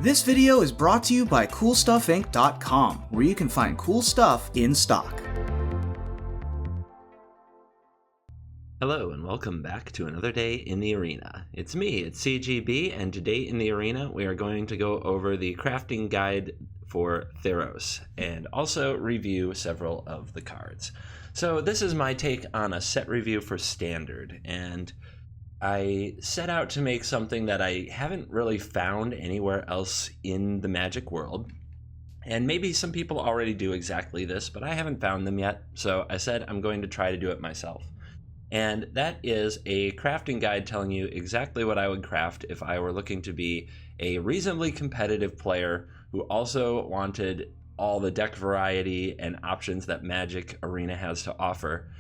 This video is brought to you by CoolStuffInc.com, where you can find cool stuff in stock. Hello and welcome back to another day in the arena. It's me, it's CGB, and today in the arena we are going to go over the crafting guide for Theros and also review several of the cards. So this is my take on a set review for Standard, and I set out to make something that I haven't really found anywhere else in the Magic world. And maybe some people already do exactly this, but I haven't found them yet, so I said I'm going to try to do it myself. And that is a crafting guide telling you exactly what I would craft if I were looking to be a reasonably competitive player who also wanted all the deck variety and options that Magic Arena has to offer.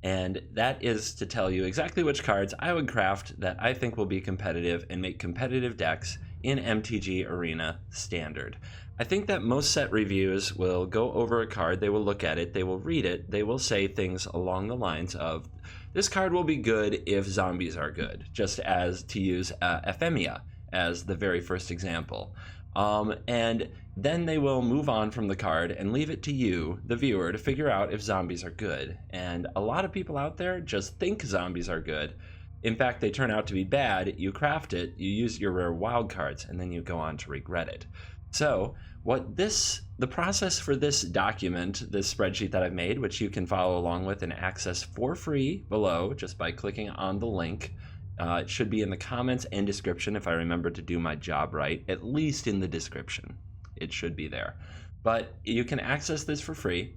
And that is to tell you exactly which cards I would craft that I think will be competitive and make competitive decks in MTG Arena Standard. I think that most set reviews will go over a card, they will look at it, they will read it, they will say things along the lines of, this card will be good if zombies are good, just as to use Ephemia as the very first example. And then they will move on from the card and leave it to you, the viewer, to figure out if zombies are good. And a lot of people out there just think zombies are good. In fact, they turn out to be bad. You craft it, you use your rare wild cards, and then you go on to regret it. So the process for this document, this spreadsheet that I've made, which you can follow along with and access for free below just by clicking on the link. It should be in the comments and description if I remember to do my job right, at least in the description. It should be there. But you can access this for free.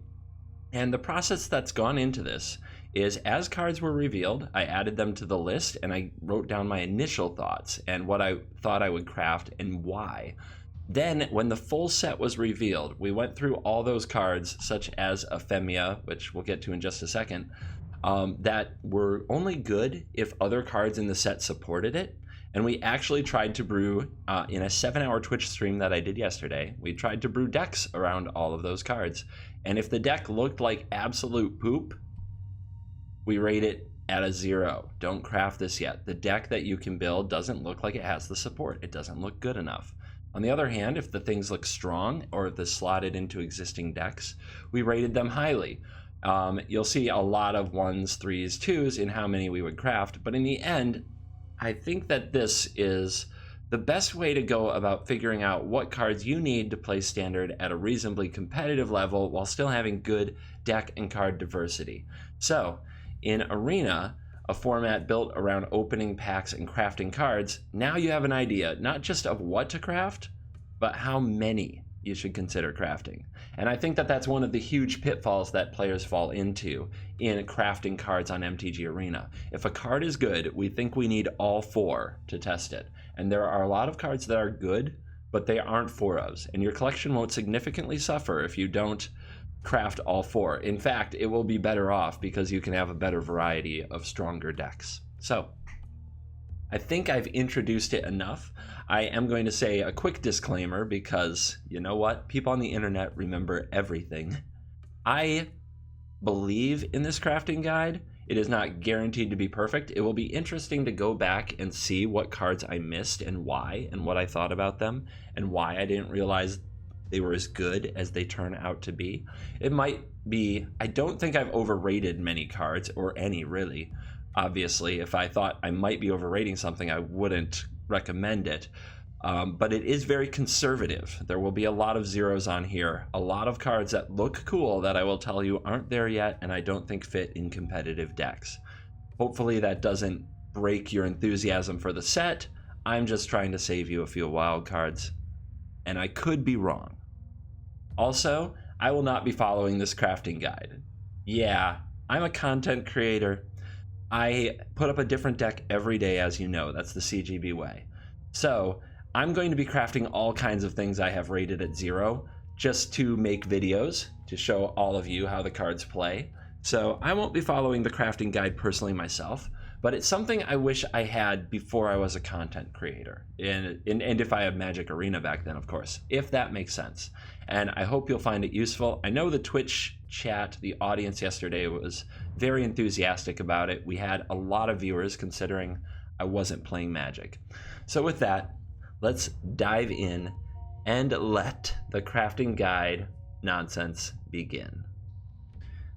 And the process that's gone into this is, as cards were revealed, I added them to the list and I wrote down my initial thoughts and what I thought I would craft and why. Then, when the full set was revealed, we went through all those cards, such as Ephemia, which we'll get to in just a second, that were only good if other cards in the set supported it. And we actually tried to brew, in a 7-hour Twitch stream that I did yesterday, we tried to brew decks around all of those cards. And if the deck looked like absolute poop, we rate it at a 0. Don't craft this yet. The deck that you can build doesn't look like it has the support. It doesn't look good enough. On the other hand, if the things look strong or if they're slotted into existing decks, we rated them highly. You'll see a lot of 1s, 3s, 2s in how many we would craft, but in the end, I think that this is the best way to go about figuring out what cards you need to play Standard at a reasonably competitive level while still having good deck and card diversity. So, in Arena, a format built around opening packs and crafting cards, now you have an idea not just of what to craft, but how many you should consider crafting. And I think that that's one of the huge pitfalls that players fall into in crafting cards on MTG Arena. If a card is good, we think we need all 4 to test it. And there are a lot of cards that are good, but they aren't 4-ofs. And your collection won't significantly suffer if you don't craft all 4. In fact, it will be better off because you can have a better variety of stronger decks. So, I think I've introduced it enough. I am going to say a quick disclaimer because, you know what? People on the internet remember everything. I believe in this crafting guide. It is not guaranteed to be perfect. It will be interesting to go back and see what cards I missed and why, and what I thought about them, and why I didn't realize they were as good as they turn out to be. It might be, I don't think I've overrated many cards, or any really. Obviously, if I thought I might be overrating something, I wouldn't recommend it. But it is very conservative. There will be a lot of 0s on here. A lot of cards that look cool that I will tell you aren't there yet and I don't think fit in competitive decks. Hopefully that doesn't break your enthusiasm for the set. I'm just trying to save you a few wild cards. And I could be wrong. Also, I will not be following this crafting guide. Yeah, I'm a content creator. I put up a different deck every day, as you know. That's the CGB way. So, I'm going to be crafting all kinds of things I have rated at 0 just to make videos to show all of you how the cards play. So, I won't be following the crafting guide personally myself, but it's something I wish I had before I was a content creator. And if I had Magic Arena back then, of course, if that makes sense. And I hope you'll find it useful. I know the Twitch chat, the audience yesterday was very enthusiastic about it. We had a lot of viewers considering I wasn't playing Magic. So with that, let's dive in and let the crafting guide nonsense begin.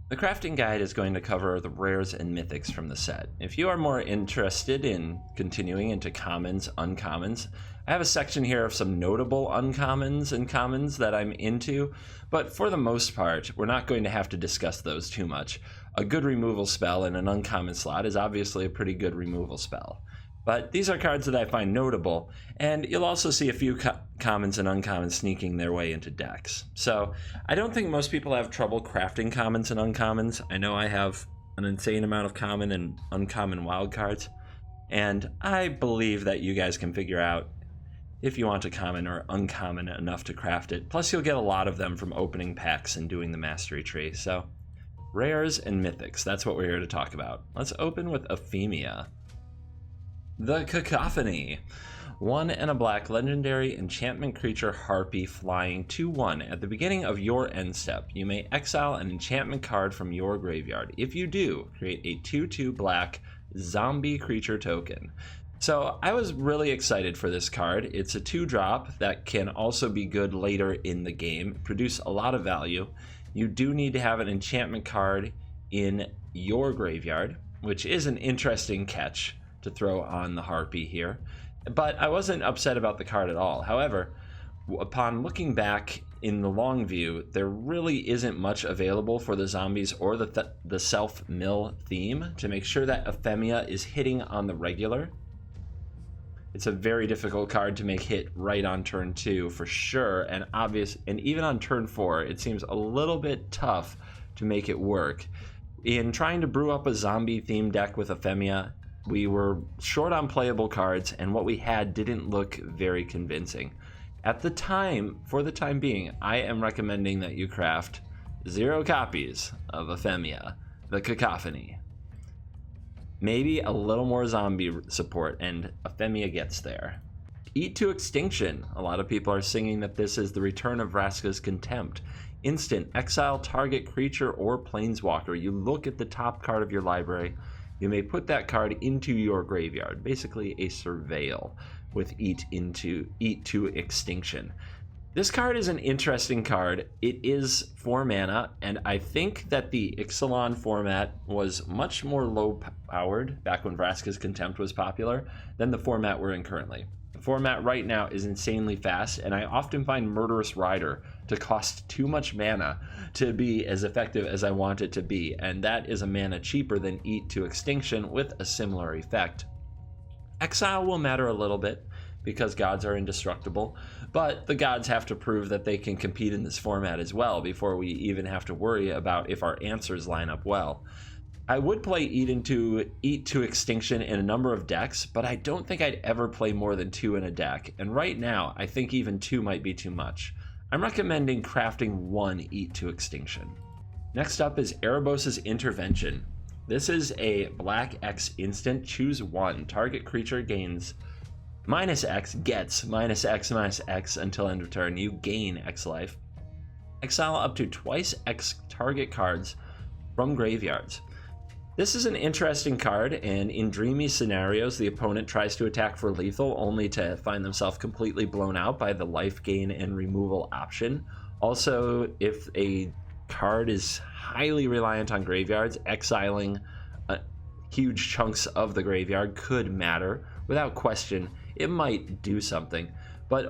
The crafting guide is going to cover the rares and mythics from the set. If you are more interested in continuing into commons, uncommons, I have a section here of some notable uncommons and commons that I'm into, but for the most part, we're not going to have to discuss those too much. A good removal spell in an uncommon slot is obviously a pretty good removal spell. But these are cards that I find notable, and you'll also see a few commons and uncommons sneaking their way into decks. So I don't think most people have trouble crafting commons and uncommons. I know I have an insane amount of common and uncommon wild cards, and I believe that you guys can figure out if you want a common or uncommon enough to craft it. Plus you'll get a lot of them from opening packs and doing the mastery tree. So rares and mythics, that's what we're here to talk about. Let's open with Ephemia. The Cacophony. 1 and a black legendary enchantment creature harpy flying 2/1. At the beginning of your end step, you may exile an enchantment card from your graveyard. If you do, create a 2/2 black zombie creature token. So I was really excited for this card. It's a 2-drop that can also be good later in the game, produce a lot of value. You do need to have an enchantment card in your graveyard, which is an interesting catch to throw on the harpy here, but I wasn't upset about the card at all. However, upon looking back in the long view, there really isn't much available for the zombies or the self-mill theme to make sure that Ephemia is hitting on the regular. It's a very difficult card to make hit right on turn 2 for sure, and even on turn 4 it seems a little bit tough to make it work. In trying to brew up a zombie themed deck with Ephemia, we were short on playable cards, and what we had didn't look very convincing. At the time, for the time being, I am recommending that you craft 0 copies of Ephemia, the Cacophony. Maybe a little more zombie support, and Ephemia gets there. Eat to Extinction. A lot of people are singing that this is the return of Vraska's Contempt. Instant, exile target creature or planeswalker. You look at the top card of your library. You may put that card into your graveyard, basically a surveil with Eat to Extinction. This card is an interesting card. It is 4 mana, and I think that the Ixalan format was much more low-powered back when Vraska's Contempt was popular than the format we're in currently. The format right now is insanely fast, and I often find Murderous Rider to cost too much mana to be as effective as I want it to be, and that is a mana cheaper than Eat to Extinction with a similar effect. Exile will matter a little bit because gods are indestructible, but the gods have to prove that they can compete in this format as well before we even have to worry about if our answers line up well. I would play Eat to Extinction in a number of decks, but I don't think I'd ever play more than 2 in a deck, and right now I think even 2 might be too much. I'm recommending crafting 1 Eat to Extinction. Next up is Erebos' Intervention. This is a black X instant, choose 1. Target creature gains -X, gets -X until end of turn. You gain X life. Exile up to twice X target cards from graveyards. This is an interesting card, and in dreamy scenarios, the opponent tries to attack for lethal only to find themselves completely blown out by the life gain and removal option. Also, if a card is highly reliant on graveyards, exiling huge chunks of the graveyard could matter. Without question, it might do something, but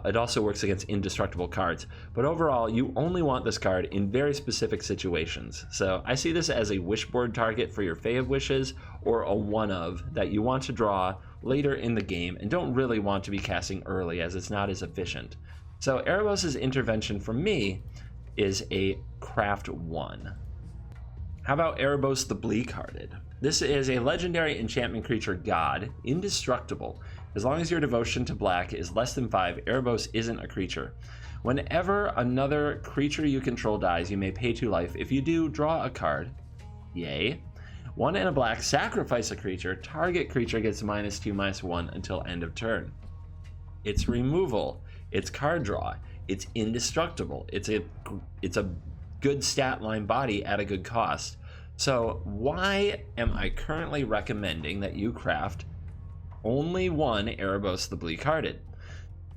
it also works against indestructible cards. But overall, you only want this card in very specific situations. So I see this as a wishboard target for your Fae of Wishes, or a one-of that you want to draw later in the game and don't really want to be casting early as it's not as efficient. So Erebos' Intervention for me is a craft 1. How about Erebos the Bleak-Hearted? This is a legendary enchantment creature god, indestructible. As long as your devotion to black is less than 5, Erebos isn't a creature. Whenever another creature you control dies, you may pay 2 life. If you do, draw a card. Yay. 1 and a black, sacrifice a creature. Target creature gets -2/-1 until end of turn. It's removal. It's card draw. It's indestructible. It's a good stat line body at a good cost. So why am I currently recommending that you craft only 1 Erebos the Bleak-Hearted?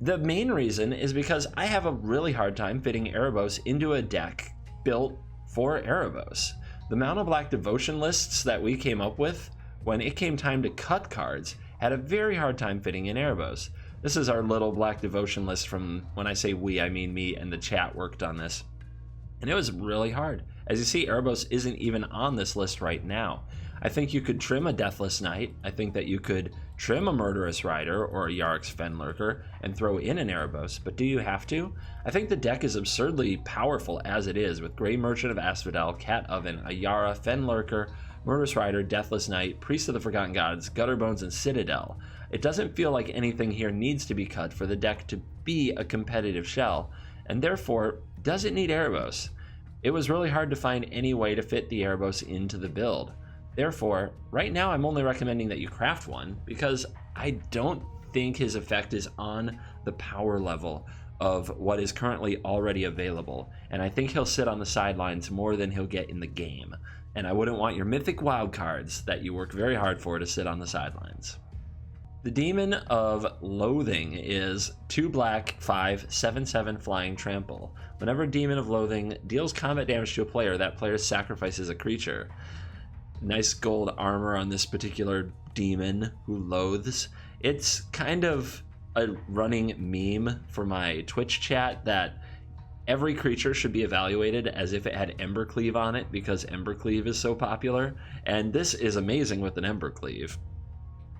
The main reason is because I have a really hard time fitting Erebos into a deck built for Erebos. The Mono Black Devotion lists that we came up with, when it came time to cut cards, had a very hard time fitting in Erebos. This is our little Black Devotion list from, when I say we, I mean me and the chat worked on this. And it was really hard. As you see, Erebos isn't even on this list right now. I think you could trim a Deathless Knight. I think that you could trim a Murderous Rider or a Yarick's Fenlurker and throw in an Erebos, but do you have to? I think the deck is absurdly powerful as it is, with Grey Merchant of Asphodel, Cat Oven, a Yara, Fenlurker, Murderous Rider, Deathless Knight, Priest of the Forgotten Gods, Gutterbones, and Citadel. It doesn't feel like anything here needs to be cut for the deck to be a competitive shell, and therefore doesn't need Erebos. It was really hard to find any way to fit the Erebos into the build. Therefore, right now I'm only recommending that you craft one because I don't think his effect is on the power level of what is currently already available, and I think he'll sit on the sidelines more than he'll get in the game. And I wouldn't want your mythic wild cards that you work very hard for to sit on the sidelines. The Demon of Loathing is 2 black, 5, 7/7 flying trample. Whenever Demon of Loathing deals combat damage to a player, that player sacrifices a creature. Nice gold armor on this particular demon who loathes. It's kind of a running meme for my Twitch chat that every creature should be evaluated as if it had Embercleave on it because Embercleave is so popular, and this is amazing with an Embercleave.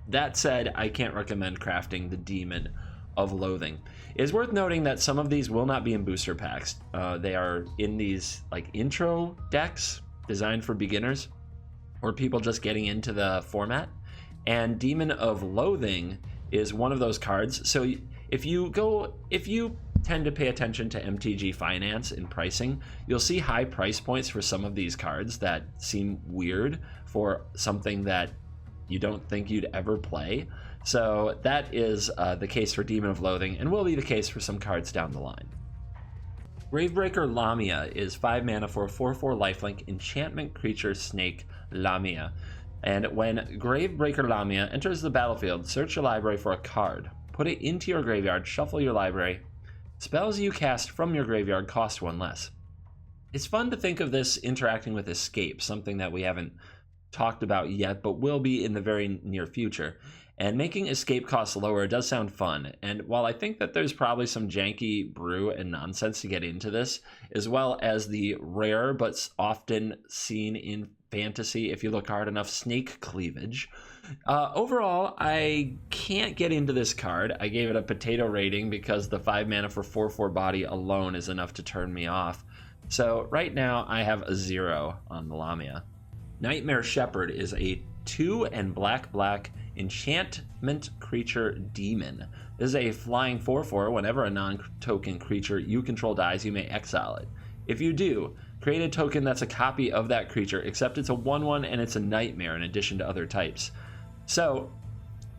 That said, I can't recommend crafting the Demon of Loathing. It is worth noting that some of these will not be in booster packs. They are in these like intro decks designed for beginners or people just getting into the format, and Demon of Loathing is one of those cards. So if you tend to pay attention to MTG finance and pricing, you'll see high price points for some of these cards that seem weird for something that you don't think you'd ever play. So that is the case for Demon of Loathing, and will be the case for some cards down the line. Gravebreaker Lamia is 5 mana for a 4/4 lifelink enchantment creature snake Lamia. And when Gravebreaker Lamia enters the battlefield, search your library for a card. Put it into your graveyard, shuffle your library. Spells you cast from your graveyard cost 1 less. It's fun to think of this interacting with Escape, something that we haven't talked about yet, but will be in the very near future. And making Escape costs lower does sound fun, and while I think that there's probably some janky brew and nonsense to get into this, as well as the rare but often seen in fantasy, if you look hard enough, snake cleavage, overall, I can't get into this card. I gave it a potato rating because the 5 mana for 4/4 body alone is enough to turn me off. So right now, I have a 0 on the Lamia. Nightmare Shepherd is a 2 and black enchantment creature demon. This is a flying 4/4. Whenever a non-token creature you control dies, you may exile it. If you do, create a token that's a copy of that creature, except it's a 1/1 and it's a nightmare in addition to other types. So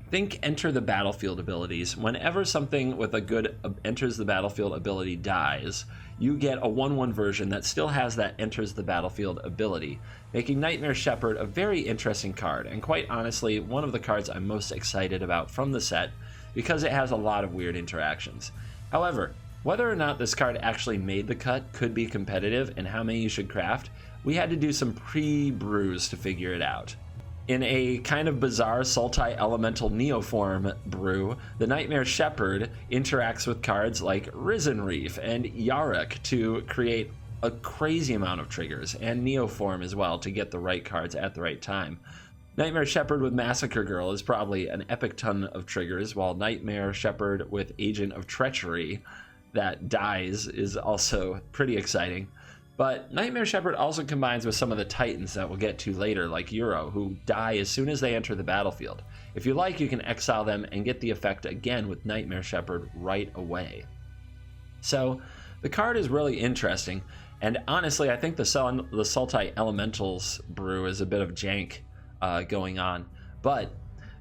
think enter the battlefield abilities. Whenever something with a good enters the battlefield ability dies, you get a 1/1 version that still has that enters the battlefield ability, making Nightmare Shepherd a very interesting card, and quite honestly, one of the cards I'm most excited about from the set because it has a lot of weird interactions. However, whether or not this card actually made the cut could be competitive and how many you should craft, we had to do some pre-brews to figure it out. In a kind of bizarre Sultai Elemental Neoform brew, the Nightmare Shepherd interacts with cards like Risen Reef and Yarick to create a crazy amount of triggers, and Neoform as well to get the right cards at the right time. Nightmare Shepherd with Massacre Girl is probably an epic ton of triggers, while Nightmare Shepherd with Agent of Treachery that dies is also pretty exciting. But Nightmare Shepherd also combines with some of the Titans that we'll get to later, like Euro, who die as soon as they enter the battlefield. If you like, you can exile them and get the effect again with Nightmare Shepherd right away. So the card is really interesting, and honestly, I think the Sultai Elementals brew is a bit of jank going on. But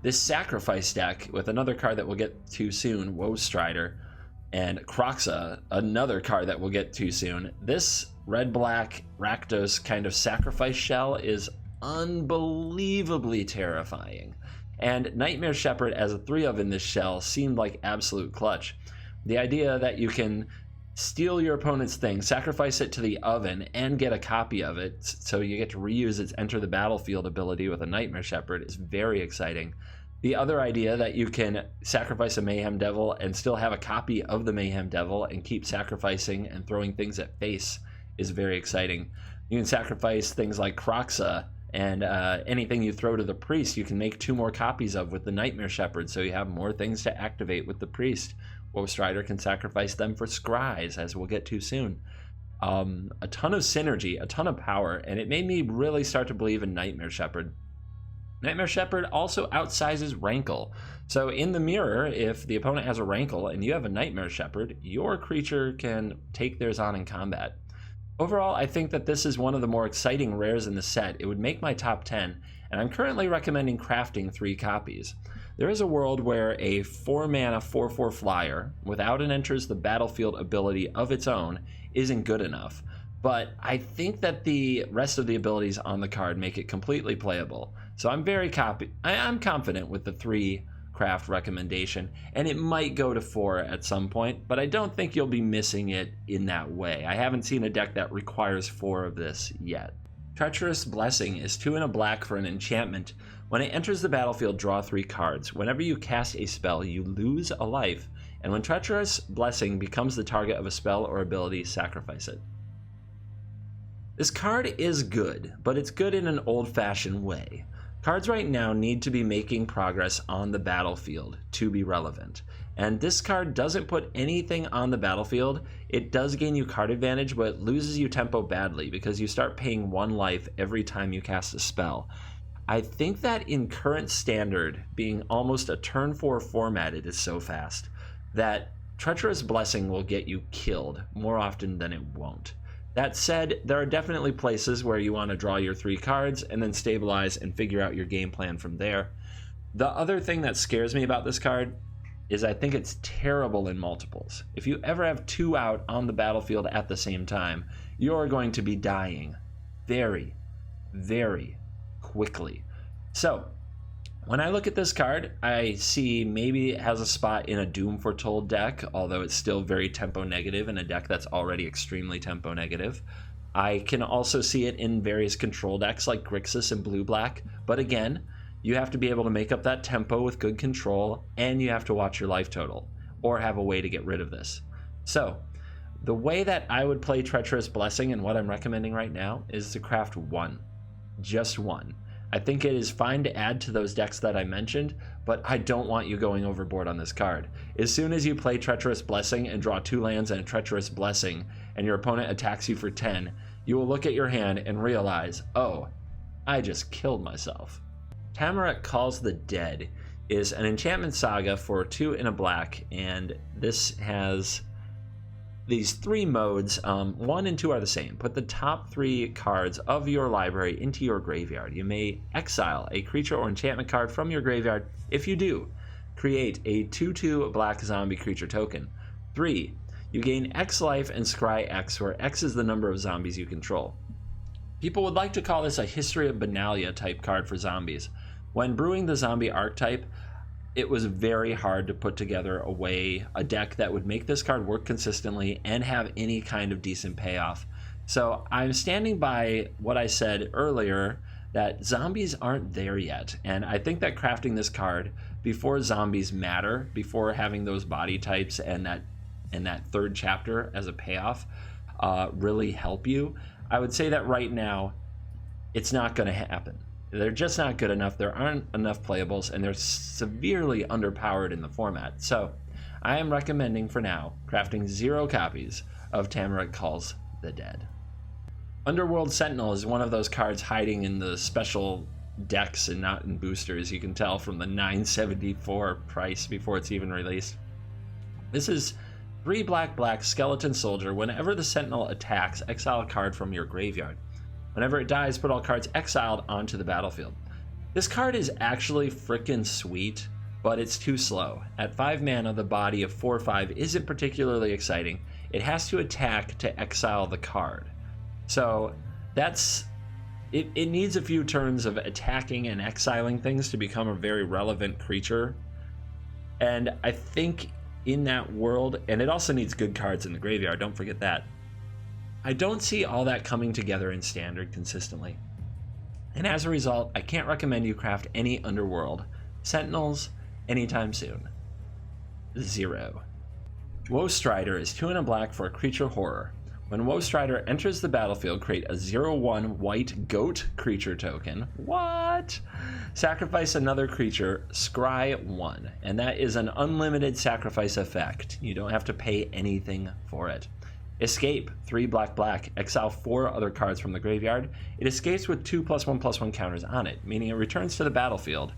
this Sacrifice deck with another card that we'll get to soon, Woe Strider, and Kroxa, another card that we'll get to soon. This red-black Rakdos kind of sacrifice shell is unbelievably terrifying. And Nightmare Shepherd as a 3-of in this shell seemed like absolute clutch. The idea that you can steal your opponent's thing, sacrifice it to the oven, and get a copy of it, so you get to reuse its Enter the Battlefield ability with a Nightmare Shepherd, is very exciting. The other idea that you can sacrifice a Mayhem Devil and still have a copy of the Mayhem Devil and keep sacrificing and throwing things at face is very exciting. You can sacrifice things like Kroxa, and anything you throw to the priest you can make 2 more copies of with the Nightmare Shepherd, so you have more things to activate with the priest. Ghost Rider can sacrifice them for scries, as we'll get to soon. A ton of synergy, a ton of power, and it made me really start to believe in Nightmare Shepherd. Nightmare Shepherd also outsizes Rankle. So in the mirror, if the opponent has a Rankle and you have a Nightmare Shepherd, your creature can take theirs on in combat. Overall, I think that this is one of the more exciting rares in the set. It would make my top 10, and I'm currently recommending crafting 3 copies. There is a world where a 4-mana 4/4 flyer, without an enters the battlefield ability of its own, isn't good enough. But I think that the rest of the abilities on the card make it completely playable. So I'm confident with the 3 craft recommendation, and it might go to 4 at some point, but I don't think you'll be missing it in that way. I haven't seen a deck that requires 4 of this yet. Treacherous Blessing is 2 and a black for an enchantment. When it enters the battlefield, draw 3 cards. Whenever you cast a spell, you lose a life, and when Treacherous Blessing becomes the target of a spell or ability, sacrifice it. This card is good, but it's good in an old-fashioned way. Cards right now need to be making progress on the battlefield to be relevant. And this card doesn't put anything on the battlefield. It does gain you card advantage, but it loses you tempo badly because you start paying 1 life every time you cast a spell. I think that in current standard, being almost a turn 4 format, it is so fast that Treacherous Blessing will get you killed more often than it won't. That said, there are definitely places where you want to draw your 3 cards and then stabilize and figure out your game plan from there. The other thing that scares me about this card is I think it's terrible in multiples. If you ever have 2 out on the battlefield at the same time, you're going to be dying very, very quickly. So, when I look at this card, I see maybe it has a spot in a Doom Foretold deck, although it's still very tempo negative in a deck that's already extremely tempo negative. I can also see it in various control decks like Grixis and Blue-Black, but again, you have to be able to make up that tempo with good control, and you have to watch your life total, or have a way to get rid of this. So, the way that I would play Treacherous Blessing and what I'm recommending right now is to craft 1. Just 1. I think it is fine to add to those decks that I mentioned, but I don't want you going overboard on this card. As soon as you play Treacherous Blessing and draw 2 lands and a Treacherous Blessing, and your opponent attacks you for 10, you will look at your hand and realize, oh, I just killed myself. Tamarack Calls the Dead is an enchantment saga for 2 and a black, and this has these 3 modes. 1 and 2 are the same. Put the top 3 cards of your library into your graveyard. You may exile a creature or enchantment card from your graveyard. If you do, create a 2/2 black zombie creature token. 3. You gain X life and scry X, where X is the number of zombies you control. People would like to call this a History of Benalia type card for zombies. When brewing the zombie archetype, it was very hard to put together a deck that would make this card work consistently and have any kind of decent payoff. So I'm standing by what I said earlier, that zombies aren't there yet. And I think that crafting this card before zombies matter, before having those body types and that 3rd chapter as a payoff really help you. I would say that right now, it's not going to happen. They're just not good enough. There aren't enough playables, and they're severely underpowered in the format. So I am recommending for now crafting 0 copies of Tamarack Calls the Dead. Underworld Sentinel is one of those cards hiding in the special decks and not in boosters. You can tell from the $9.74 price before it's even released. This is 3 black skeleton soldier. Whenever the Sentinel attacks, exile a card from your graveyard. Whenever it dies, put all cards exiled onto the battlefield. This card is actually frickin' sweet, but it's too slow. At 5 mana, the body of 4/5 isn't particularly exciting. It has to attack to exile the card. So it needs a few turns of attacking and exiling things to become a very relevant creature. And I think in that world, and it also needs good cards in the graveyard, don't forget that. I don't see all that coming together in Standard consistently. And as a result, I can't recommend you craft any Underworld Sentinels anytime soon. 0. Woe Strider is 2 and a black for a creature horror. When Woe Strider enters the battlefield, create a 0/1 white goat creature token. What? Sacrifice another creature, scry 1. And that is an unlimited sacrifice effect. You don't have to pay anything for it. Escape, 3 black, exile 4 other cards from the graveyard. It escapes with 2+1/+1 counters on it, meaning it returns to the battlefield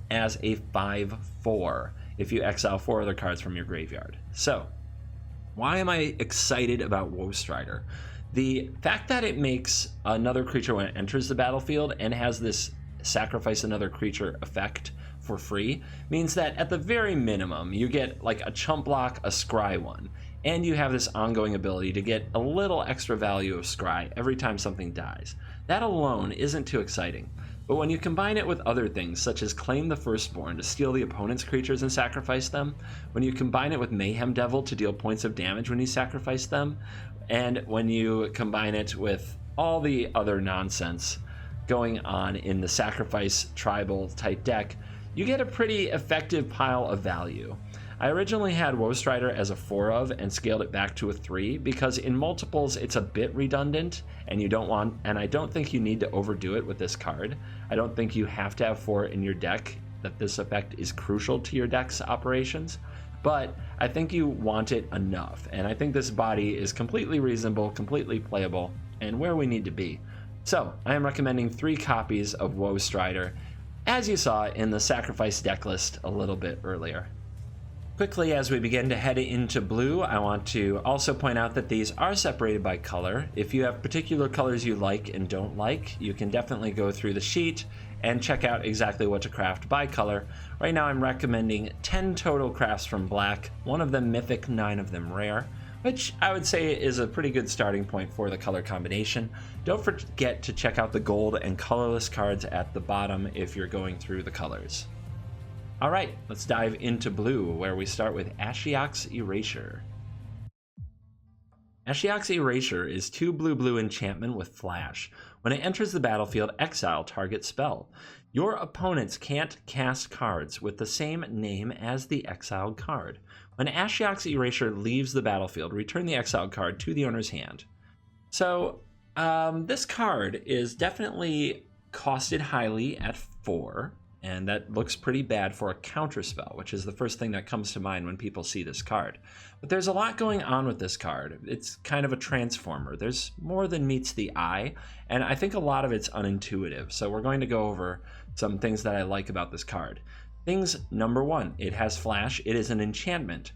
as a 5/4 if you exile 4 other cards from your graveyard. So, why am I excited about Woe Strider? The fact that it makes another creature when it enters the battlefield and has this sacrifice another creature effect for free means that at the very minimum you get like a chump block, a scry 1, and you have this ongoing ability to get a little extra value of scry every time something dies. That alone isn't too exciting. But when you combine it with other things, such as Claim the Firstborn to steal the opponent's creatures and sacrifice them, when you combine it with Mayhem Devil to deal points of damage when you sacrifice them, and when you combine it with all the other nonsense going on in the sacrifice tribal type deck, you get a pretty effective pile of value. I originally had Woe Strider as a 4 of and scaled it back to a 3 because in multiples it's a bit redundant and I don't think you need to overdo it with this card. I don't think you have to have 4 in your deck, that this effect is crucial to your deck's operations, but I think you want it enough, and I think this body is completely reasonable, completely playable, and where we need to be. So I am recommending 3 copies of Woe Strider, as you saw in the sacrifice deck list a little bit earlier. Quickly, as we begin to head into blue, I want to also point out that these are separated by color. If you have particular colors you like and don't like, you can definitely go through the sheet and check out exactly what to craft by color. Right now I'm recommending 10 total crafts from black, 1 of them mythic, 9 of them rare, which I would say is a pretty good starting point for the color combination. Don't forget to check out the gold and colorless cards at the bottom if you're going through the colors. All right, let's dive into blue, where we start with Ashiok's Erasure. Ashiok's Erasure is 2 blue enchantment with flash. When it enters the battlefield, exile target spell. Your opponents can't cast cards with the same name as the exiled card. When Ashiok's Erasure leaves the battlefield, return the exiled card to the owner's hand. So, this card is definitely costed highly at 4. And that looks pretty bad for a counterspell, which is the first thing that comes to mind when people see this card. But there's a lot going on with this card. It's kind of a transformer. There's more than meets the eye, and I think a lot of it's unintuitive. So we're going to go over some things that I like about this card. Things number 1, it has flash. It is an enchantment.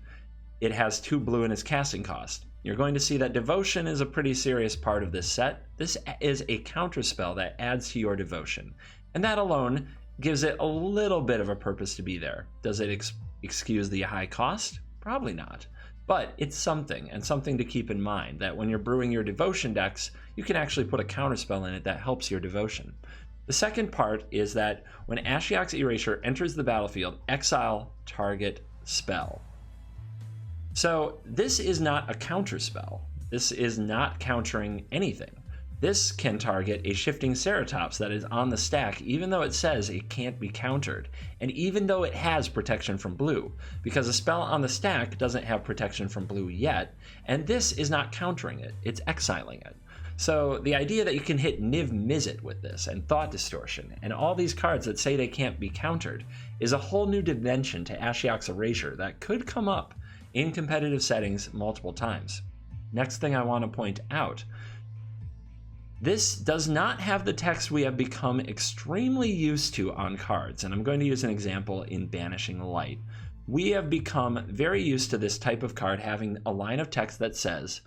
It has 2 blue in its casting cost. You're going to see that devotion is a pretty serious part of this set. This is a counterspell that adds to your devotion, and that alone gives it a little bit of a purpose to be there. Does it excuse the high cost? Probably not. But it's something, and something to keep in mind, that when you're brewing your devotion decks, you can actually put a counterspell in it that helps your devotion. The second part is that when Ashiok's Erasure enters the battlefield, exile target spell. So this is not a counterspell. This is not countering anything. This can target a shifting Ceratops that is on the stack, even though it says it can't be countered, and even though it has protection from blue, because a spell on the stack doesn't have protection from blue yet, and this is not countering it, it's exiling it. So the idea that you can hit Niv Mizzet with this, and Thought Distortion, and all these cards that say they can't be countered, is a whole new dimension to Ashiok's Erasure that could come up in competitive settings multiple times. Next thing I want to point out, this does not have the text we have become extremely used to on cards, and I'm going to use an example in Banishing Light. We have become very used to this type of card having a line of text that says,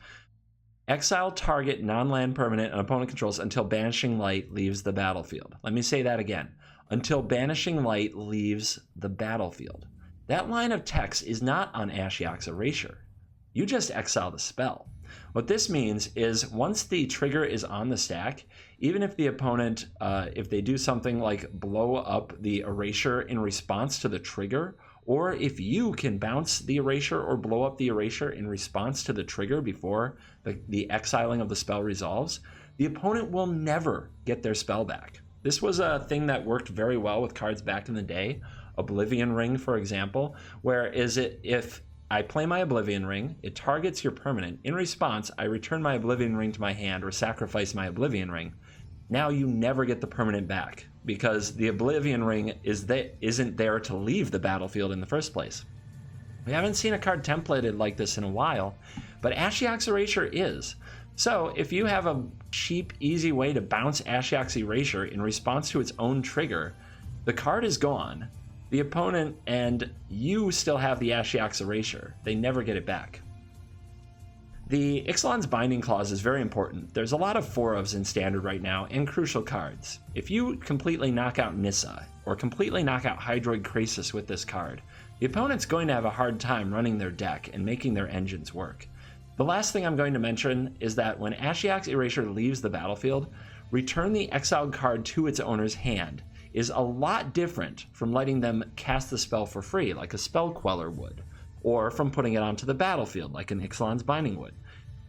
exile target non-land permanent an opponent controls until Banishing Light leaves the battlefield. Let me say that again. Until Banishing Light leaves the battlefield. That line of text is not on Ashiok's Erasure. You just exile the spell. What this means is once the trigger is on the stack, even if the opponent, if they do something like blow up the erasure in response to the trigger, or if you can bounce the erasure or blow up the erasure in response to the trigger before the exiling of the spell resolves, the opponent will never get their spell back. This was a thing that worked very well with cards back in the day. Oblivion Ring, for example, where if I play my Oblivion Ring, it targets your permanent. In response, I return my Oblivion Ring to my hand or sacrifice my Oblivion Ring. Now you never get the permanent back because the Oblivion Ring isn't there to leave the battlefield in the first place. We haven't seen a card templated like this in a while, but Ashiok's Erasure is. So if you have a cheap, easy way to bounce Ashiok's Erasure in response to its own trigger, the card is gone. The opponent and you still have the Ashiok's Erasure. They never get it back. The Ixalan's Binding Clause is very important. There's a lot of 4-ofs in Standard right now, and crucial cards. If you completely knock out Nissa, or completely knock out Hydroid Krasis with this card, the opponent's going to have a hard time running their deck and making their engines work. The last thing I'm going to mention is that when Ashiok's Erasure leaves the battlefield, return the exiled card to its owner's hand is a lot different from letting them cast the spell for free, like a Spell Queller would, or from putting it onto the battlefield, like an Ixalan's Binding would.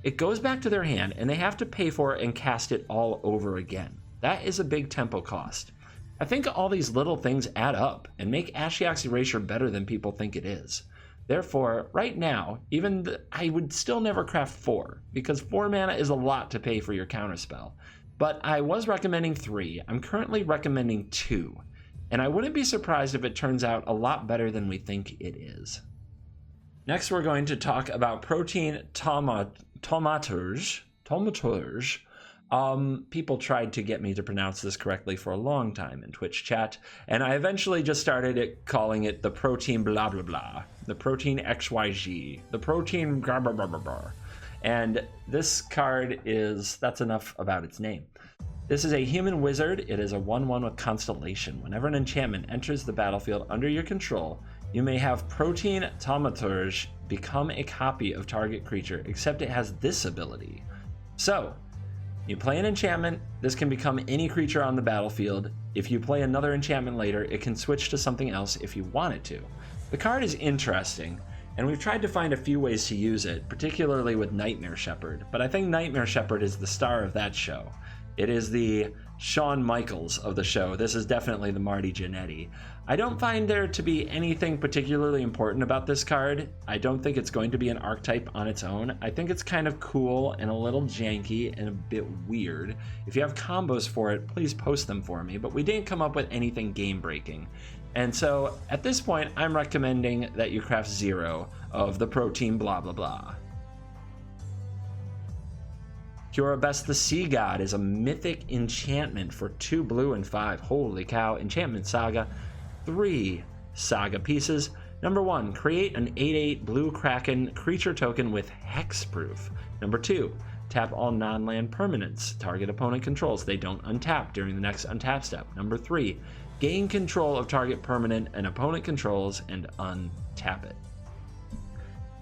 It goes back to their hand, and they have to pay for it and cast it all over again. That is a big tempo cost. I think all these little things add up and make Ashiok's Erasure better than people think it is. Therefore, right now, I would still never craft 4, because 4 mana is a lot to pay for your counterspell. But I was recommending 3. I'm currently recommending 2. And I wouldn't be surprised if it turns out a lot better than we think it is. Next, we're going to talk about Protein Mon-Thurs. People tried to get me to pronounce this correctly for a long time in Twitch chat, and I eventually just started calling it the Protein blah blah blah, the Protein XYG, the Protein blah blah blah blah blah. And this card that's enough about its name. This is a human wizard. It is a 1/1 with Constellation. Whenever an enchantment enters the battlefield under your control, you may have Protein Mon-Thurs become a copy of target creature, except it has this ability. So, you play an enchantment, this can become any creature on the battlefield. If you play another enchantment later, it can switch to something else if you want it to. The card is interesting, and we've tried to find a few ways to use it, particularly with Nightmare Shepherd, but I think Nightmare Shepherd is the star of that show. It is the Shawn Michaels of the show. This is definitely the Marty Jannetty. I don't find there to be anything particularly important about this card. I don't think it's going to be an archetype on its own. I think it's kind of cool and a little janky and a bit weird. If you have combos for it, please post them for me, but we didn't come up with anything game-breaking. And so, at this point, I'm recommending that you craft 0 of the Protein blah blah blah. Kiora Best the Sea God is a mythic enchantment for 2 blue and 5. Holy cow. Enchantment Saga. 3 Saga pieces. Number 1, create an 8/8 blue Kraken creature token with hexproof. Number 2, tap all non-land permanents target opponent controls. They don't untap during the next untap step. Number 3, gain control of target permanent and opponent controls and untap it.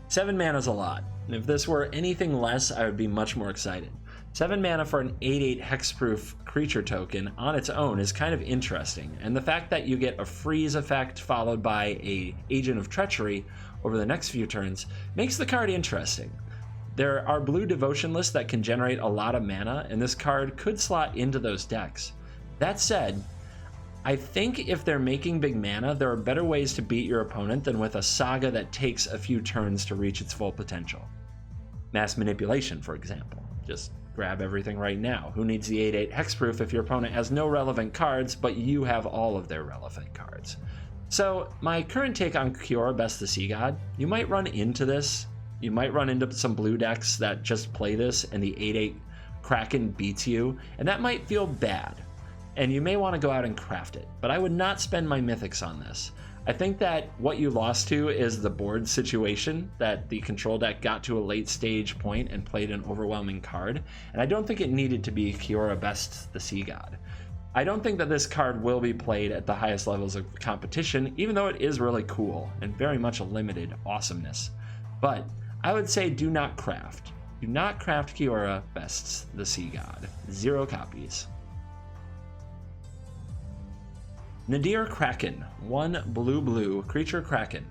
7 mana is a lot, and if this were anything less, I would be much more excited. 7 mana for an 8/8 hexproof creature token on its own is kind of interesting, and the fact that you get a freeze effect followed by a Agent of Treachery over the next few turns makes the card interesting. There are blue devotion lists that can generate a lot of mana, and this card could slot into those decks. That said, I think if they're making big mana, there are better ways to beat your opponent than with a saga that takes a few turns to reach its full potential. Mass Manipulation, for example. Just grab everything right now. Who needs the 8/8 hexproof if your opponent has no relevant cards, but you have all of their relevant cards? So, my current take on Kiora Best the Sea God, you might run into this. You might run into some blue decks that just play this and the 8/8 Kraken beats you, and that might feel bad. And you may want to go out and craft it, but I would not spend my mythics on this. I think that what you lost to is the board situation, that the control deck got to a late stage point and played an overwhelming card, and I don't think it needed to be Kiora Best the Sea God. I don't think that this card will be played at the highest levels of competition, even though it is really cool and very much a limited awesomeness. But I would say do not craft. Do not craft Kiora Best the Sea God. 0 copies. Nadir Kraken, 1 blue creature Kraken.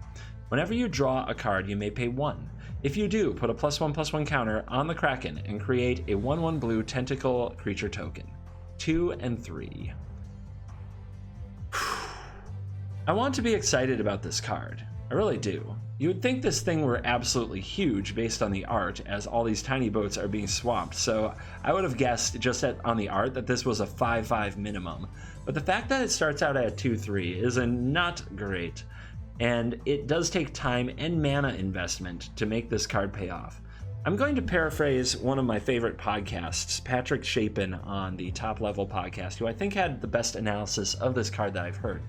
Whenever you draw a card, you may pay 1. If you do, put a +1/+1 counter on the Kraken and create a 1/1 blue tentacle creature token. 2 and 3. I want to be excited about this card. I really do. You would think this thing were absolutely huge based on the art, as all these tiny boats are being swapped, so I would have guessed just on the art that this was a 5/5 minimum. But the fact that it starts out at 2/3 is not great, and it does take time and mana investment to make this card pay off. I'm going to paraphrase one of my favorite podcasts, Patrick Chapin on the Top Level podcast, who I think had the best analysis of this card that I've heard.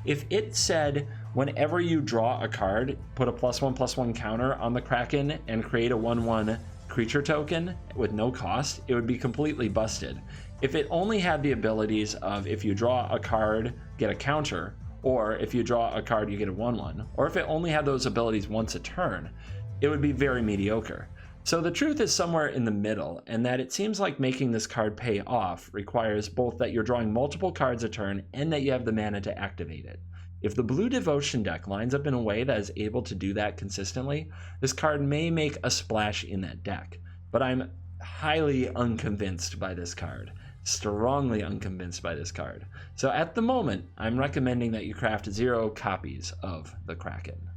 If it said, whenever you draw a card, put a +1/+1 counter on the Kraken and create a 1/1 creature token with no cost, it would be completely busted. If it only had the abilities of, if you draw a card, get a counter, or if you draw a card, you get a 1/1, or if it only had those abilities once a turn, it would be very mediocre. So the truth is somewhere in the middle, and that it seems like making this card pay off requires both that you're drawing multiple cards a turn and that you have the mana to activate it. If the blue devotion deck lines up in a way that is able to do that consistently, this card may make a splash in that deck. But I'm highly unconvinced by this card. Strongly unconvinced by this card. So at the moment, I'm recommending that you craft 0 copies of the Kraken.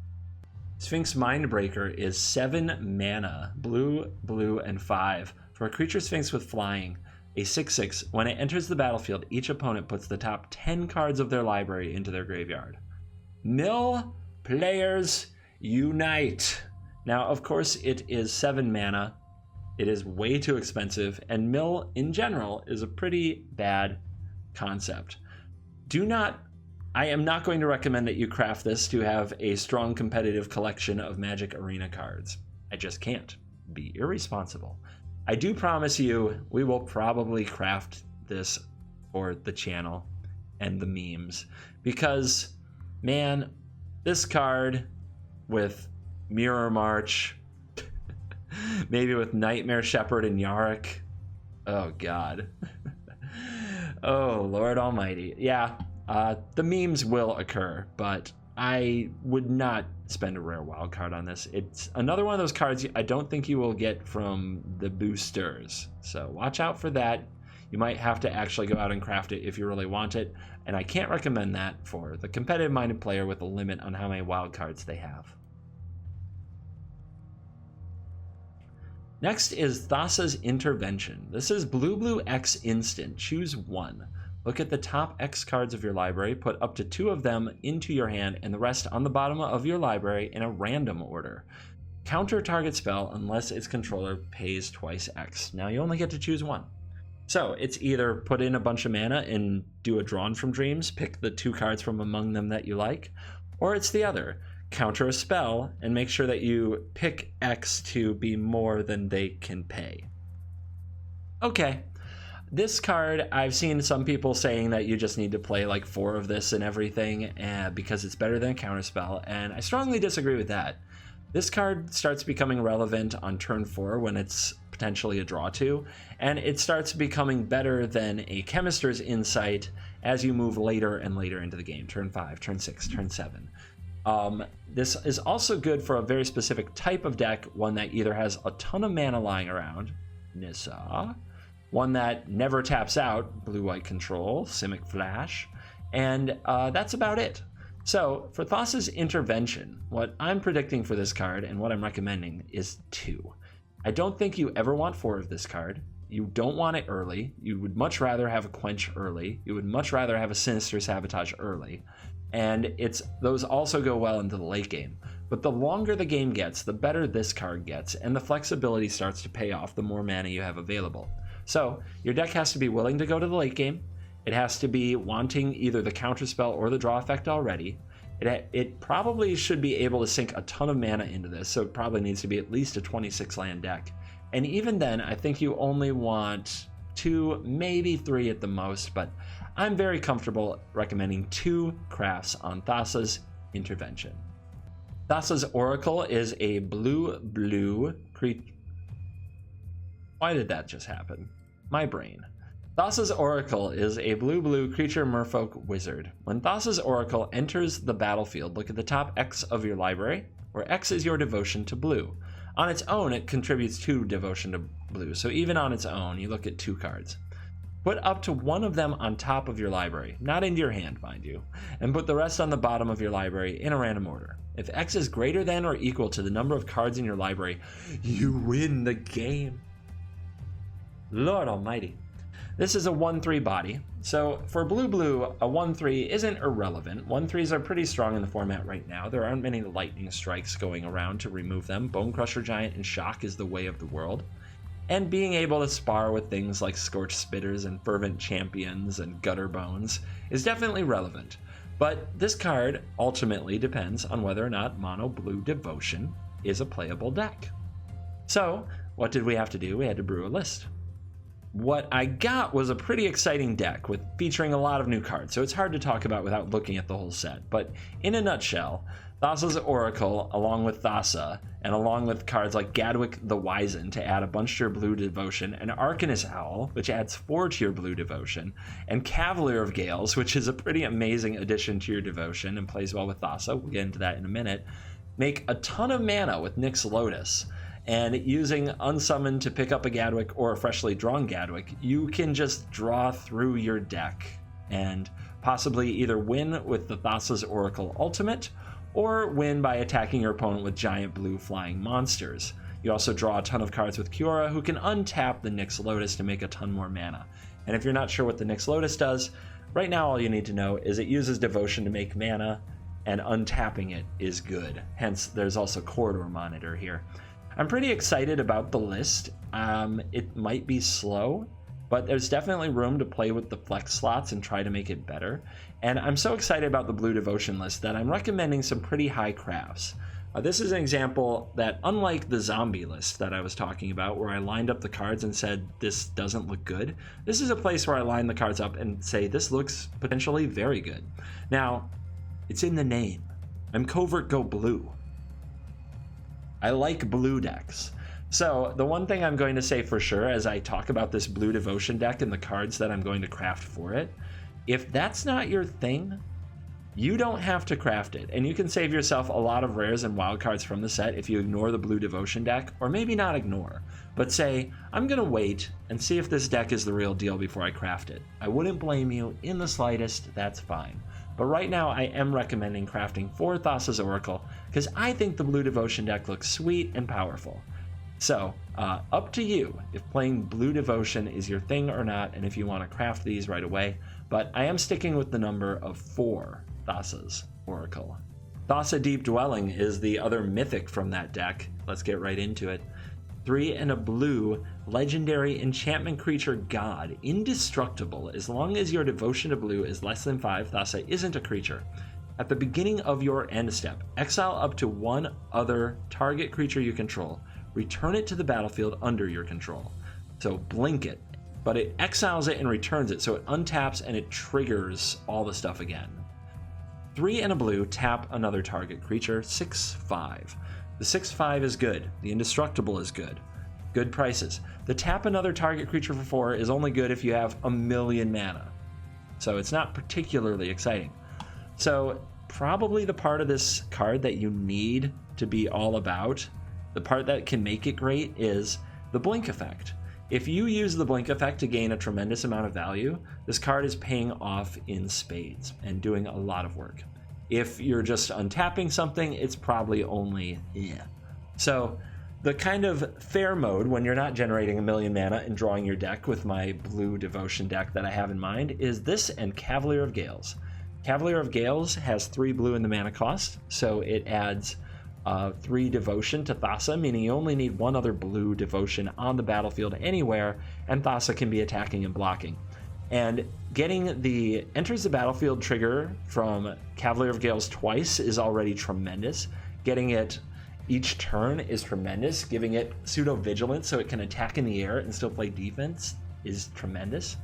Sphinx Mindbreaker is 7 mana, blue, and 5 for a creature Sphinx with flying, a 6/6. When it enters the battlefield, each opponent puts the top 10 cards of their library into their graveyard. Mill players unite! Now, of course, it is 7 mana. It is way too expensive, and mill in general is a pretty bad concept. I am not going to recommend that you craft this to have a strong competitive collection of Magic Arena cards. I just can't. Be irresponsible. I do promise you we will probably craft this for the channel and the memes, because, man, this card with Mirror March, maybe with Nightmare Shepherd and Yarick, oh god. Oh, Lord Almighty. Yeah. The memes will occur, but I would not spend a rare wild card on this. It's another one of those cards I don't think you will get from the boosters, so watch out for that. You might have to actually go out and craft it if you really want it, and I can't recommend that for the competitive-minded player with a limit on how many wild cards they have. Next is Thassa's Intervention. This is blue X instant. Choose 1. Look at the top X cards of your library, put up to 2 of them into your hand and the rest on the bottom of your library in a random order. Counter target spell unless its controller pays twice X. Now you only get to choose 1. So it's either put in a bunch of mana and do a Drawn from Dreams, pick the 2 cards from among them that you like, or it's the other. Counter a spell and make sure that you pick X to be more than they can pay. Okay. This card, I've seen some people saying that you just need to play like 4 of this and everything because it's better than a counterspell, and I strongly disagree with that. This card starts becoming relevant on turn 4 when it's potentially a draw 2, and it starts becoming better than a Chemister's Insight as you move later and later into the game, turn 5, turn 6, turn 7. This is also good for a very specific type of deck, one that either has a ton of mana lying around, Nissa, one that never taps out, blue-white control, Simic Flash, and that's about it. So for Thassa's Intervention, what I'm predicting for this card and what I'm recommending is 2. I don't think you ever want 4 of this card. You don't want it early. You would much rather have a Quench early. You would much rather have a Sinister Sabotage early. And those also go well into the late game. But the longer the game gets, the better this card gets, and the flexibility starts to pay off the more mana you have available. So your deck has to be willing to go to the late game. It has to be wanting either the counterspell or the draw effect already. It probably should be able to sink a ton of mana into this, so it probably needs to be at least a 26 land deck. And even then, I think you only want 2, maybe 3 at the most, but I'm very comfortable recommending 2 crafts on Thassa's Intervention. Thassa's Oracle is a blue creature. Why did that just happen? My brain. Thassa's Oracle is a blue-blue creature merfolk wizard. When Thassa's Oracle enters the battlefield, look at the top X of your library, where X is your devotion to blue. On its own, it contributes 2 devotion to blue, so even on its own, you look at 2 cards. Put up to 1 of them on top of your library, not into your hand, mind you, and put the rest on the bottom of your library in a random order. If X is greater than or equal to the number of cards in your library, you win the game. Lord almighty. This is a 1/3 body, so for blue-blue, a 1/3 isn't irrelevant. 1/3s are pretty strong in the format right now. There aren't many lightning strikes going around to remove them. Bone Crusher Giant and Shock is the way of the world. And being able to spar with things like Scorched Spitters and Fervent Champions and Gutter Bones is definitely relevant. But this card ultimately depends on whether or not Mono Blue Devotion is a playable deck. So, what did we have to do? We had to brew a list. What I got was a pretty exciting deck featuring a lot of new cards, so it's hard to talk about without looking at the whole set. But in a nutshell, Thassa's Oracle, along with Thassa, and along with cards like Gadwick the Wizen to add a bunch to your blue devotion, and Arcanist Owl, which adds 4 to your blue devotion, and Cavalier of Gales, which is a pretty amazing addition to your devotion and plays well with Thassa, we'll get into that in a minute, make a ton of mana with Nyx's Lotus. And using Unsummon to pick up a Gadwick or a freshly drawn Gadwick, you can just draw through your deck and possibly either win with the Thassa's Oracle Ultimate or win by attacking your opponent with giant blue flying monsters. You also draw a ton of cards with Kiora, who can untap the Nyx's Lotus to make a ton more mana. And if you're not sure what the Nyx's Lotus does, right now all you need to know is it uses devotion to make mana, and untapping it is good. Hence, there's also Corridor Monitor here. I'm pretty excited about the list. It might be slow, but there's definitely room to play with the flex slots and try to make it better. And I'm so excited about the Blue Devotion list that I'm recommending some pretty high crafts. This is an example that, unlike the zombie list that I was talking about, where I lined up the cards and said, this doesn't look good, this is a place where I line the cards up and say, this looks potentially very good. Now, it's in the name. I'm Covert Go Blue. I like blue decks. So the one thing I'm going to say for sure as I talk about this Blue Devotion deck and the cards that I'm going to craft for it, if that's not your thing, you don't have to craft it. And you can save yourself a lot of rares and wild cards from the set if you ignore the Blue Devotion deck, or maybe not ignore, but say, I'm gonna wait and see if this deck is the real deal before I craft it. I wouldn't blame you in the slightest, that's fine. But right now I am recommending crafting for Thassa's Oracle because I think the Blue Devotion deck looks sweet and powerful. So, up to you if playing Blue Devotion is your thing or not, and if you want to craft these right away, but I am sticking with the number of 4 Thassa's Oracle. Thassa Deep Dwelling is the other mythic from that deck. Let's get right into it. 3 and a blue, legendary enchantment creature god, indestructible. As long as your devotion to blue is less than 5, Thassa isn't a creature. At the beginning of your end step, exile up to 1 other target creature you control. Return it to the battlefield under your control. So blink it, but it exiles it and returns it, so it untaps and it triggers all the stuff again. 3 and a blue, tap another target creature, 6/5. The 6/5 is good. The indestructible is good. Good prices. The tap another target creature for 4 is only good if you have 1,000,000 mana. So it's not particularly exciting. So probably the part of this card that you need to be all about, the part that can make it great, is the blink effect. If you use the blink effect to gain a tremendous amount of value, this card is paying off in spades and doing a lot of work. If you're just untapping something, it's probably only So the kind of fair mode when you're not generating 1,000,000 mana and drawing your deck with my Blue Devotion deck that I have in mind is this and Cavalier of Gales. Cavalier of Gales has 3 blue in the mana cost, so it adds 3 devotion to Thassa, meaning you only need 1 other blue devotion on the battlefield anywhere, and Thassa can be attacking and blocking. And getting the enters the battlefield trigger from Cavalier of Gales twice is already tremendous. Getting it each turn is tremendous. Giving it pseudo vigilance so it can attack in the air and still play defense is tremendous.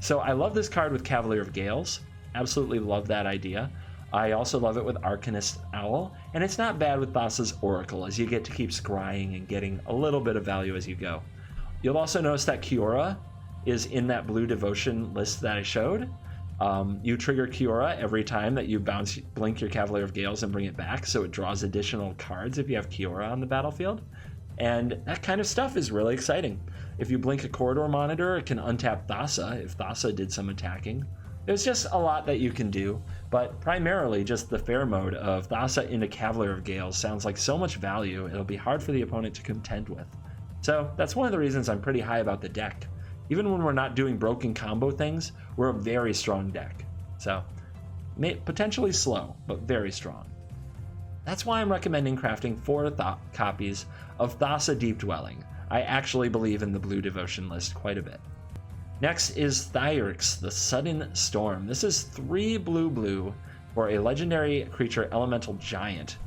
So I love this card with Cavalier of Gales. Absolutely love that idea. I also love it with Arcanist Owl, and it's not bad with Thassa's Oracle, as you get to keep scrying and getting a little bit of value as you go. You'll also notice that Kiora is in that blue devotion list that I showed. You trigger Kiora every time that you blink your Cavalier of Gales and bring it back, so it draws additional cards if you have Kiora on the battlefield. And that kind of stuff is really exciting. If you blink a Corridor Monitor, it can untap Thassa if Thassa did some attacking. There's just a lot that you can do, but primarily just the fair mode of Thassa into Cavalier of Gales sounds like so much value, it'll be hard for the opponent to contend with. So that's one of the reasons I'm pretty high about the deck. Even when we're not doing broken combo things, we're a very strong deck. So, potentially slow, but very strong. That's why I'm recommending crafting 4 copies of Thassa Deep Dwelling. I actually believe in the blue devotion list quite a bit. Next is Theros, the Sudden Storm. This is 3 blue for a legendary creature elemental giant.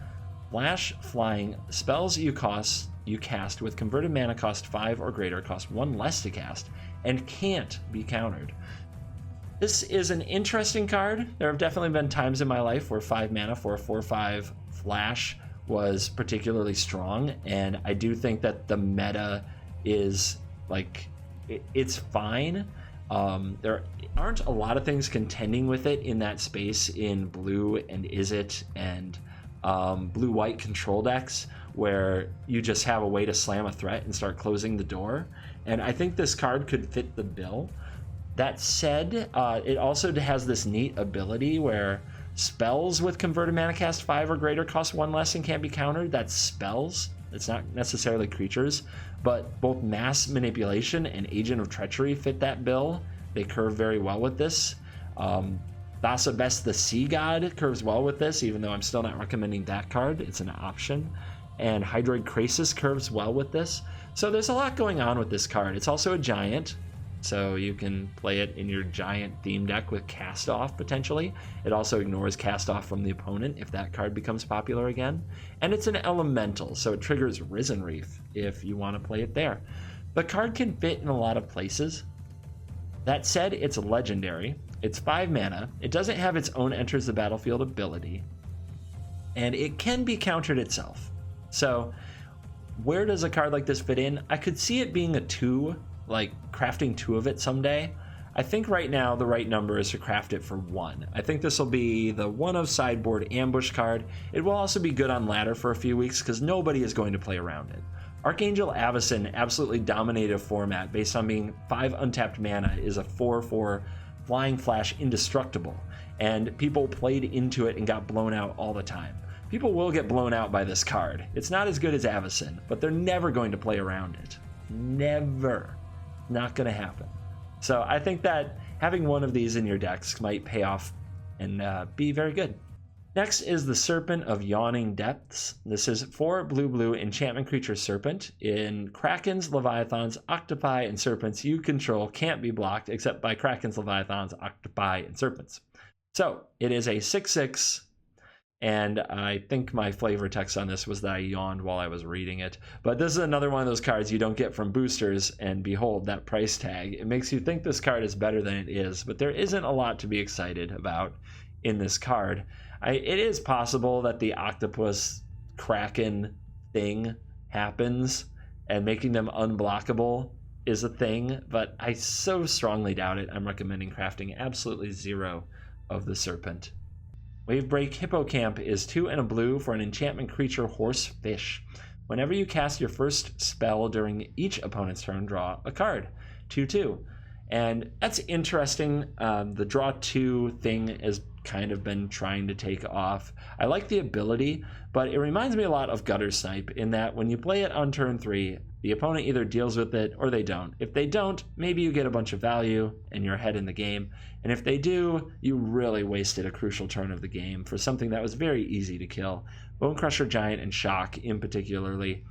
Flash flying spells you cast with converted mana cost 5 or greater cost 1 less to cast and can't be countered. This is an interesting card. There have definitely been times in my life where 5 mana for a 4/5 flash was particularly strong, and I do think that the meta is like, it's fine. There aren't a lot of things contending with it in that space in blue and Izzet and blue-white control decks, where you just have a way to slam a threat and start closing the door. And I think this card could fit the bill. That said, it also has this neat ability where spells with converted mana cast 5 or greater cost 1 less and can't be countered. That's spells. It's not necessarily creatures, but both Mass Manipulation and Agent of Treachery fit that bill. They curve very well with this. Thassa Best the Sea God curves well with this, even though I'm still not recommending that card. It's an option. And Hydroid Krasis curves well with this. So there's a lot going on with this card. It's also a giant, so you can play it in your giant theme deck with Cast Off potentially. It also ignores Cast Off from the opponent if that card becomes popular again. And it's an elemental, so it triggers Risen Reef if you want to play it there. The card can fit in a lot of places. That said, it's legendary. It's 5 mana. It doesn't have its own enters the battlefield ability. And it can be countered itself. So where does a card like this fit in? I could see it being a 2, like crafting 2 of it someday. I think right now the right number is to craft it for 1. I think this will be the 1 of sideboard ambush card. It will also be good on ladder for a few weeks because nobody is going to play around it. Archangel Avacyn absolutely dominated a format based on being 5 untapped mana, is a 4/4 flying flash indestructible, and people played into it and got blown out all the time. People will get blown out by this card. It's not as good as Avacyn, but they're never going to play around it. Never. Not going to happen. So I think that having 1 of these in your decks might pay off and be very good. Next is the Serpent of Yawning Depths. This is 4 blue enchantment creature serpent. In Krakens, Leviathans, Octopi, and Serpents you control can't be blocked except by Krakens, Leviathans, Octopi, and Serpents. So it is a 6/6, and I think my flavor text on this was that I yawned while I was reading it. But this is another one of those cards you don't get from boosters, and behold, that price tag. It makes you think this card is better than it is, but there isn't a lot to be excited about in this card. It is possible that the octopus kraken thing happens and making them unblockable is a thing, but I so strongly doubt it. I'm recommending crafting absolutely 0 of the serpent. Wavebreak Hippocamp is 2 and a blue for an enchantment creature horse fish. Whenever you cast your first spell during each opponent's turn, draw a card. 2/2. And that's interesting. The draw 2 thing has kind of been trying to take off. I like the ability, but it reminds me a lot of Gutter Snipe in that when you play it on turn 3, the opponent either deals with it or they don't. If they don't, maybe you get a bunch of value and you're ahead in the game. And if they do, you really wasted a crucial turn of the game for something that was very easy to kill. Bone Crusher Giant and Shock in particularly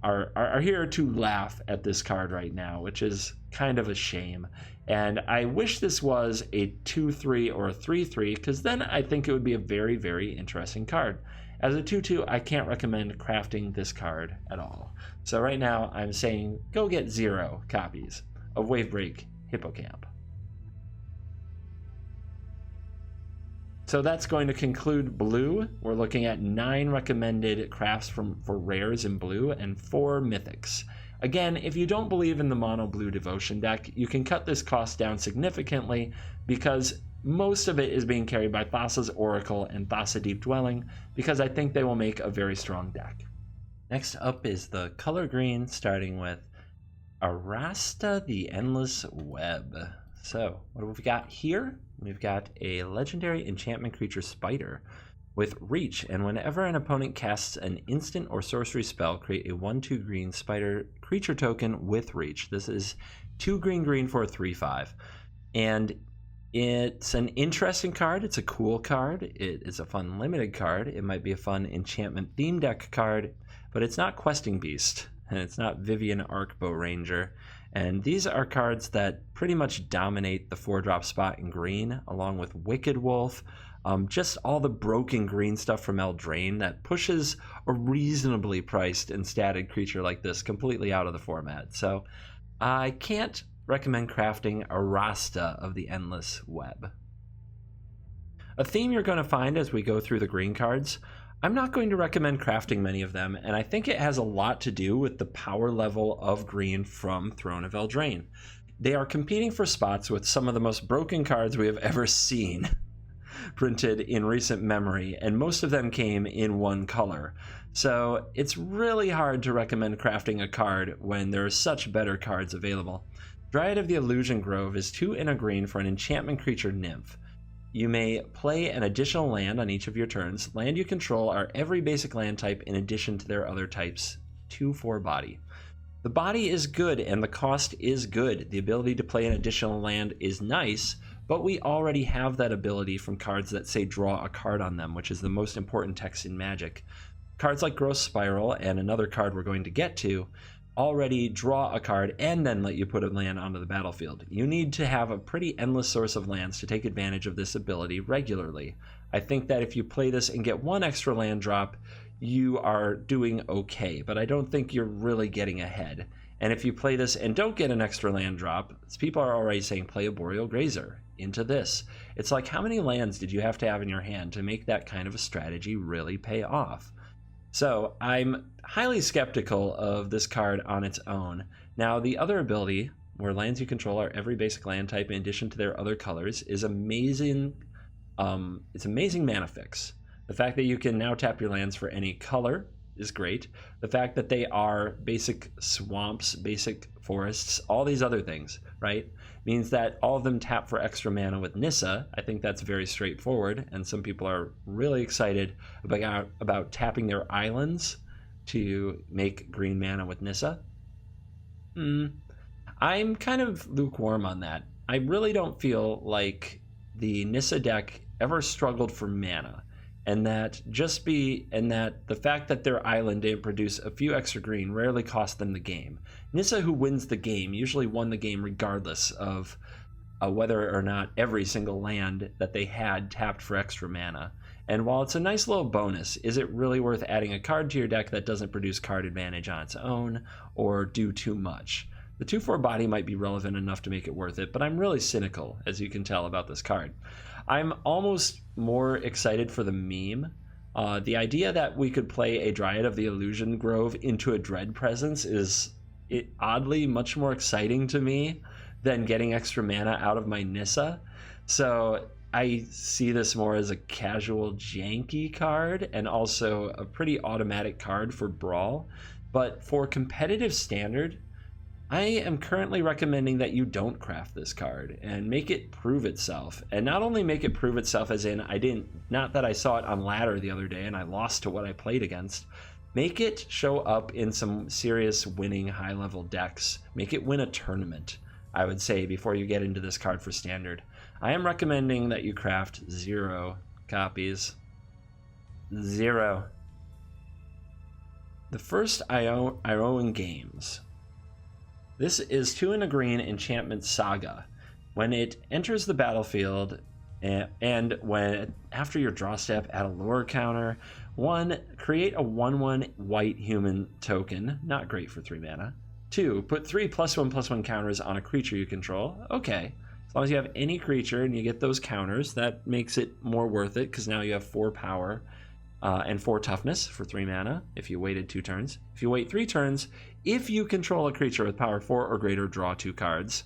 are here to laugh at this card right now, which is kind of a shame. And I wish this was a 2/3 or a 3/3, because then I think it would be a very, very interesting card. As a 2/2, I can't recommend crafting this card at all. So right now, I'm saying go get 0 copies of Wavebreak Hippocamp. So that's going to conclude blue. We're looking at 9 recommended crafts for rares in blue and 4 mythics. Again, if you don't believe in the mono blue devotion deck, you can cut this cost down significantly because most of it is being carried by Thassa's Oracle and Thassa Deep Dwelling, because I think they will make a very strong deck. Next up is the color green, starting with Arasta the Endless Web. So, what have we got here? We've got a legendary enchantment creature spider with reach, and whenever an opponent casts an instant or sorcery spell, create a 1/2 green spider creature token with reach. This is 2 green for a 3/5. And it's an interesting card. It's a cool card. It is a fun limited card. It might be a fun enchantment theme deck card, but it's not Questing Beast, and it's not Vivian Arcbow Ranger. And these are cards that pretty much dominate the 4-drop spot in green, along with Wicked Wolf, just all the broken green stuff from Eldraine that pushes a reasonably priced and statted creature like this completely out of the format. So I can't recommend crafting Arasta of the Endless Web. A theme you're going to find as we go through the green cards, I'm not going to recommend crafting many of them, and I think it has a lot to do with the power level of green from Throne of Eldraine. They are competing for spots with some of the most broken cards we have ever seen printed in recent memory, and most of them came in one color. So it's really hard to recommend crafting a card when there are such better cards available. Dryad of the Illusion Grove is 2 and a green for an enchantment creature nymph. You may play an additional land on each of your turns. Land you control are every basic land type in addition to their other types. 2/4 body. The body is good and the cost is good. The ability to play an additional land is nice, but we already have that ability from cards that say draw a card on them, which is the most important text in Magic. Cards like Gross Spiral and another card we're going to get to already draw a card and then let you put a land onto the battlefield. You need to have a pretty endless source of lands to take advantage of this ability regularly. I think that if you play this and get 1 extra land drop, you are doing okay, but I don't think you're really getting ahead. And if you play this and don't get an extra land drop, people are already saying play a Boreal Grazer into this. It's like, how many lands did you have to have in your hand to make that kind of a strategy really pay off? So I'm highly skeptical of this card on its own. Now, the other ability, where lands you control are every basic land type in addition to their other colors, is amazing. It's amazing mana fix. The fact that you can now tap your lands for any color is great. The fact that they are basic swamps, basic forests, all these other things, right, means that all of them tap for extra mana with Nissa. I think that's very straightforward, and some people are really excited about tapping their islands to make green mana with Nissa. I'm kind of lukewarm on that. I really don't feel like the Nissa deck ever struggled for mana, and that the fact that their island didn't produce a few extra green rarely cost them the game. Nissa, who wins the game, usually won the game regardless of whether or not every single land that they had tapped for extra mana. And while it's a nice little bonus, is it really worth adding a card to your deck that doesn't produce card advantage on its own or do too much? The 2/4 body might be relevant enough to make it worth it, but I'm really cynical, as you can tell, about this card. I'm almost more excited for the meme. The idea that we could play a Dryad of the Illusion Grove into a Dread Presence is oddly much more exciting to me than getting extra mana out of my Nissa. So I see this more as a casual janky card and also a pretty automatic card for Brawl. But for competitive Standard, I am currently recommending that you don't craft this card and make it prove itself. And not only make it prove itself as in not that I saw it on ladder the other day and I lost to what I played against. Make it show up in some serious winning high-level decks. Make it win a tournament, I would say, before you get into this card for Standard. I am recommending that you craft 0 copies. 0. The first Iowan Games. This is 2 and a green Enchantment Saga. When it enters the battlefield, and when after your draw step, add a lore counter. 1, create a 1/1 white human token. Not great for 3 mana. 2, put 3 +1/+1 counters on a creature you control. Okay, as long as you have any creature and you get those counters, that makes it more worth it because now you have 4 power. and 4 toughness for 3 mana if you waited 2 turns. If you wait 3 turns, if you control a creature with power 4 or greater, draw 2 cards.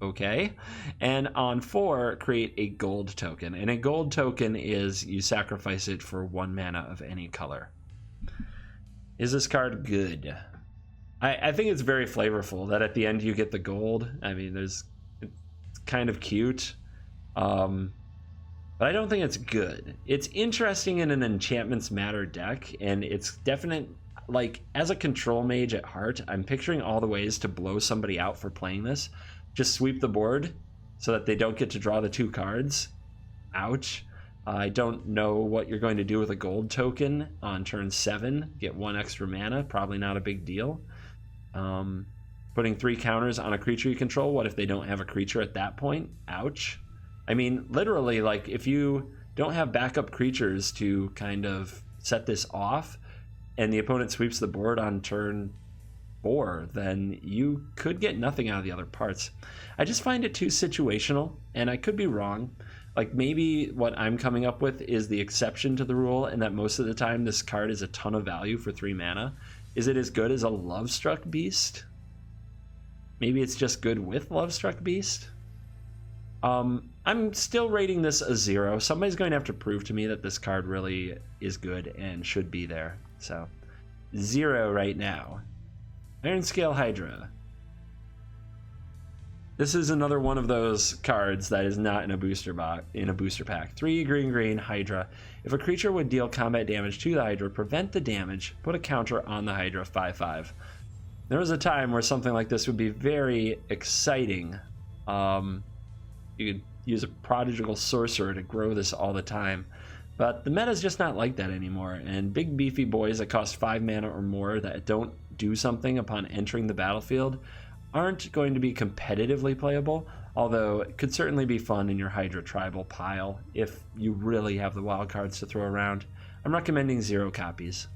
Okay. And on 4, create a gold token. And a gold token is you sacrifice it for 1 mana of any color. Is this card good? I think it's very flavorful that at the end you get the gold. I mean, it's kind of cute. But I don't think it's good. It's interesting in an Enchantments Matter deck, and it's definite. Like, as a control mage at heart, I'm picturing all the ways to blow somebody out for playing this. Just sweep the board so that they don't get to draw the 2 cards. Ouch. I don't know what you're going to do with a gold token on turn 7. Get 1 extra mana, probably not a big deal. Putting 3 counters on a creature you control, what if they don't have a creature at that point? Ouch. I mean, literally, like, if you don't have backup creatures to kind of set this off, and the opponent sweeps the board on turn 4, then you could get nothing out of the other parts. I just find it too situational, and I could be wrong. Like, maybe what I'm coming up with is the exception to the rule, and that most of the time this card is a ton of value for 3 mana. Is it as good as a Lovestruck Beast? Maybe it's just good with Lovestruck Beast? I'm still rating this a 0. Somebody's going to have to prove to me that this card really is good and should be there. So, 0 right now. Iron Scale Hydra. This is another one of those cards that is not in a booster pack. 3 green Hydra. If a creature would deal combat damage to the Hydra, prevent the damage, put a counter on the Hydra 5/5. There was a time where something like this would be very exciting. You could use a prodigal sorcerer to grow this all the time. But the meta is just not like that anymore, and big beefy boys that cost 5 mana or more that don't do something upon entering the battlefield aren't going to be competitively playable, although it could certainly be fun in your Hydra Tribal pile if you really have the wild cards to throw around. I'm recommending 0 copies.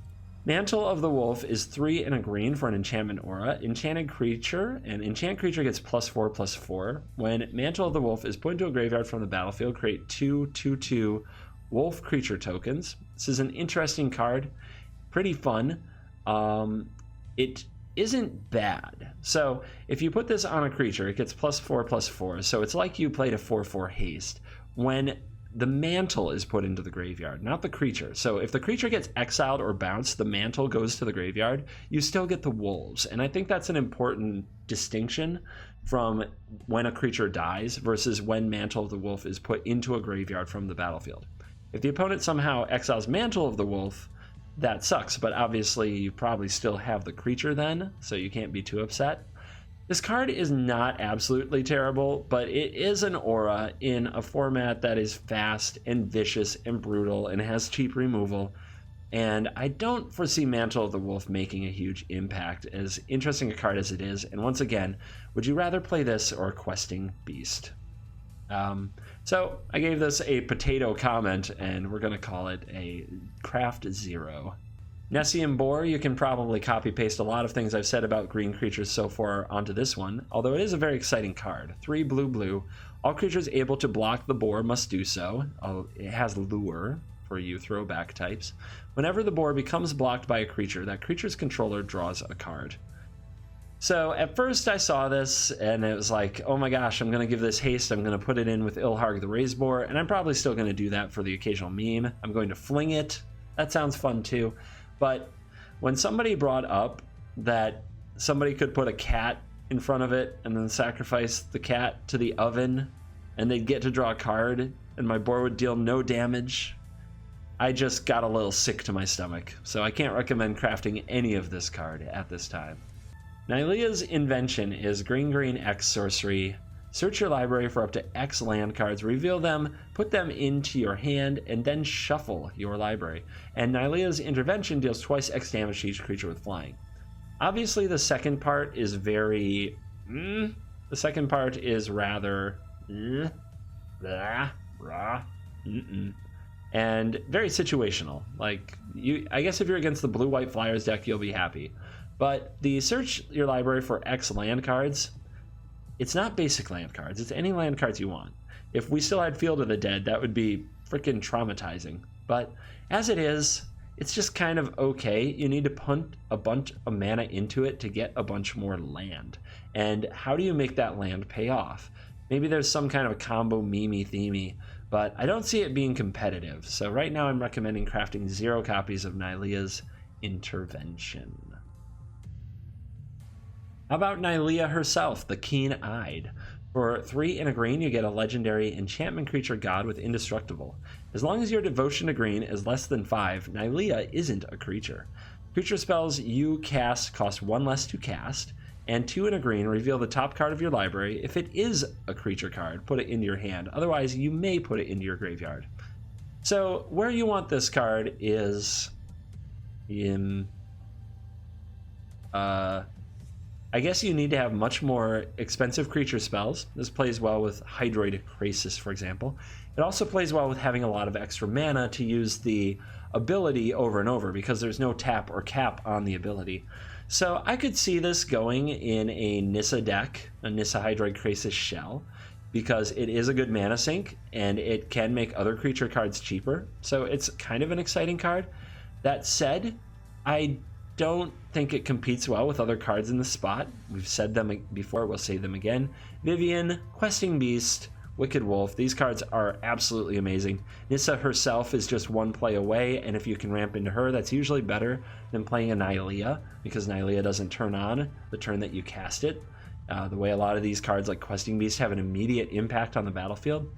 Mantle of the Wolf is 3 and a green for an enchantment aura. Enchanted creature, an enchant creature gets +4/+4. When Mantle of the Wolf is put into a graveyard from the battlefield, create 2/2/2 wolf creature tokens. This is an interesting card, pretty fun. It isn't bad. So if you put this on a creature, it gets +4/+4. So it's like you played a 4/4 haste when the mantle is put into the graveyard, not the creature. So if the creature gets exiled or bounced, the mantle goes to the graveyard, you still get the wolves. And I think that's an important distinction from when a creature dies versus when Mantle of the Wolf is put into a graveyard from the battlefield. If the opponent somehow exiles Mantle of the Wolf, that sucks, but obviously you probably still have the creature then, so you can't be too upset. This card is not absolutely terrible, but it is an aura in a format that is fast and vicious and brutal and has cheap removal, and I don't foresee Mantle of the Wolf making a huge impact, as interesting a card as it is. And once again, would you rather play this or a Questing Beast? So I gave this a potato comment, and we're going to call it a Craft 0. Nessian Boar, you can probably copy-paste a lot of things I've said about green creatures so far onto this one, although it is a very exciting card. 3 blue. All creatures able to block the boar must do so. It has Lure for you throwback types. Whenever the boar becomes blocked by a creature, that creature's controller draws a card. So at first I saw this, and it was like, oh my gosh, I'm going to give this haste. I'm going to put it in with Ilharg the Raised Boar, and I'm probably still going to do that for the occasional meme. I'm going to fling it. That sounds fun too. But when somebody brought up that somebody could put a cat in front of it and then sacrifice the cat to the oven and they'd get to draw a card and my board would deal no damage, I just got a little sick to my stomach. So I can't recommend crafting any of this card at this time. Nylea's invention is green X sorcery. Search your library for up to X land cards, reveal them, put them into your hand, and then shuffle your library. And Nylea's intervention deals twice X damage to each creature with flying. Obviously, the second part is very... the second part is rather... and very situational. Like, I guess if you're against the blue-white Flyers deck, you'll be happy. But the search your library for X land cards... It's not basic land cards. It's any land cards you want. If we still had Field of the Dead, that would be freaking traumatizing. but as it is, it's just kind of okay. You need to punt a bunch of mana into it to get a bunch more land. And how do you make that land pay off? Maybe there's some kind of a combo meme-themey, but I don't see it being competitive. So right now I'm recommending crafting 0 copies of Nylea's Intervention. How about Nylea herself, the Keen-Eyed? For 3 and a green, you get a legendary enchantment creature god with indestructible. As long as your devotion to green is less than 5, Nylea isn't a creature. Creature spells you cast cost 1 less to cast, and 2 and a green, reveal the top card of your library. If it is a creature card, put it into your hand. Otherwise, you may put it into your graveyard. So where you want this card is in... I guess you need to have much more expensive creature spells. This plays well with Hydroid Krasis, for example. It also plays well with having a lot of extra mana to use the ability over and over because there's no tap or cap on the ability. So I could see this going in a Nissa deck, a Nissa Hydroid Krasis shell, because it is a good mana sink and it can make other creature cards cheaper. So it's kind of an exciting card. That said, I don't think it competes well with other cards in the spot. We've said them before, we'll say them again. Vivian, Questing Beast, Wicked Wolf, these cards are absolutely amazing. Nissa herself is just 1 play away, and if you can ramp into her, that's usually better than playing a Nylea, because Nylea doesn't turn on the turn that you cast it. The way a lot of these cards like Questing Beast have an immediate impact on the battlefield.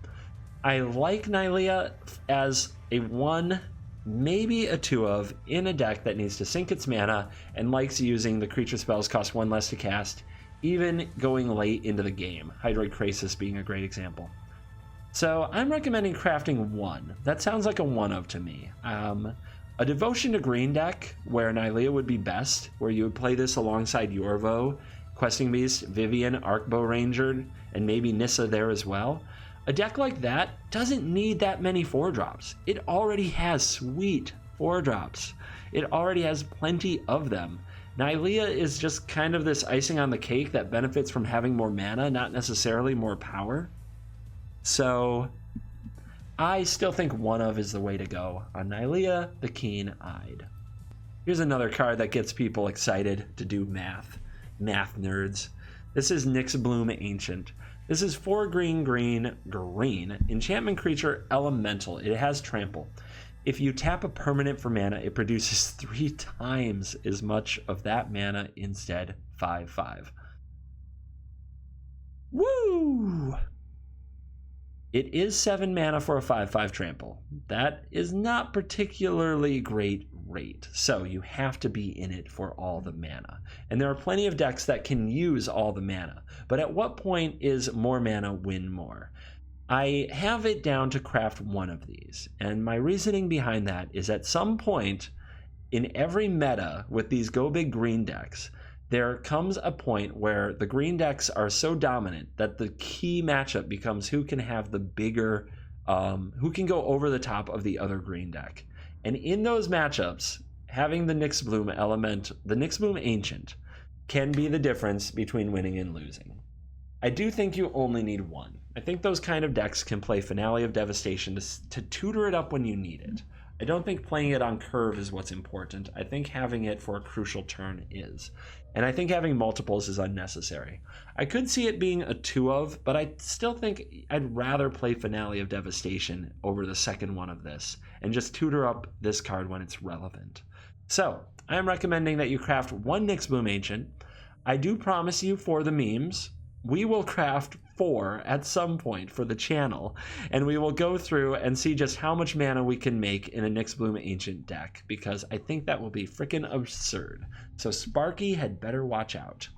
I like Nylea as a 1, maybe a 2 of in a deck that needs to sink its mana and likes using the creature spells cost 1 less to cast, even going late into the game. Hydroid Krasis being a great example. So I'm recommending crafting 1. That sounds like a 1 of to me. A Devotion to Green deck where Nylea would be best, where you would play this alongside Yorvo, Questing Beast, Vivian, Arcbow Ranger, and maybe Nissa there as well. A deck like that doesn't need that many 4-drops. It already has sweet 4-drops. It already has plenty of them. Nylea is just kind of this icing on the cake that benefits from having more mana, not necessarily more power. So I still think 1 of is the way to go on Nylea, the Keen-Eyed. Here's another card that gets people excited to do math. Math nerds. This is Nyxbloom Ancient. This is 4 green, green, green. Enchantment creature, elemental. It has trample. If you tap a permanent for mana, it produces 3 times as much of that mana instead. 5/5. Woo! It is 7 mana for a 5/5 trample. That is not particularly great rate, so you have to be in it for all the mana. And there are plenty of decks that can use all the mana, but at what point is more mana win more? I have it down to craft 1 of these, and my reasoning behind that is at some point in every meta with these go big green decks, there comes a point where the green decks are so dominant that the key matchup becomes who can have the bigger, who can go over the top of the other green deck. And in those matchups, having the Nyxbloom element, the Nyxbloom Ancient, can be the difference between winning and losing. I do think you only need 1. I think those kind of decks can play Finale of Devastation to tutor it up when you need it. I don't think playing it on curve is what's important. I think having it for a crucial turn is. And I think having multiples is unnecessary. I could see it being a 2 of, but I still think I'd rather play Finale of Devastation over the second one of this and just tutor up this card when it's relevant. So I am recommending that you craft 1 Nyxbloom Ancient. I do promise you for the memes, we will craft 4 at some point for the channel, and we will go through and see just how much mana we can make in a Nyxbloom Ancient deck, because I think that will be freaking absurd. So Sparky had better watch out.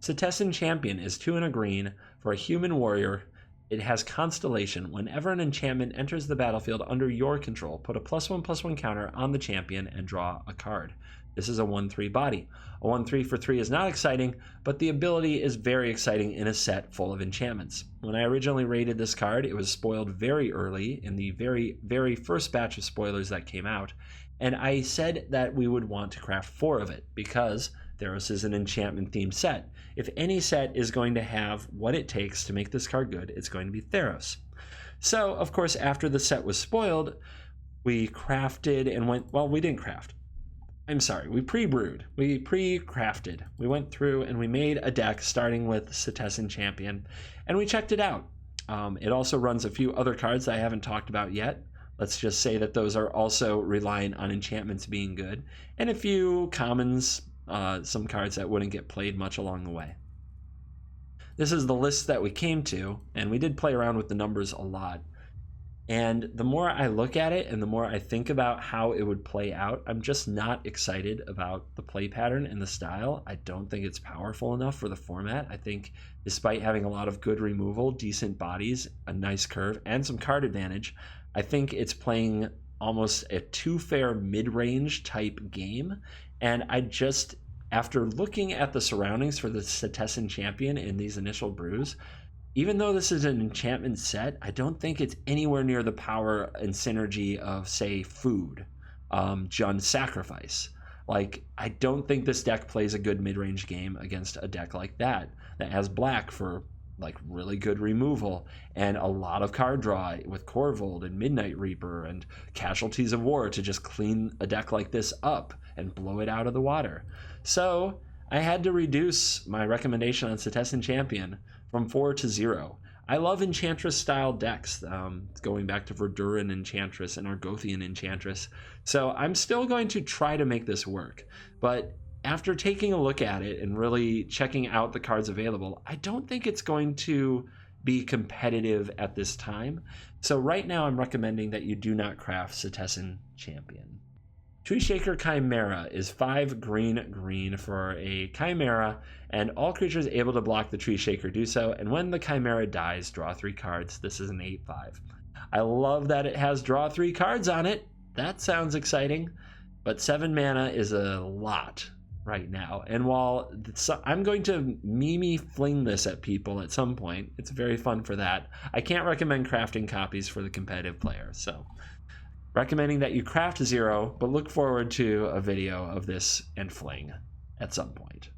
Setessan Champion is 2 and a green for a human warrior. It has Constellation. Whenever an enchantment enters the battlefield under your control, put a +1/+1 counter on the champion and draw a card. This is a 1/3 body. A 1/3 for 3 is not exciting, but the ability is very exciting in a set full of enchantments. When I originally rated this card, it was spoiled very early in the very, very first batch of spoilers that came out, and I said that we would want to craft 4 of it because Theros is an enchantment-themed set. If any set is going to have what it takes to make this card good, it's going to be Theros. So, of course, after the set was spoiled, we crafted and went, well, we didn't craft. I'm sorry, we pre-brewed. We pre-crafted. We went through and we made a deck starting with Cetizen Champion, and we checked it out. It also runs a few other cards that I haven't talked about yet. Let's just say that those are also reliant on enchantments being good, and a few commons, some cards that wouldn't get played much along the way. This is the list that we came to, and we did play around with the numbers a lot. And the more I look at it and the more I think about how it would play out, I'm just not excited about the play pattern and the style. I don't think it's powerful enough for the format. I think despite having a lot of good removal, decent bodies, a nice curve, and some card advantage, I think it's playing almost a too-fair mid-range type game. And I just, after looking at the surroundings for the Cetizen Champion in these initial brews, even though this is an enchantment set, I don't think it's anywhere near the power and synergy of, say, Food, Jund Sacrifice. Like, I don't think this deck plays a good mid-range game against a deck like that has black for, like, really good removal and a lot of card draw with Corvold and Midnight Reaper and Casualties of War to just clean a deck like this up and blow it out of the water. So I had to reduce my recommendation on Cetizen Champion from 4 to 0. I love Enchantress-style decks, going back to Verduran Enchantress and Argothian Enchantress. So I'm still going to try to make this work. But after taking a look at it and really checking out the cards available, I don't think it's going to be competitive at this time. So right now I'm recommending that you do not craft Cetizen Champion. Tree Shaker Chimera is 5 green for a Chimera, and all creatures able to block the Tree Shaker do so, and when the Chimera dies, draw 3 cards. This is an 8/5. I love that it has draw 3 cards on it. That sounds exciting, but 7 mana is a lot right now. And while I'm going to meme fling this at people at some point, it's very fun for that, I can't recommend crafting copies for the competitive player. So recommending that you craft 0, but look forward to a video of this and fling at some point.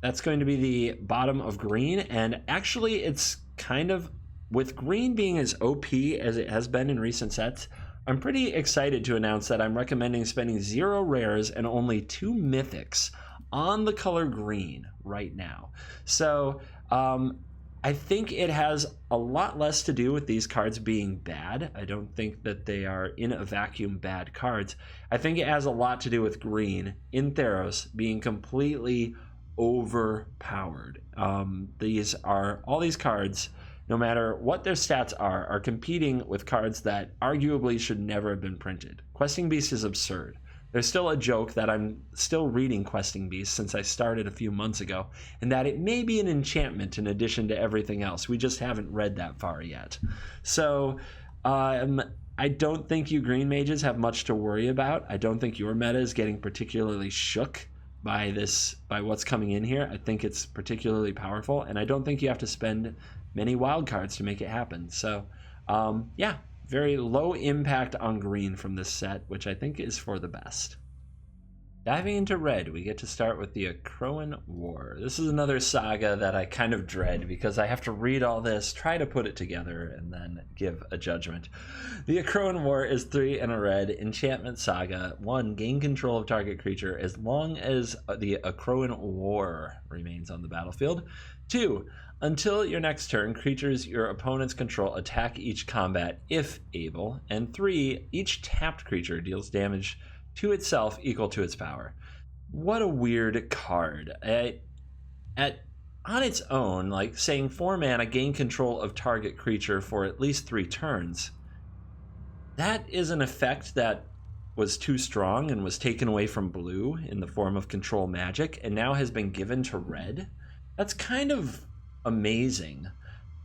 That's going to be the bottom of green, and actually it's kind of, with green being as OP as it has been in recent sets, I'm pretty excited to announce that I'm recommending spending 0 rares and only 2 mythics on the color green right now. So I think it has a lot less to do with these cards being bad. I don't think that they are in a vacuum bad cards. I think it has a lot to do with green in Theros being completely overpowered. All these cards, no matter what their stats are competing with cards that arguably should never have been printed. Questing Beast is absurd. There's still a joke that I'm still reading Questing Beast since I started a few months ago, and that it may be an enchantment in addition to everything else. We just haven't read that far yet. So I don't think you green mages have much to worry about. I don't think your meta is getting particularly shook by what's coming in here. I think it's particularly powerful, and I don't think you have to spend many wild cards to make it happen. So yeah, very low impact on green from this set, which I think is for the best. Diving into red, we get to start with the Akroan War. This is another saga that I kind of dread because I have to read all this, try to put it together, and then give a judgment. The Akroan War is 3 and a red, enchantment saga. 1, gain control of target creature as long as the Akroan War remains on the battlefield. 2, until your next turn, creatures your opponents control attack each combat if able. And 3, each tapped creature deals damage to itself equal to its power. What a weird card. On its own, like saying 4 mana, gain control of target creature for at least 3 turns, that is an effect that was too strong and was taken away from blue in the form of control magic and now has been given to red. That's kind of amazing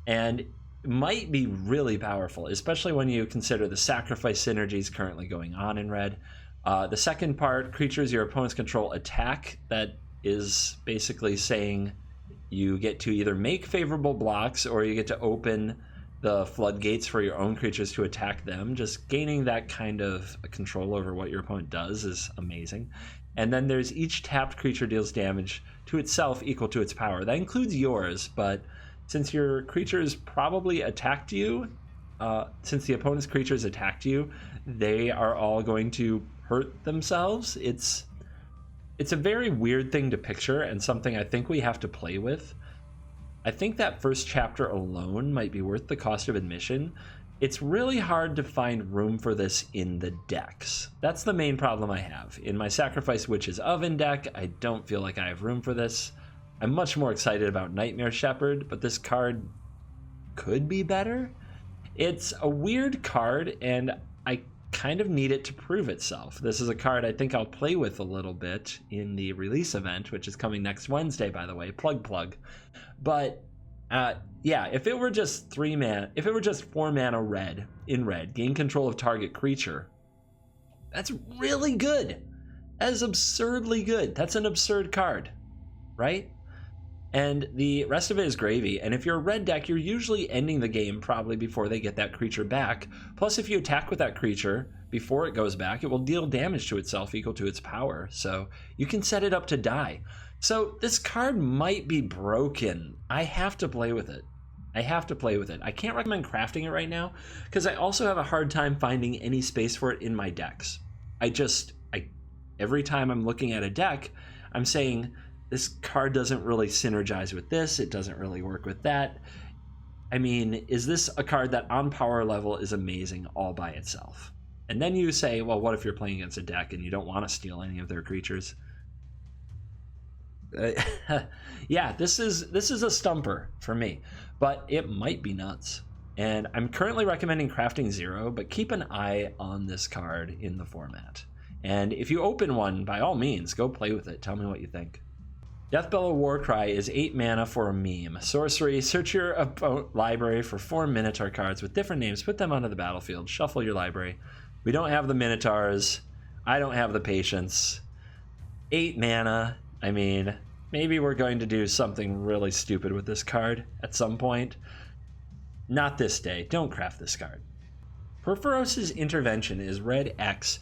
and might be really powerful, especially when you consider the sacrifice synergies currently going on in red. The second part, creatures your opponents control attack, that is basically saying you get to either make favorable blocks or you get to open the floodgates for your own creatures to attack them. Just gaining that kind of control over what your opponent does is amazing. And then there's each tapped creature deals damage to itself equal to its power. That includes yours, but since your creatures probably attacked you since the opponent's creatures attacked you, they are all going to hurt themselves. It's a very weird thing to picture, and something I think we have to play with. I think that first chapter alone might be worth the cost of admission. It's really hard to find room for this in the decks. That's the main problem I have. In my Sacrifice Witch's Oven deck, I don't feel like I have room for this. I'm much more excited about Nightmare Shepherd, but this card could be better. It's a weird card, and I kind of need it to prove itself. This is a card I think I'll play with a little bit in the release event, which is coming next Wednesday, by the way. Plug. But yeah, if it were just 4 mana red, gain control of target creature, that's really good. That is absurdly good. That's an absurd card, right? And the rest of it is gravy. And if you're a red deck, you're usually ending the game probably before they get that creature back. Plus, if you attack with that creature before it goes back, it will deal damage to itself equal to its power. So you can set it up to die. So this card might be broken. I have to play with it. I can't recommend crafting it right now because I also have a hard time finding any space for it in my decks. Every time I'm looking at a deck, I'm saying, this card doesn't really synergize with this. It doesn't really work with that. I mean, is this a card that on power level is amazing all by itself? And then you say, well, what if you're playing against a deck and you don't want to steal any of their creatures? Yeah, this is a stumper for me, but it might be nuts. And I'm currently recommending crafting 0, but keep an eye on this card in the format. And if you open one, by all means, go play with it. Tell me what you think. Deathbellow Warcry is 8 mana for a meme. Sorcery, search your library for 4 Minotaur cards with different names, put them onto the battlefield, shuffle your library. We don't have the Minotaurs. I don't have the patience. 8 mana. I mean, maybe we're going to do something really stupid with this card at some point. Not this day. Don't craft this card. Purphoros' Intervention is red X,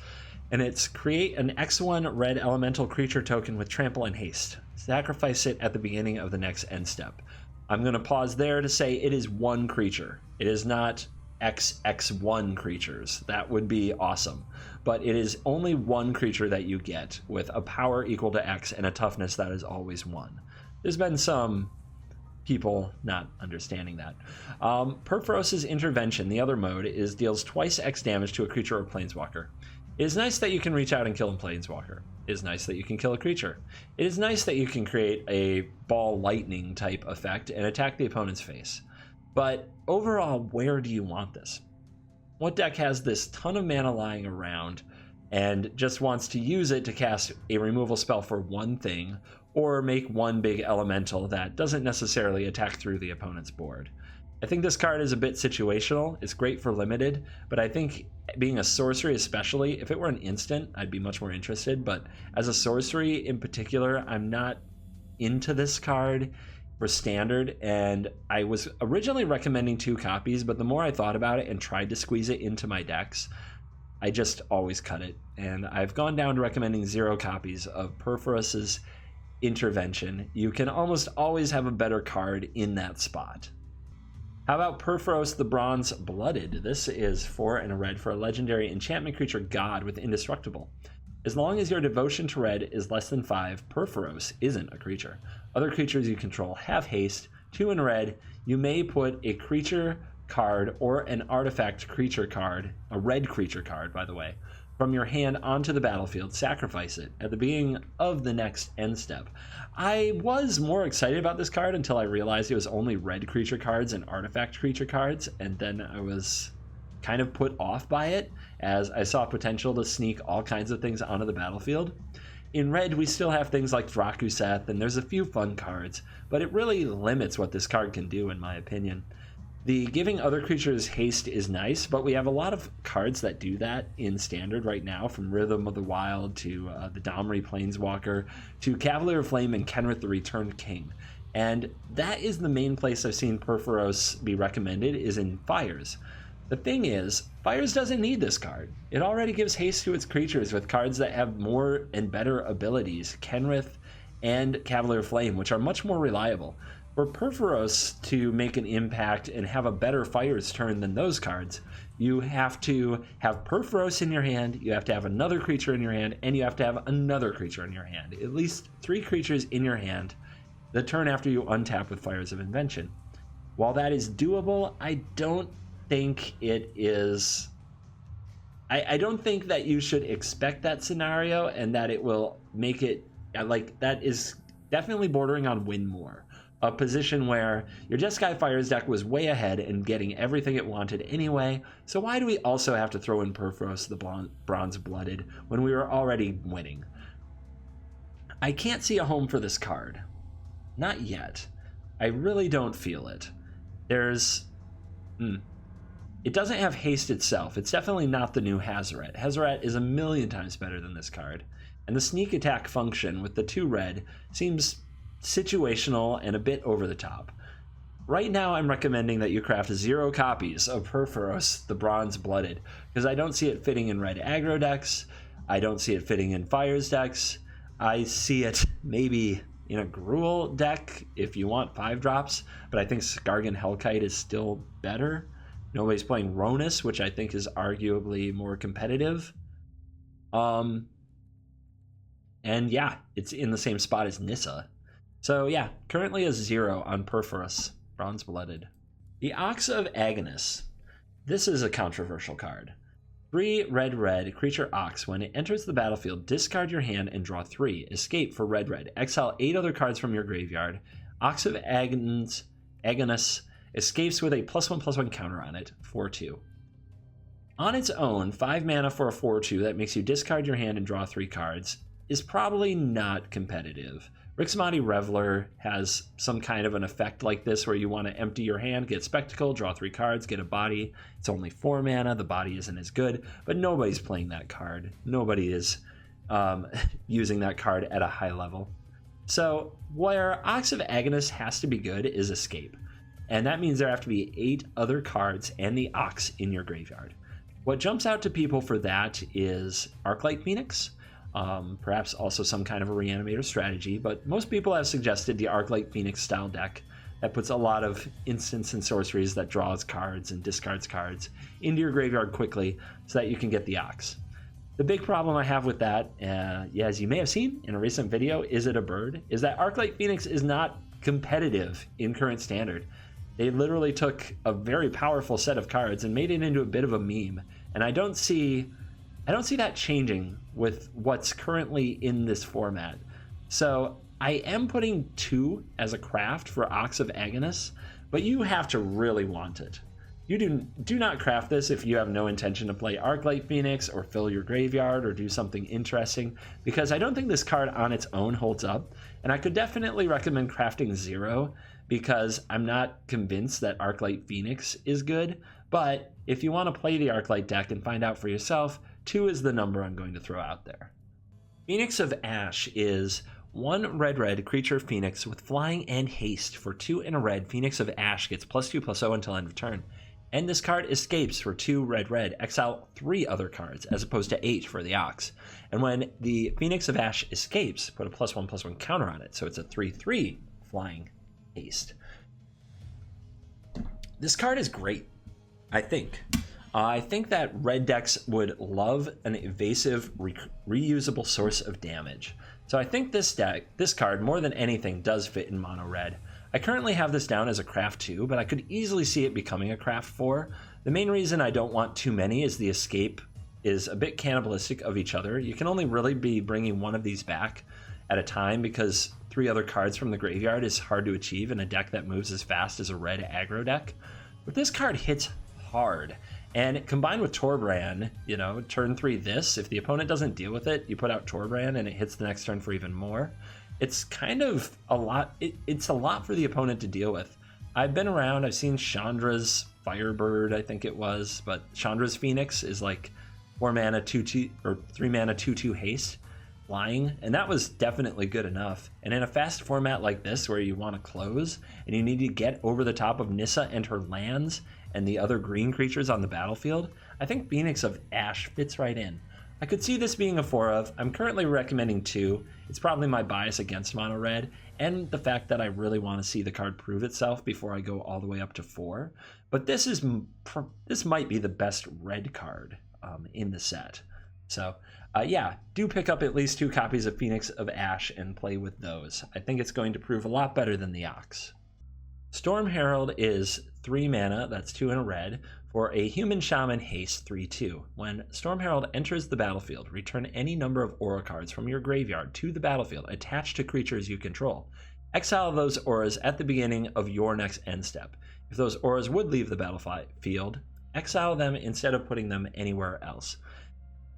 and it's create an X1 red elemental creature token with trample and haste. Sacrifice it at the beginning of the next end step. I'm going to pause there to say it is 1 creature. It is not XX1 creatures. That would be awesome. But it is only 1 creature that you get with a power equal to X and a toughness that is always 1. There's been some people not understanding that. Purphoros' Intervention, the other mode, is deals twice X damage to a creature or planeswalker. It is nice that you can reach out and kill a planeswalker. It is nice that you can kill a creature. It is nice that you can create a ball lightning type effect and attack the opponent's face. But overall, where do you want this? What deck has this ton of mana lying around and just wants to use it to cast a removal spell for one thing, or make one big elemental that doesn't necessarily attack through the opponent's board? I think this card is a bit situational. It's great for limited, but I think being a sorcery especially, if it were an instant, I'd be much more interested. But as a sorcery in particular, I'm not into this card for standard, and I was originally recommending 2 copies, but the more I thought about it and tried to squeeze it into my decks, I just always cut it. And I've gone down to recommending 0 copies of Purphoros' Intervention. You can almost always have a better card in that spot. How about Purphoros the Bronze Blooded? This is 4 and a red for a legendary enchantment creature god with indestructible. As long as your devotion to red is less than 5, Purphoros isn't a creature. Other creatures you control have haste. 2 in red. You may put a creature card or an artifact creature card, a red creature card, by the way, from your hand onto the battlefield. Sacrifice it at the beginning of the next end step. I was more excited about this card until I realized it was only red creature cards and artifact creature cards, and then I was kind of put off by it as I saw potential to sneak all kinds of things onto the battlefield. In red, we still have things like Drakuseth, and there's a few fun cards, but it really limits what this card can do, in my opinion. The giving other creatures haste is nice, but we have a lot of cards that do that in standard right now, from Rhythm of the Wild to the Domri Planeswalker to Cavalier of Flame and Kenrith the Returned King. And that is the main place I've seen Purphoros be recommended, is in Fires. The thing is, Fires doesn't need this card. It already gives haste to its creatures with cards that have more and better abilities, Kenrith and Cavalier Flame, which are much more reliable. For Perforos to make an impact and have a better Fire's turn than those cards, you have to have Perforos in your hand, you have to have another creature in your hand, and you have to have another creature in your hand. At least 3 creatures in your hand the turn after you untap with Fires of Invention. While that is doable, I don't think it is... I don't think that you should expect that scenario and that it will make it... Like, that is definitely bordering on win more. A position where your Jeskai Fires deck was way ahead and getting everything it wanted anyway, so why do we also have to throw in Perforos the Bronze Blooded when we were already winning? I can't see a home for this card. Not yet. I really don't feel it. There's... It doesn't have haste itself. It's definitely not the new Hazoret. Hazoret is a million times better than this card. And the sneak attack function with the 2 red seems situational and a bit over the top. Right now I'm recommending that you craft 0 copies of Perforos the Bronze Blooded, because I don't see it fitting in red aggro decks, I don't see it fitting in Fires decks, I see it maybe in a Gruul deck if you want 5 drops, but I think Skargan Hellkite is still better. Nobody's playing Ronus, which I think is arguably more competitive. And yeah, it's in the same spot as Nissa. So yeah, currently a 0 on Perforos, Bronze Blooded. The Ox of Agonis. This is a controversial card. 3 red creature Ox. When it enters the battlefield, discard your hand and draw 3. Escape for red. Exile 8 other cards from your graveyard. Ox of Agonis escapes with a +1/+1 counter on it, 4/2. On its own, 5 mana for a 4/2 that makes you discard your hand and draw 3 cards is probably not competitive. Rixamati Reveler has some kind of an effect like this where you want to empty your hand, get Spectacle, draw 3 cards, get a body. It's only 4 mana, the body isn't as good, but nobody's playing that card. Nobody is using that card at a high level. So where Ox of Agonis has to be good is Escape. And that means there have to be 8 other cards and the Ox in your graveyard. What jumps out to people for that is Arclight Phoenix, perhaps also some kind of a Reanimator strategy, but most people have suggested the Arclight Phoenix style deck that puts a lot of instants and sorceries that draws cards and discards cards into your graveyard quickly so that you can get the Ox. The big problem I have with that, as you may have seen in a recent video, Is It a Bird?, is that Arclight Phoenix is not competitive in current standard. They literally took a very powerful set of cards and made it into a bit of a meme, and I don't see that changing with what's currently in this format. So I am putting 2 as a craft for Ox of Agonis, but you have to really want it. You do not craft this if you have no intention to play Arclight Phoenix or fill your graveyard or do something interesting, because I don't think this card on its own holds up, and I could definitely recommend crafting 0 because I'm not convinced that Arclight Phoenix is good, but if you want to play the Arclight deck and find out for yourself, 2 is the number I'm going to throw out there. Phoenix of Ash is 1 red creature Phoenix with flying and haste. For 2 and a red, Phoenix of Ash gets +2/+0 until end of turn. And this card escapes for 2 red. Exile 3 other cards as opposed to 8 for the Ox. And when the Phoenix of Ash escapes, put a +1/+1 counter on it, so it's a 3/3 flying haste. This card is great, I think. I think that red decks would love an evasive, reusable source of damage. So I think this card, more than anything, does fit in mono red. I currently have this down as a craft 2, but I could easily see it becoming a craft 4. The main reason I don't want too many is the escape is a bit cannibalistic of each other. You can only really be bringing one of these back at a time because 3 other cards from the graveyard is hard to achieve in a deck that moves as fast as a red aggro deck. But this card hits hard. And combined with Torbran, turn 3 this, if the opponent doesn't deal with it, you put out Torbran and it hits the next turn for even more. It's kind of a lot. It's a lot for the opponent to deal with. I've been around, I've seen Chandra's Firebird, I think it was, but Chandra's Phoenix is like 4 mana 2/2 or 3 mana 2/2 haste flying, and that was definitely good enough. And in a fast format like this where you want to close and you need to get over the top of Nissa and her lands and the other green creatures on the battlefield, I think Phoenix of Ash fits right in. I could see this being a 4 of. I'm currently recommending 2. It's probably my bias against mono red and the fact that I really want to see the card prove itself before I go all the way up to 4. But this might be the best red card in the set. So yeah, do pick up at least 2 copies of Phoenix of Ash and play with those. I think it's going to prove a lot better than the Ox. Storm Herald is 3 mana, that's 2 in a red, for a Human Shaman haste 3/2. When Storm Herald enters the battlefield, return any number of aura cards from your graveyard to the battlefield attached to creatures you control. Exile those auras at the beginning of your next end step. If those auras would leave the battlefield, exile them instead of putting them anywhere else.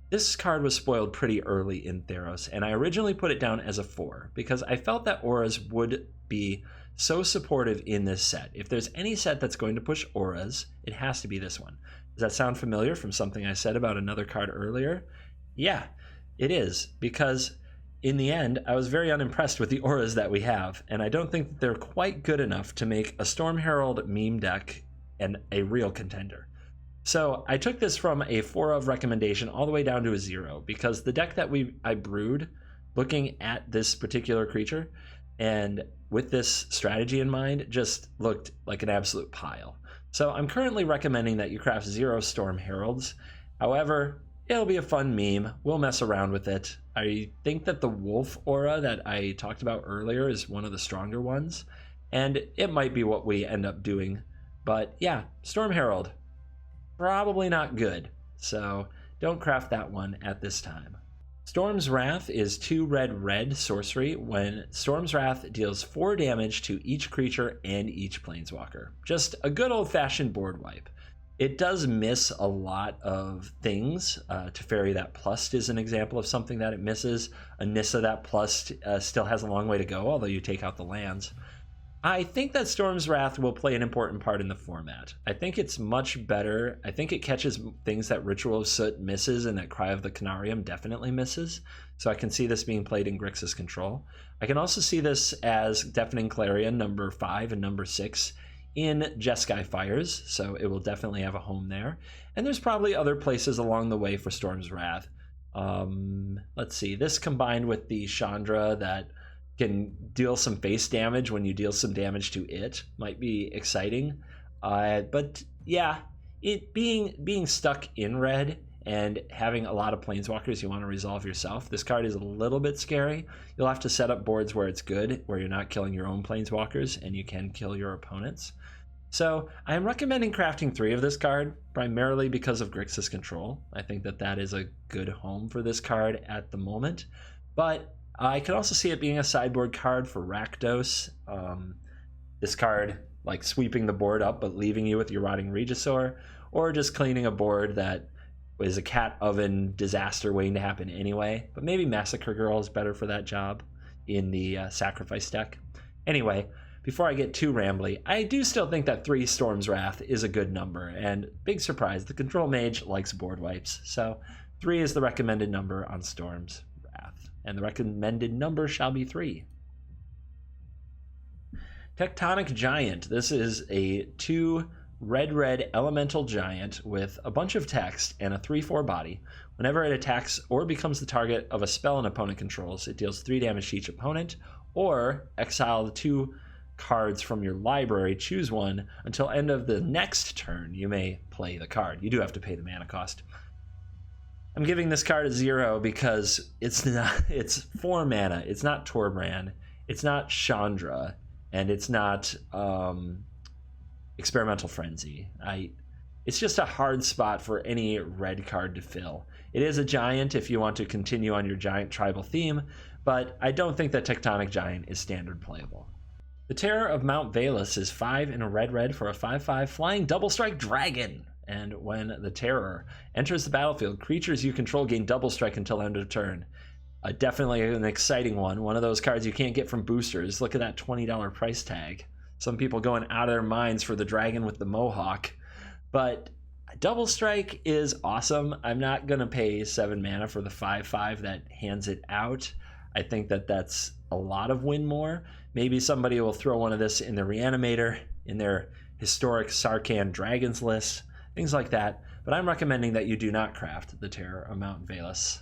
This card was spoiled pretty early in Theros, and I originally put it down as a 4 because I felt that auras would be so supportive in this set. If there's any set that's going to push auras, it has to be this one. Does that sound familiar from something I said about another card earlier? Yeah, it is, because in the end, I was very unimpressed with the auras that we have, and I don't think that they're quite good enough to make a Storm Herald meme deck and a real contender. So I took this from a 4 of recommendation all the way down to a 0, because the deck that I brewed looking at this particular creature and with this strategy in mind just looked like an absolute pile. So I'm currently recommending that you craft 0 Storm Heralds. However, it'll be a fun meme. We'll mess around with it. I think that the Wolf aura that I talked about earlier is one of the stronger ones, and it might be what we end up doing. But yeah, Storm Herald, probably not good, so don't craft that one at this time. Storm's Wrath is 2 red sorcery. When Storm's Wrath deals 4 damage to each creature and each planeswalker. Just a good old-fashioned board wipe. It does miss a lot of things. Teferi that Plus is an example of something that it misses. Anissa that Plus still has a long way to go, although you take out the lands. I think that Storm's Wrath will play an important part in the format. I think it's much better. I think it catches things that Ritual of Soot misses and that Cry of the Canarium definitely misses. So I can see this being played in Grixis control. I can also see this as Deafening Clarion number 5 and number 6 in Jeskai Fires, so it will definitely have a home there. And there's probably other places along the way for Storm's Wrath. Let's see, this combined with the Chandra that can deal some face damage when you deal some damage to it might be exciting. But yeah, it being stuck in red and having a lot of planeswalkers you want to resolve yourself, this card is a little bit scary. You'll have to set up boards where it's good, where you're not killing your own planeswalkers and you can kill your opponents. So I'm recommending crafting 3 of this card, primarily because of Grixis control. I think that is a good home for this card at the moment. But I could also see it being a sideboard card for Rakdos. This card, like sweeping the board up but leaving you with your Rotting Regisaur, or just cleaning a board that is a cat oven disaster waiting to happen anyway. But maybe Massacre Girl is better for that job in the Sacrifice deck. Anyway, before I get too rambly, I do still think that 3 Storm's Wrath is a good number, and big surprise, the Control Mage likes board wipes, so 3 is the recommended number on Storm's Wrath, and the recommended number shall be 3. Tectonic Giant. This is a 2 red elemental giant with a bunch of text and a 3/4 body. Whenever it attacks or becomes the target of a spell an opponent controls, it deals 3 damage to each opponent, or exile the 2 cards from your library, choose one. Until end of the next turn, you may play the card. You do have to pay the mana cost. I'm giving this card a 0 because it's 4 mana. It's not Torbrand, it's not Chandra, and it's not Experimental Frenzy. It's just a hard spot for any red card to fill. It is a giant if you want to continue on your giant tribal theme, but I don't think that Tectonic Giant is standard playable. The Terror of Mount Valus is 5 in a red for a 5/5 flying double strike dragon. And when the Terror enters the battlefield, creatures you control gain double strike until end of turn. Definitely an exciting one of those cards you can't get from boosters. Look at that $20 price tag. Some people going out of their minds for the dragon with the mohawk. But double strike is awesome. I'm not going to pay 7 mana for the 5/5 that hands it out. I think that that's a lot of win more. Maybe somebody will throw one of this in their Reanimator, in their historic Sarkhan Dragons list, things like that. but I'm recommending that you do not craft the Terror of Mount Valus.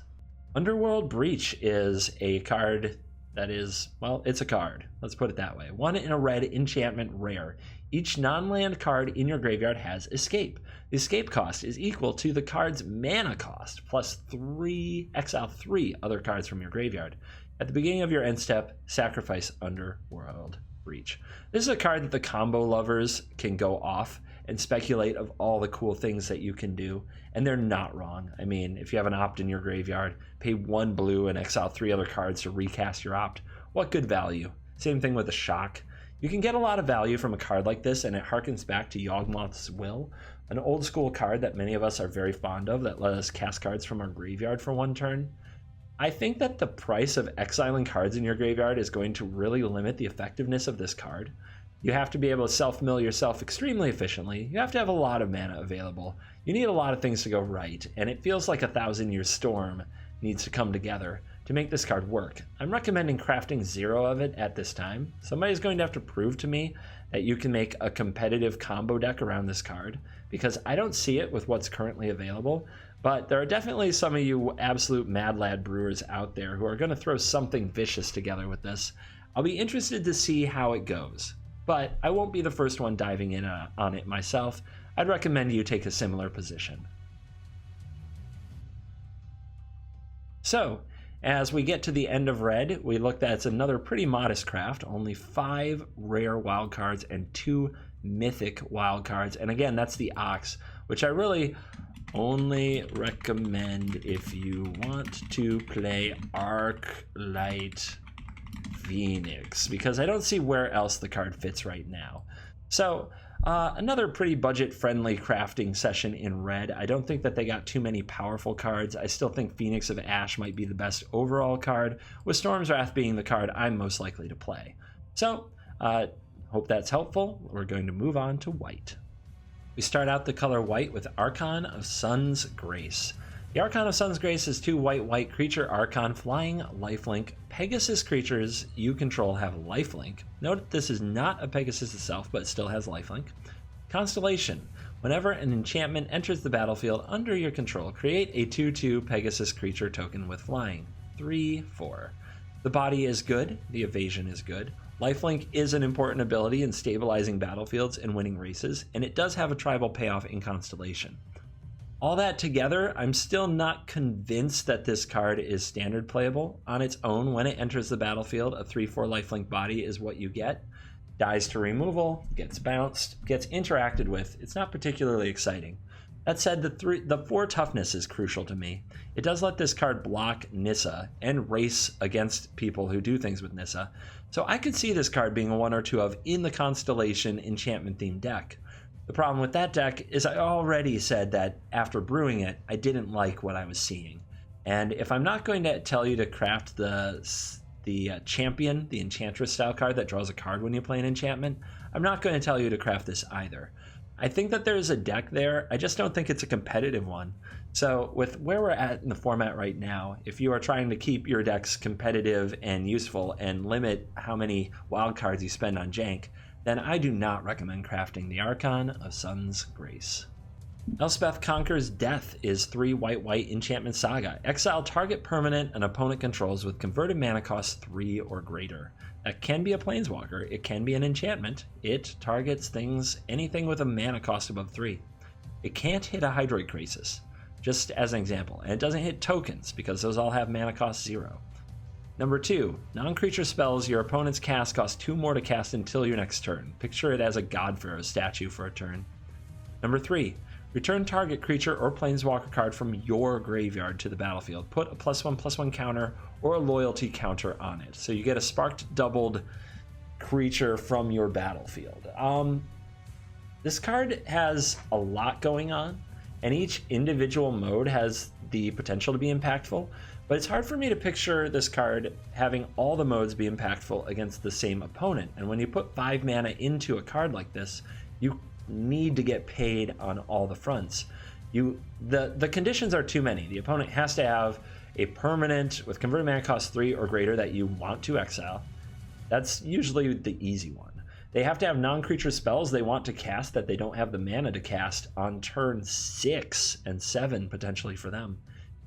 Underworld Breach is a card that is, well, it's a card. Let's put it that way. 1 in a red enchantment rare. Each non-land card in your graveyard has escape. The escape cost is equal to the card's mana cost, plus 3, exile 3 other cards from your graveyard. At the beginning of your end step, sacrifice Underworld Breach. This is a card that the combo lovers can go off and speculate of all the cool things that you can do, and they're not wrong. I mean, if you have an opt in your graveyard, pay 1 blue and exile 3 other cards to recast your opt. What good value? Same thing with a shock. You can get a lot of value from a card like this, and it harkens back to Yawgmoth's Will, an old school card that many of us are very fond of that let us cast cards from our graveyard for 1 turn. I think that the price of exiling cards in your graveyard is going to really limit the effectiveness of this card. You have to be able to self-mill yourself extremely efficiently. You have to have a lot of mana available. You need a lot of things to go right, and it feels like a 1,000-year storm needs to come together to make this card work. I'm recommending crafting 0 of it at this time. Somebody's going to have to prove to me that you can make a competitive combo deck around this card, because I don't see it with what's currently available, but there are definitely some of you absolute mad lad brewers out there who are going to throw something vicious together with this. I'll be interested to see how it goes, but I won't be the first one diving in on it myself. I'd recommend you take a similar position. So, as we get to the end of red, we looked at another pretty modest craft, only 5 rare wildcards and 2 mythic wildcards. And again, that's the Ox, which I really only recommend if you want to play Arclight Phoenix, because I don't see where else the card fits right now. So another pretty budget-friendly crafting session in red. I don't think that they got too many powerful cards. I still think Phoenix of Ash might be the best overall card, with Storm's Wrath being the card I'm most likely to play. So hope that's helpful. We're going to move on to white. We start out the color white with Archon of Sun's Grace. The Archon of Sun's Grace is 2 white creature Archon, flying, lifelink. Pegasus creatures you control have lifelink. Note this is not a Pegasus itself, but it still has lifelink. Constellation. Whenever an enchantment enters the battlefield under your control, create a 2/2 Pegasus creature token with flying. 3/4. The body is good, the evasion is good. Lifelink is an important ability in stabilizing battlefields and winning races, and it does have a tribal payoff in Constellation. All that together, I'm still not convinced that this card is standard playable. On its own, when it enters the battlefield, a 3/4 lifelink body is what you get. Dies to removal, gets bounced, gets interacted with. It's not particularly exciting. That said, the 4 toughness is crucial to me. It does let this card block Nissa and race against people who do things with Nissa. So I could see this card being a 1 or 2 of in the Constellation enchantment themed deck. The problem with that deck is I already said that after brewing it, I didn't like what I was seeing. And if I'm not going to tell you to craft the champion, the Enchantress style card that draws a card when you play an enchantment, I'm not going to tell you to craft this either. I think that there's a deck there. I just don't think it's a competitive one. So with where we're at in the format right now, if you are trying to keep your decks competitive and useful and limit how many wild cards you spend on jank, then I do not recommend crafting the Archon of Sun's Grace. Elspeth Conquers Death is 3 white enchantment saga. Exile target permanent an opponent controls with converted mana cost 3 or greater. That can be a planeswalker, it can be an enchantment. It targets anything with a mana cost above 3. It can't hit a Hydroid Krasis, just as an example. And it doesn't hit tokens, because those all have mana cost 0. Number 2, non-creature spells your opponent's cast cost 2 more to cast until your next turn. Picture it as a God-Pharaoh statue for a turn. Number 3, return target creature or planeswalker card from your graveyard to the battlefield. Put a +1/+1 counter or a loyalty counter on it. So you get a sparked doubled creature from your battlefield. This card has a lot going on, and each individual mode has the potential to be impactful, but it's hard for me to picture this card having all the modes be impactful against the same opponent. And when you put 5 mana into a card like this, you need to get paid on all the fronts. The conditions are too many. The opponent has to have a permanent with converted mana cost 3 or greater that you want to exile. That's usually the easy one. They have to have non-creature spells they want to cast that they don't have the mana to cast on turn 6 and 7 potentially for them.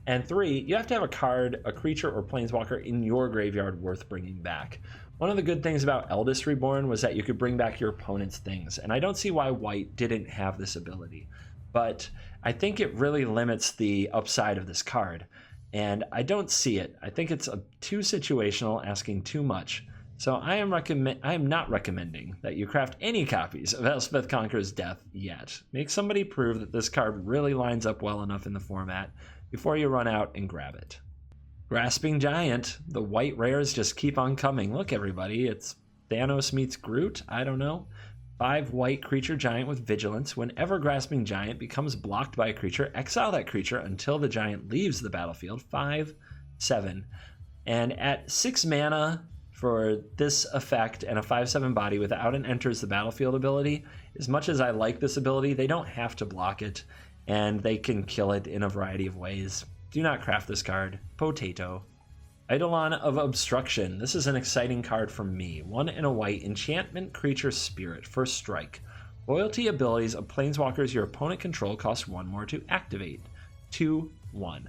And 3, you have to have a card, a creature or planeswalker in your graveyard worth bringing back. One of the good things about Eldest Reborn was that you could bring back your opponent's things, and I don't see why white didn't have this ability. But I think it really limits the upside of this card, and I don't see it. I think it's too situational, asking too much. So I am not recommending that you craft any copies of Elspeth Conquers Death yet. Make somebody prove that this card really lines up well enough in the format before you run out and grab it. Grasping Giant. The white rares just keep on coming. Look, everybody, it's Thanos meets Groot. I don't know. 5 white creature giant with vigilance. Whenever Grasping Giant becomes blocked by a creature, exile that creature until the giant leaves the battlefield. 5/7. And at 6 mana for this effect and a 5/7 body without an enters the battlefield ability, as much as I like this ability, they don't have to block it, and they can kill it in a variety of ways. Do not craft this card. Potato. Eidolon of Obstruction. This is an exciting card for me. 1 and a white. Enchantment Creature Spirit. First strike. Loyalty abilities of planeswalkers your opponent control cost 1 more to activate. 2/1.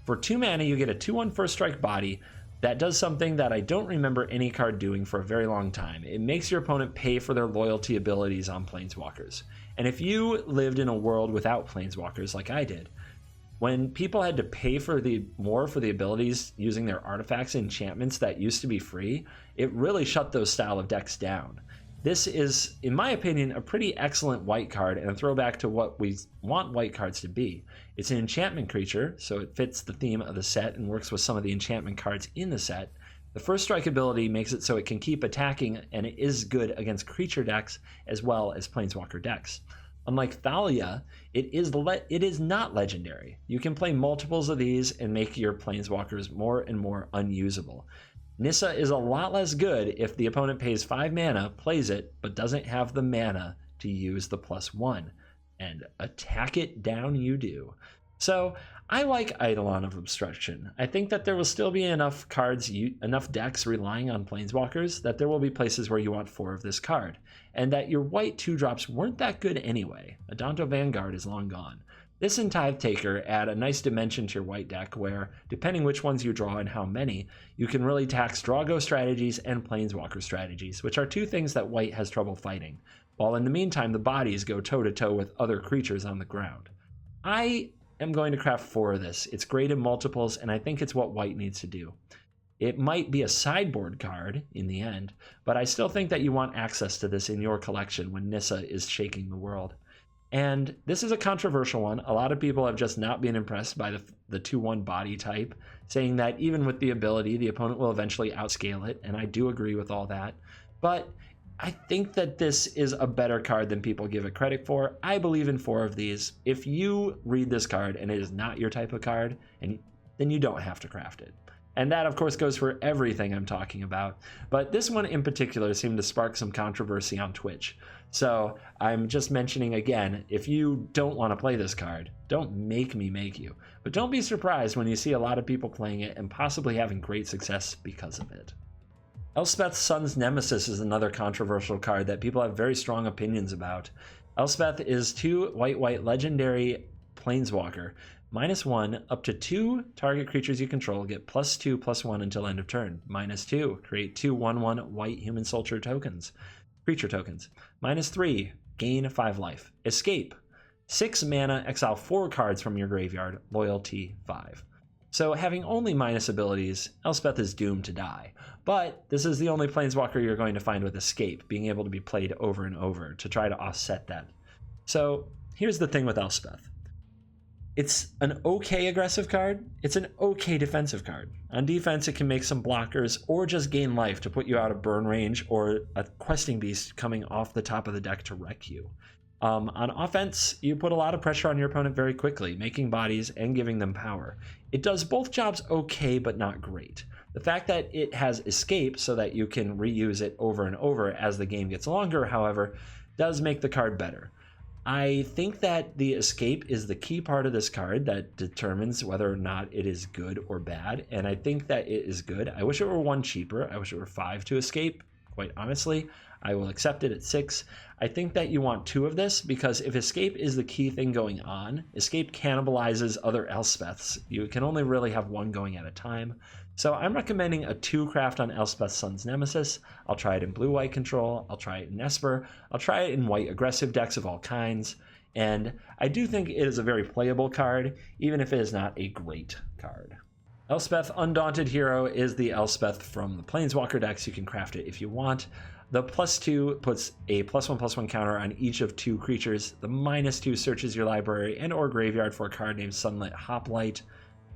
For 2 mana, you get a 2/1 first strike body that does something that I don't remember any card doing for a very long time. It makes your opponent pay for their loyalty abilities on planeswalkers. And if you lived in a world without planeswalkers like I did, when people had to pay for more for the abilities using their artifacts and enchantments that used to be free, it really shut those style of decks down. This is, in my opinion, a pretty excellent white card and a throwback to what we want white cards to be. It's an enchantment creature, so it fits the theme of the set and works with some of the enchantment cards in the set. The first strike ability makes it so it can keep attacking, and it is good against creature decks as well as planeswalker decks. Unlike Thalia, it is not legendary. You can play multiples of these and make your planeswalkers more and more unusable. Nissa is a lot less good if the opponent pays 5 mana, plays it, but doesn't have the mana to use the +1. And attack it down you do. So I like Eidolon of Obstruction. I think that there will still be enough cards, enough decks relying on planeswalkers that there will be places where you want 4 of this card. And that your white 2-drops weren't that good anyway. Adanto Vanguard is long gone. This and Tithe Taker add a nice dimension to your white deck where, depending which ones you draw and how many, you can really tax Draw-Go strategies and Planeswalker strategies, which are 2 things that white has trouble fighting, while in the meantime the bodies go toe-to-toe with other creatures on the ground. I am going to craft 4 of this. It's great in multiples, and I think it's what white needs to do. It might be a sideboard card in the end, but I still think that you want access to this in your collection when Nissa is shaking the world. And this is a controversial one. A lot of people have just not been impressed by the 2/1 body type, saying that even with the ability, the opponent will eventually outscale it, and I do agree with all that. But I think that this is a better card than people give it credit for. I believe in 4 of these. If you read this card and it is not your type of card, then you don't have to craft it. And that, of course, goes for everything I'm talking about. But this one in particular seemed to spark some controversy on Twitch. So I'm just mentioning again, if you don't want to play this card, don't make me make you. But don't be surprised when you see a lot of people playing it and possibly having great success because of it. Elspeth's Son's Nemesis is another controversial card that people have very strong opinions about. Elspeth is 2 white legendary planeswalker. -1, up to 2 target creatures you control get +2/+1 until end of turn. -2, create 2 1/1 white human soldier tokens, creature tokens. -3, gain 5 life. Escape, 6 mana, exile 4 cards from your graveyard, loyalty 5. So having only minus abilities, Elspeth is doomed to die. But this is the only planeswalker you're going to find with escape, being able to be played over and over to try to offset that. So here's the thing with Elspeth. It's an okay aggressive card. It's an okay defensive card. On defense, it can make some blockers or just gain life to put you out of burn range or a questing beast coming off the top of the deck to wreck you. On offense, you put a lot of pressure on your opponent very quickly, making bodies and giving them power. It does both jobs okay, but not great. The fact that it has escape so that you can reuse it over and over as the game gets longer, however, does make the card better. I think that the escape is the key part of this card that determines whether or not it is good or bad, and I think that it is good. I wish it were 1 cheaper. I wish it were 5 to escape. quite honestly. I will accept it at 6. I think that you want 2 of this because if escape is the key thing going on, escape cannibalizes other Elspeths. You can only really have 1 going at a time. So I'm recommending a 2 craft on Elspeth Sun's Nemesis. I'll try it in blue-white control. I'll try it in Esper. I'll try it in white aggressive decks of all kinds. And I do think it is a very playable card, even if it is not a great card. Elspeth Undaunted Hero is the Elspeth from the Planeswalker decks. You can craft it if you want. The +2 puts a +1/+1 counter on each of 2 creatures. The -2 searches your library and or graveyard for a card named Sunlit Hoplite,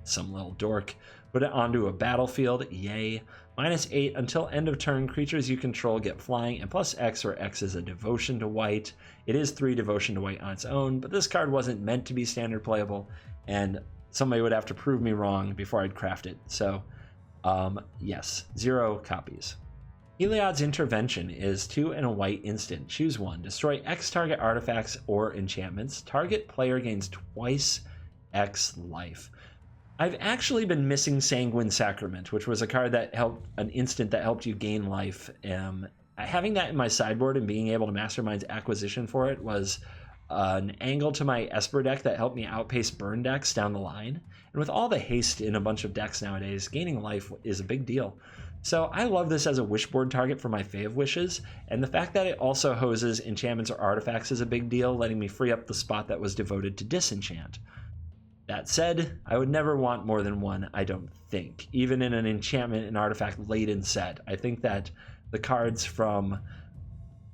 some little dork. Put it onto a battlefield, yay. -8 until end of turn, creatures you control get flying and +X, where X is a devotion to white. It is 3 devotion to white on its own, but this card wasn't meant to be standard playable, and somebody would have to prove me wrong before I'd craft it. So, yes, 0 copies. Heliod's Intervention is 2 and a white instant. Choose 1. Destroy X target artifacts or enchantments. Target player gains twice X life. I've actually been missing Sanguine Sacrament, which was a card that helped, an instant that helped you gain life. Having that in my sideboard and being able to Mastermind's Acquisition for it was an angle to my Esper deck that helped me outpace burn decks down the line. And with all the haste in a bunch of decks nowadays, gaining life is a big deal. So I love this as a wishboard target for my Fae of Wishes, and the fact that it also hoses enchantments or artifacts is a big deal, letting me free up the spot that was devoted to disenchant. That said, I would never want more than 1, I don't think, even in an enchantment and artifact laden set. I think that the cards from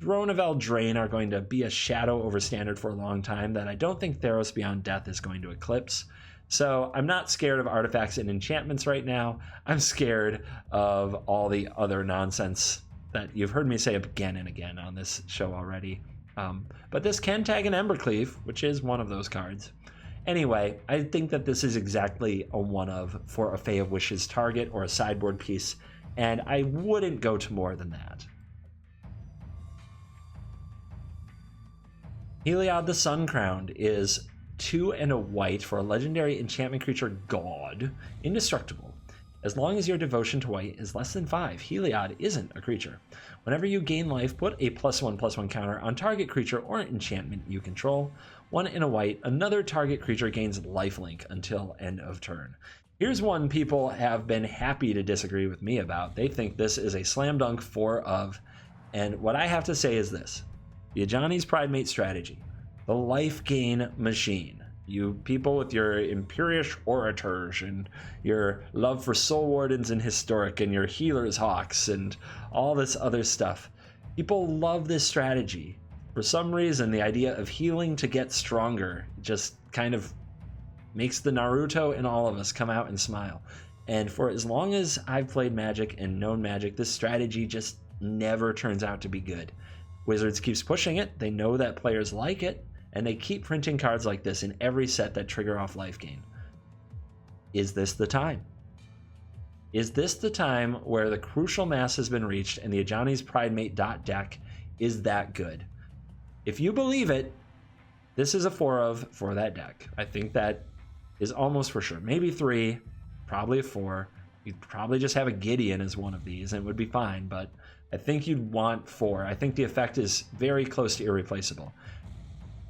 Throne of Eldraine are going to be a shadow over standard for a long time that I don't think Theros Beyond Death is going to eclipse. So I'm not scared of artifacts and enchantments right now. I'm scared of all the other nonsense that you've heard me say again and again on this show already. But this can tag an Embercleave, which is one of those cards. Anyway, I think that this is exactly a 1-of for a Fae of Wishes target or a sideboard piece, and I wouldn't go to more than that. Heliod the Suncrowned is 2 and a white for a legendary enchantment creature god, indestructible. As long as your devotion to white is less than 5, Heliod isn't a creature. Whenever you gain life, put a +1/+1 counter on target creature or enchantment you control. 1 and a white, another target creature gains lifelink until end of turn. Here's one people have been happy to disagree with me about. They think this is a slam dunk 4-of, and what I have to say is this. The Ajani's Pridemate strategy. The life gain machine. You people with your Imperious Orators and your love for Soul Wardens and Historic and your Healer's Hawks and all this other stuff. People love this strategy. For some reason, the idea of healing to get stronger just kind of makes the Naruto in all of us come out and smile. And for as long as I've played Magic and known Magic, this strategy just never turns out to be good. Wizards keeps pushing it. They know that players like it. And they keep printing cards like this in every set that trigger off life gain. Is this the time? Is this the time where the crucial mass has been reached and the Ajani's Pridemate deck is that good? If you believe it, this is a 4-of for that deck. I think that is almost for sure. Maybe 3, probably a 4. You'd probably just have a Gideon as one of these and it would be fine, but I think you'd want 4. I think the effect is very close to irreplaceable.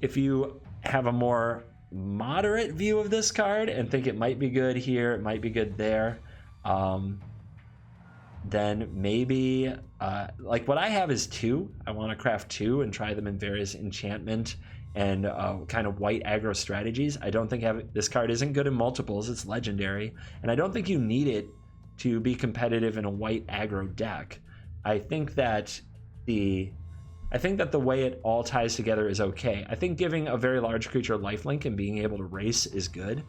If you have a more moderate view of this card and think it might be good here, it might be good there, then maybe, like what I have is 2. I want to craft 2 and try them in various enchantment and kind of white aggro strategies. I don't think this card isn't good in multiples, it's legendary, and I don't think you need it to be competitive in a white aggro deck. I think that the way it all ties together is okay. I think giving a very large creature lifelink and being able to race is good,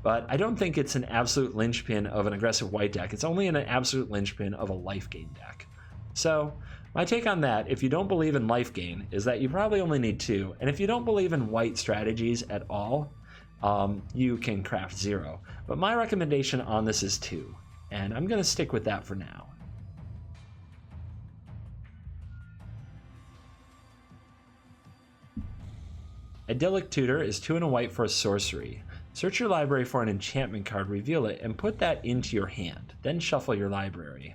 but I don't think it's an absolute linchpin of an aggressive white deck. It's only an absolute linchpin of a life gain deck. So my take on that, if you don't believe in life gain, is that you probably only need 2. And if you don't believe in white strategies at all, you can craft 0. But my recommendation on this is 2, and I'm going to stick with that for now. Idyllic Tutor is 2 and a white for a sorcery. Search your library for an enchantment card, reveal it, and put that into your hand. Then shuffle your library.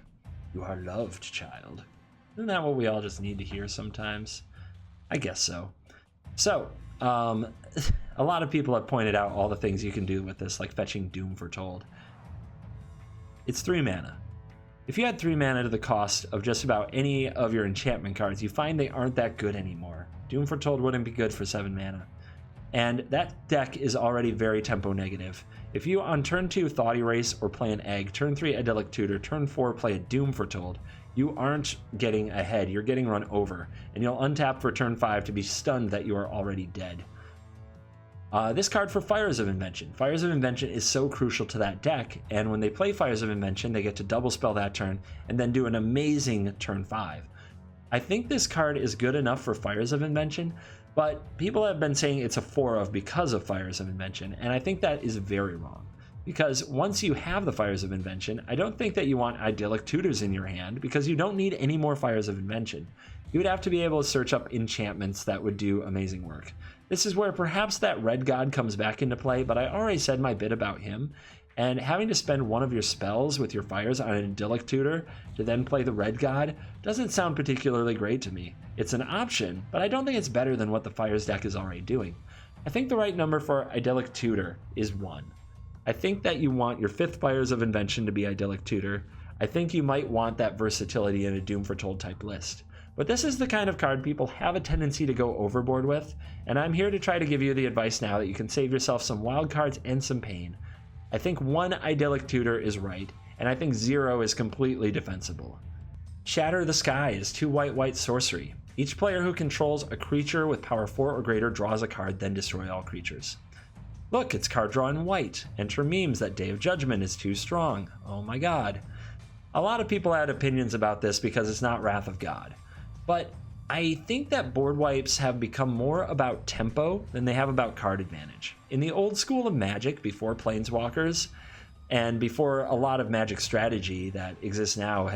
You are loved, child. Isn't that what we all just need to hear sometimes? I guess so. So, a lot of people have pointed out all the things you can do with this, like fetching Doom Foretold. It's 3 mana. If you had 3 mana to the cost of just about any of your enchantment cards, you find they aren't that good anymore. Doom Foretold wouldn't be good for 7 mana. And that deck is already very tempo negative. If you on turn 2 Thought Erase or play an Egg, turn 3 Idyllic Tutor, turn 4 play a Doom Foretold, you aren't getting ahead, you're getting run over, and you'll untap for turn 5 to be stunned that you are already dead. This card for Fires of Invention. Fires of Invention is so crucial to that deck, and when they play Fires of Invention, they get to double spell that turn and then do an amazing turn 5. I think this card is good enough for Fires of Invention, but people have been saying it's a 4 of because of Fires of Invention, and I think that is very wrong. Because once you have the Fires of Invention, I don't think that you want Idyllic Tutors in your hand, because you don't need any more Fires of Invention. You would have to be able to search up enchantments that would do amazing work. This is where perhaps that Red God comes back into play, but I already said my bit about him, and having to spend one of your spells with your fires on an Idyllic Tutor to then play the Red God doesn't sound particularly great to me. It's an option, but I don't think it's better than what the Fires deck is already doing. I think the right number for Idyllic Tutor is 1. I think that you want your 5th Fires of Invention to be Idyllic Tutor. I think you might want that versatility in a Doom Foretold type list. But this is the kind of card people have a tendency to go overboard with, and I'm here to try to give you the advice now that you can save yourself some wild cards and some pain. I think 1 Idyllic Tutor is right, and I think 0 is completely defensible. Shatter the Sky is 2 white sorcery. Each player who controls a creature with power 4 or greater draws a card, then destroy all creatures. Look, it's card draw in white. Enter memes that Day of Judgment is too strong. Oh my god. A lot of people had opinions about this because it's not Wrath of God. But I think that board wipes have become more about tempo than they have about card advantage. In the old school of Magic, before Planeswalkers, and before a lot of Magic strategy that exists now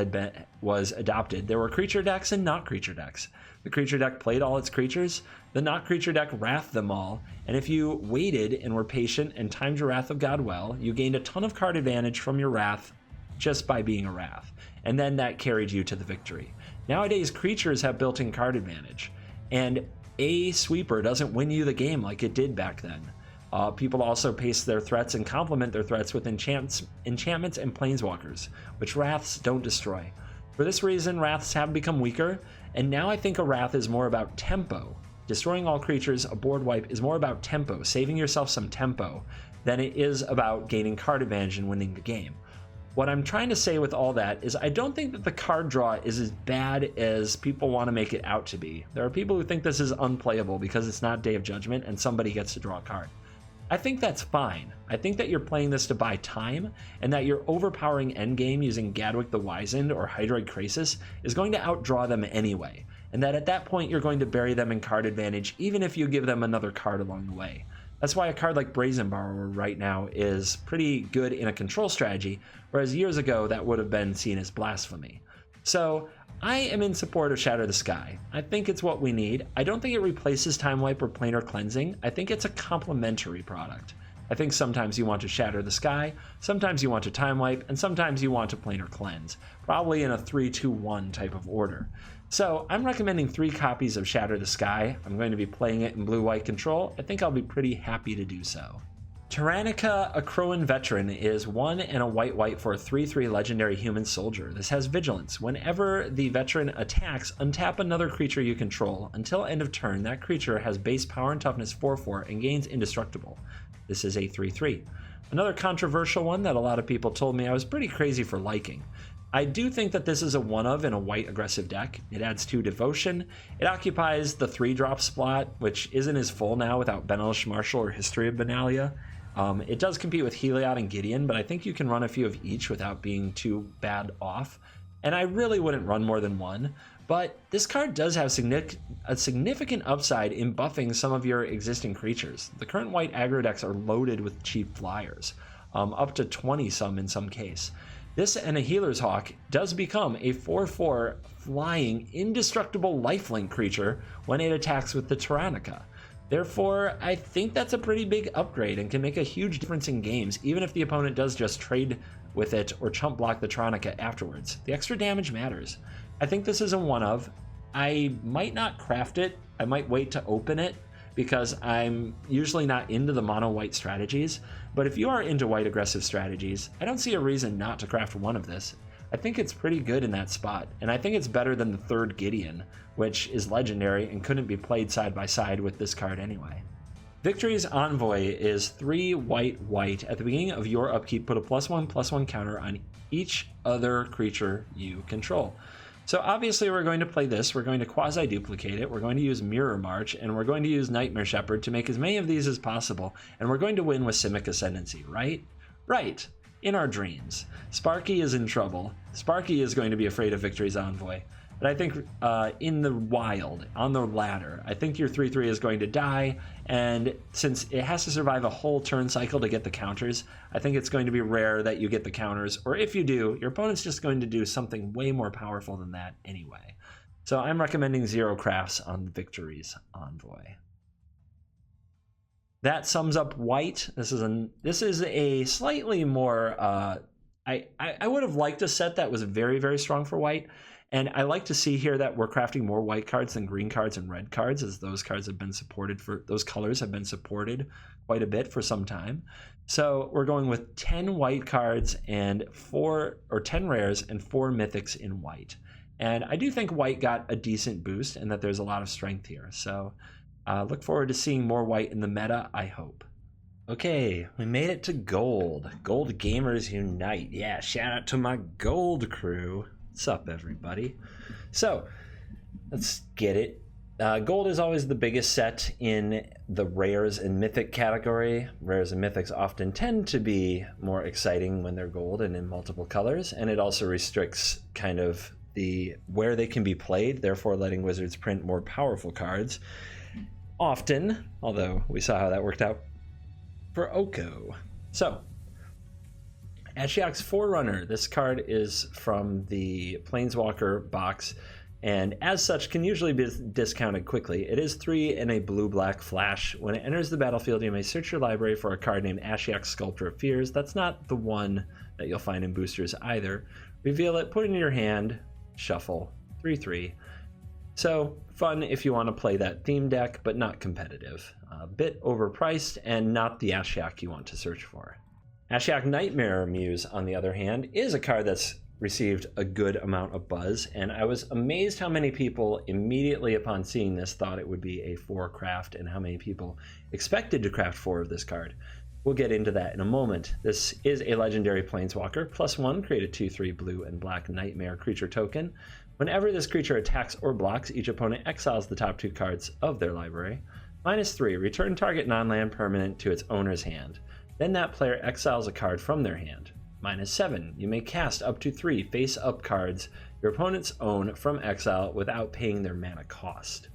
was adopted, there were creature decks and not creature decks. The creature deck played all its creatures, the not creature deck wrathed them all, and if you waited and were patient and timed your Wrath of God well, you gained a ton of card advantage from your Wrath just by being a Wrath, and then that carried you to the victory. Nowadays, creatures have built-in card advantage, and a sweeper doesn't win you the game like it did back then. People also pace their threats and complement their threats with enchantments and planeswalkers, which Wraths don't destroy. For this reason, Wraths have become weaker, and now I think a Wrath is more about tempo. Destroying all creatures, a board wipe, is more about tempo, saving yourself some tempo, than it is about gaining card advantage and winning the game. What I'm trying to say with all that is I don't think that the card draw is as bad as people want to make it out to be. There are people who think this is unplayable because it's not Day of Judgment and somebody gets to draw a card. I think that's fine. I think that you're playing this to buy time, and that your overpowering endgame using Gadwick the Wizened or Hydroid Krasis is going to outdraw them anyway, and that at that point you're going to bury them in card advantage even if you give them another card along the way. That's why a card like Brazen Borrower right now is pretty good in a control strategy, whereas years ago that would have been seen as blasphemy. So I am in support of Shatter the Sky. I think it's what we need. I don't think it replaces Time Wipe or Planar Cleansing. I think it's a complementary product. I think sometimes you want to Shatter the Sky, sometimes you want to Time Wipe, and sometimes you want to Planar Cleanse, probably in a 3-2-1 type of order. So I'm recommending 3 copies of Shatter the Sky. I'm going to be playing it in blue-white control. I think I'll be pretty happy to do so. Tyrannica, a Crowan veteran, is 1 and a white for a 3/3 legendary human soldier. This has vigilance. Whenever the veteran attacks, untap another creature you control. Until end of turn, that creature has base power and toughness 4/4 and gains indestructible. This is a 3/3. Another controversial one that a lot of people told me I was pretty crazy for liking. I do think that this is a 1-of in a white aggressive deck. It adds 2 devotion. It occupies the 3-drop slot, which isn't as full now without Benalish Marshal or History of Benalia. It does compete with Heliod and Gideon, but I think you can run a few of each without being too bad off. And I really wouldn't run more than 1. But this card does have a significant upside in buffing some of your existing creatures. The current white aggro decks are loaded with cheap flyers, up to 20 some in some case. This and a Healer's Hawk does become a 4/4 flying indestructible lifelink creature when it attacks with the Tyrannica. Therefore, I think that's a pretty big upgrade and can make a huge difference in games, even if the opponent does just trade with it or chump block the Tronica afterwards. The extra damage matters. I think this is a one of. I might not craft it. I might wait to open it because I'm usually not into the mono white strategies. But if you are into white aggressive strategies, I don't see a reason not to craft one of this. I think it's pretty good in that spot, and I think it's better than the third Gideon, which is legendary and couldn't be played side by side with this card anyway. Victory's Envoy is 3 white. At the beginning of your upkeep, put a +1/+1 counter on each other creature you control. So obviously we're going to play this, we're going to quasi-duplicate it, we're going to use Mirror March, and we're going to use Nightmare Shepherd to make as many of these as possible, and we're going to win with Simic Ascendancy, right? Right. In our dreams. Sparky is in trouble. Sparky is going to be afraid of Victory's Envoy. But I think in the wild, on the ladder, I think your 3/3 is going to die, and since it has to survive a whole turn cycle to get the counters, I think it's going to be rare that you get the counters, or if you do, your opponent's just going to do something way more powerful than that anyway. So I'm recommending 0 crafts on Victory's Envoy. That sums up white. This is a slightly more I would have liked a set that was very, very strong for white. And I like to see here that we're crafting more white cards than green cards and red cards, as those cards have been supported those colors have been supported quite a bit for some time. So we're going with 10 white cards and 10 rares and 4 mythics in white. And I do think white got a decent boost and that there's a lot of strength here. So look forward to seeing more white in the meta, I hope. Okay, we made it to gold. Gold Gamers Unite. Yeah, shout out to my gold crew. What's up, everybody? So, let's get it. Gold is always the biggest set in the rares and mythic category. Rares and mythics often tend to be more exciting when they're gold and in multiple colors, and it also restricts kind of where they can be played, therefore letting wizards print more powerful cards. Often, although we saw how that worked out for Oko. So, Ashiok's Forerunner. This card is from the Planeswalker box, and as such can usually be discounted quickly. It is 3 and a blue-black flash. When it enters the battlefield, you may search your library for a card named Ashiok Sculptor of Fears. That's not the one that you'll find in boosters either. Reveal it, put it in your hand, shuffle. 3/3. So, fun if you want to play that theme deck, but not competitive. A bit overpriced, and not the Ashiok you want to search for. Ashiok Nightmare Muse, on the other hand, is a card that's received a good amount of buzz, and I was amazed how many people immediately upon seeing this thought it would be a 4 craft, and how many people expected to craft 4 of this card. We'll get into that in a moment. This is a legendary Planeswalker. +1, create a 2/3 blue and black Nightmare creature token. Whenever this creature attacks or blocks, each opponent exiles the top 2 cards of their library. -3, return target non-land permanent to its owner's hand. Then that player exiles a card from their hand. -7, you may cast up to 3 face-up cards your opponents own from exile without paying their mana cost.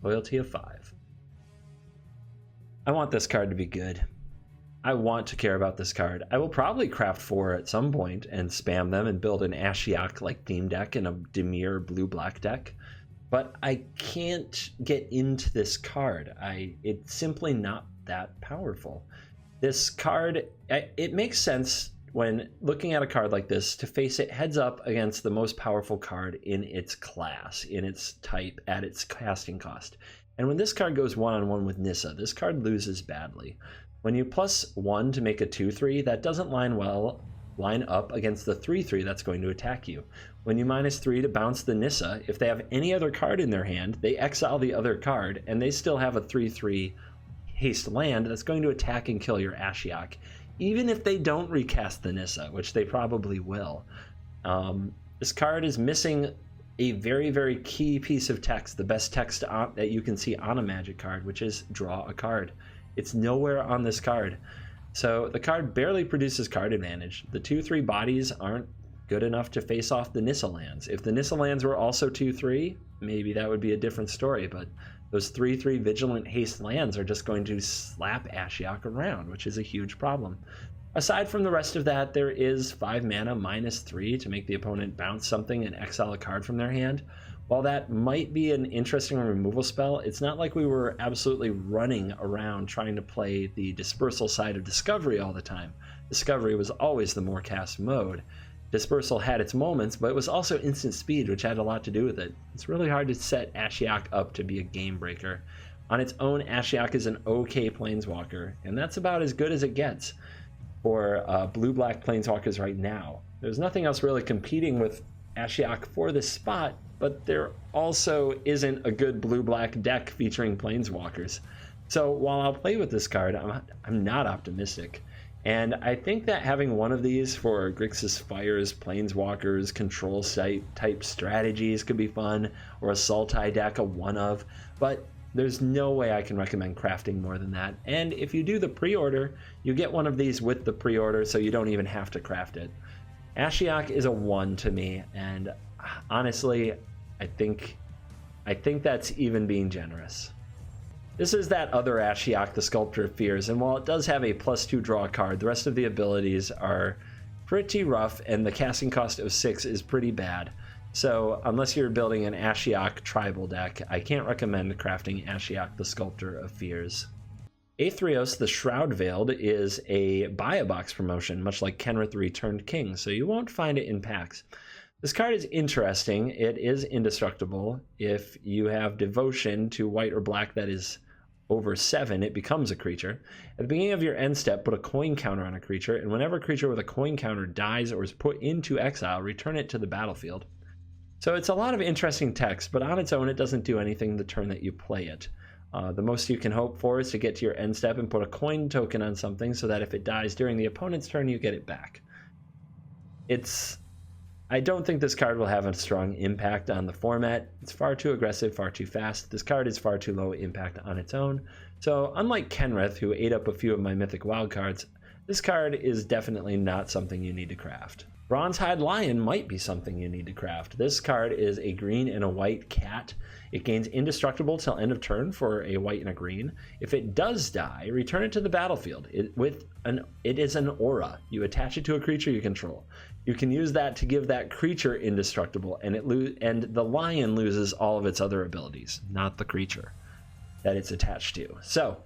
Loyalty of 5. I want this card to be good. I want to care about this card. I will probably craft 4 at some point and spam them and build an Ashiok-like theme deck and a Dimir blue-black deck. But I can't get into this card. It's simply not that powerful. This card, it makes sense when looking at a card like this to face it heads up against the most powerful card in its class, in its type, at its casting cost. And when this card goes one-on-one with Nissa, this card loses badly. When you +1 to make a 2/3, that doesn't line up against the 3/3 that's going to attack you. When you -3 to bounce the Nissa, if they have any other card in their hand, they exile the other card, and they still have a 3/3 haste land that's going to attack and kill your Ashiok, even if they don't recast the Nissa, which they probably will. This card is missing a very, very key piece of text, the best text that you can see on a Magic card, which is draw a card. It's nowhere on this card. So the card barely produces card advantage. The 2/3 bodies aren't good enough to face off the Nissa lands. If the Nissa lands were also 2/3, maybe that would be a different story, but those 3/3 Vigilant Haste lands are just going to slap Ashiok around, which is a huge problem. Aside from the rest of that, there is 5 mana -3 to make the opponent bounce something and exile a card from their hand. While that might be an interesting removal spell, it's not like we were absolutely running around trying to play the dispersal side of Discovery all the time. Discovery was always the more cast mode. Dispersal had its moments, but it was also instant speed, which had a lot to do with it. It's really hard to set Ashiok up to be a game breaker. On its own, Ashiok is an okay planeswalker, and that's about as good as it gets for blue-black planeswalkers right now. There's nothing else really competing with Ashiok for this spot, but there also isn't a good blue-black deck featuring planeswalkers. So while I'll play with this card, I'm not optimistic. And I think that having one of these for Grixis Fire's Planeswalkers control site type strategies could be fun, or a Sultai deck, a one of, but there's no way I can recommend crafting more than that. And if you do the pre-order, you get one of these with the pre-order, so you don't even have to craft it. Ashiok is a 1 to me, and honestly, I think that's even being generous. This is that other Ashiok, the Sculptor of Fears, and while it does have a +2 draw card, the rest of the abilities are pretty rough, and the casting cost of 6 is pretty bad. So unless you're building an Ashiok tribal deck, I can't recommend crafting Ashiok, the Sculptor of Fears. Theros, the Shroud Veiled, is a buy-a-box promotion, much like Kenrith Returned King, so you won't find it in packs. This card is interesting. It is indestructible. If you have devotion to white or black that is over 7, it becomes a creature. At the beginning of your end step, put a coin counter on a creature, and whenever a creature with a coin counter dies or is put into exile, return it to the battlefield. So it's a lot of interesting text, but on its own, it doesn't do anything the turn that you play it. The most you can hope for is to get to your end step and put a coin token on something so that if it dies during the opponent's turn, you get it back. I don't think this card will have a strong impact on the format. It's far too aggressive, far too fast. This card is far too low impact on its own. So unlike Kenrith, who ate up a few of my mythic wildcards, this card is definitely not something you need to craft. Bronzehide Lion might be something you need to craft. This card is a green and a white cat. It gains indestructible till end of turn for a white and a green. If it does die, return it to the battlefield. It is an aura. You attach it to a creature you control. You can use that to give that creature indestructible, and the lion loses all of its other abilities, not the creature that it's attached to. So,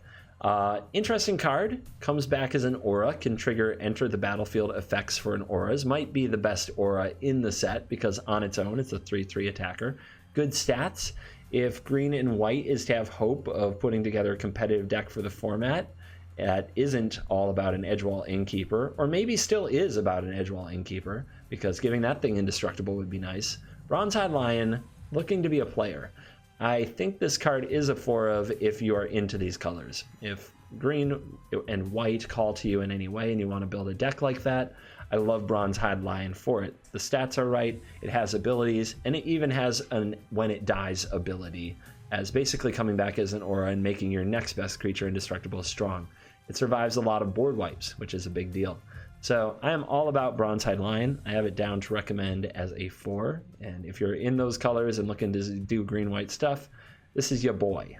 interesting card. Comes back as an aura, can trigger enter the battlefield effects for an auras. Might be the best aura in the set because on its own it's a 3/3 attacker. Good stats. If green and white is to have hope of putting together a competitive deck for the format, that isn't all about an Edgewall Innkeeper, or maybe still is about an Edgewall Innkeeper, because giving that thing indestructible would be nice. Bronzehide Lion, looking to be a player. I think this card is a 4 of if you are into these colors. If green and white call to you in any way and you want to build a deck like that, I love Bronzehide Lion for it. The stats are right, it has abilities, and it even has an when it dies ability, as basically coming back as an aura and making your next best creature indestructible strong. It survives a lot of board wipes, which is a big deal. So I am all about Bronzehide Lion. I have it down to recommend as a 4, and if you're in those colors and looking to do green-white stuff, this is your boy.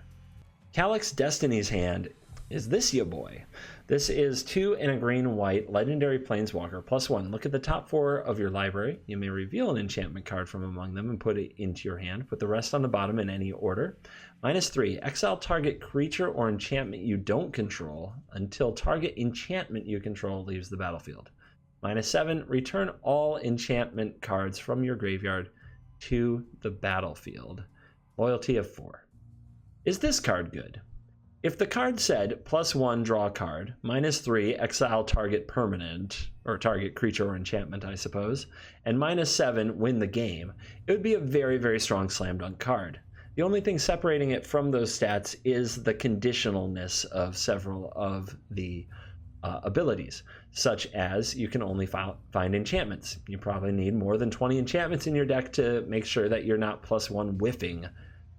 Calyx Destiny's Hand. Is this your boy? This is 2 and a green-white legendary planeswalker +1. Look at the top 4 of your library. You may reveal an enchantment card from among them and put it into your hand. Put the rest on the bottom in any order. -3, exile target creature or enchantment you don't control until target enchantment you control leaves the battlefield. -7, return all enchantment cards from your graveyard to the battlefield. Loyalty of 4. Is this card good? If the card said +1 draw card, -3 exile target permanent, or target creature or enchantment, I suppose, and -7 win the game, it would be a very, very strong slam dunk card. The only thing separating it from those stats is the conditionalness of several of the abilities, such as you can only find enchantments. You probably need more than 20 enchantments in your deck to make sure that you're not +1 whiffing.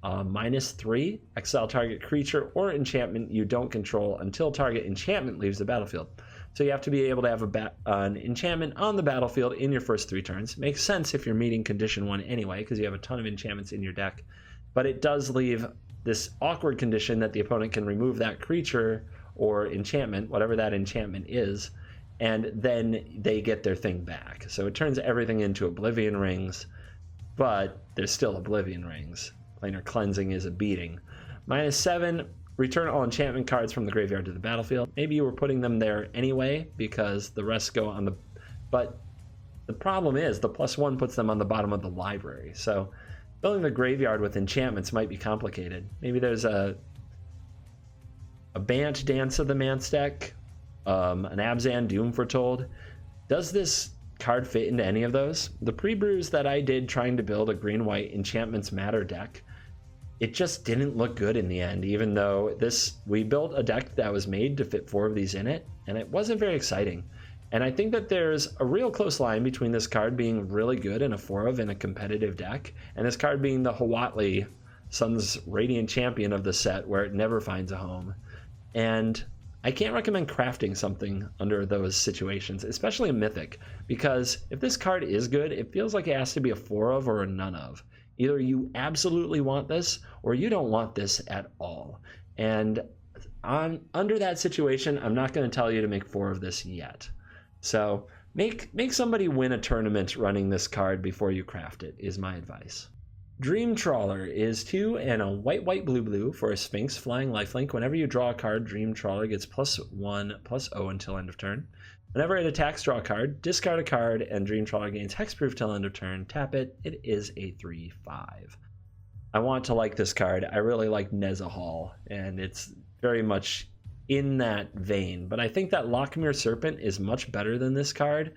-3, exile target creature or enchantment you don't control until target enchantment leaves the battlefield. So you have to be able to have an enchantment on the battlefield in your first 3 turns. Makes sense if you're meeting condition 1 anyway, because you have a ton of enchantments in your deck. But it does leave this awkward condition that the opponent can remove that creature or enchantment, whatever that enchantment is, and then they get their thing back. So it turns everything into Oblivion Rings. but there's still Oblivion Rings. Planar Cleansing is a beating. -7, return all enchantment cards from the graveyard to the battlefield. Maybe you were putting them there anyway because the rest go on the... But the problem is the +1 puts them on the bottom of the library. So filling the graveyard with enchantments might be complicated. Maybe there's a Bant, Dance of the Manse deck, an Abzan, Doom Foretold. Does this card fit into any of those? The pre-brews that I did trying to build a green-white Enchantments Matter deck, it just didn't look good in the end, even though we built a deck that was made to fit 4 of these in it, and it wasn't very exciting. And I think that there's a real close line between this card being really good in a 4-of in a competitive deck, and this card being the Huatli, Sun's Radiant Champion of the set, where it never finds a home. And I can't recommend crafting something under those situations, especially a Mythic, because if this card is good, it feels like it has to be a 4-of or a none of. Either you absolutely want this, or you don't want this at all. And under that situation, I'm not going to tell you to make 4 of this yet. So make somebody win a tournament running this card before you craft it, is my advice. Dream Trawler is 2 and a white/blue for a Sphinx flying lifelink. Whenever you draw a card, Dream Trawler gets +1/+0 until end of turn. Whenever it attacks, draw a card, discard a card, and Dream Trawler gains hexproof till end of turn. Tap it. It is a 3/5. I want to like this card. I really like Nezahal, and it's very much in that vein. But I think that Lochmere Serpent is much better than this card,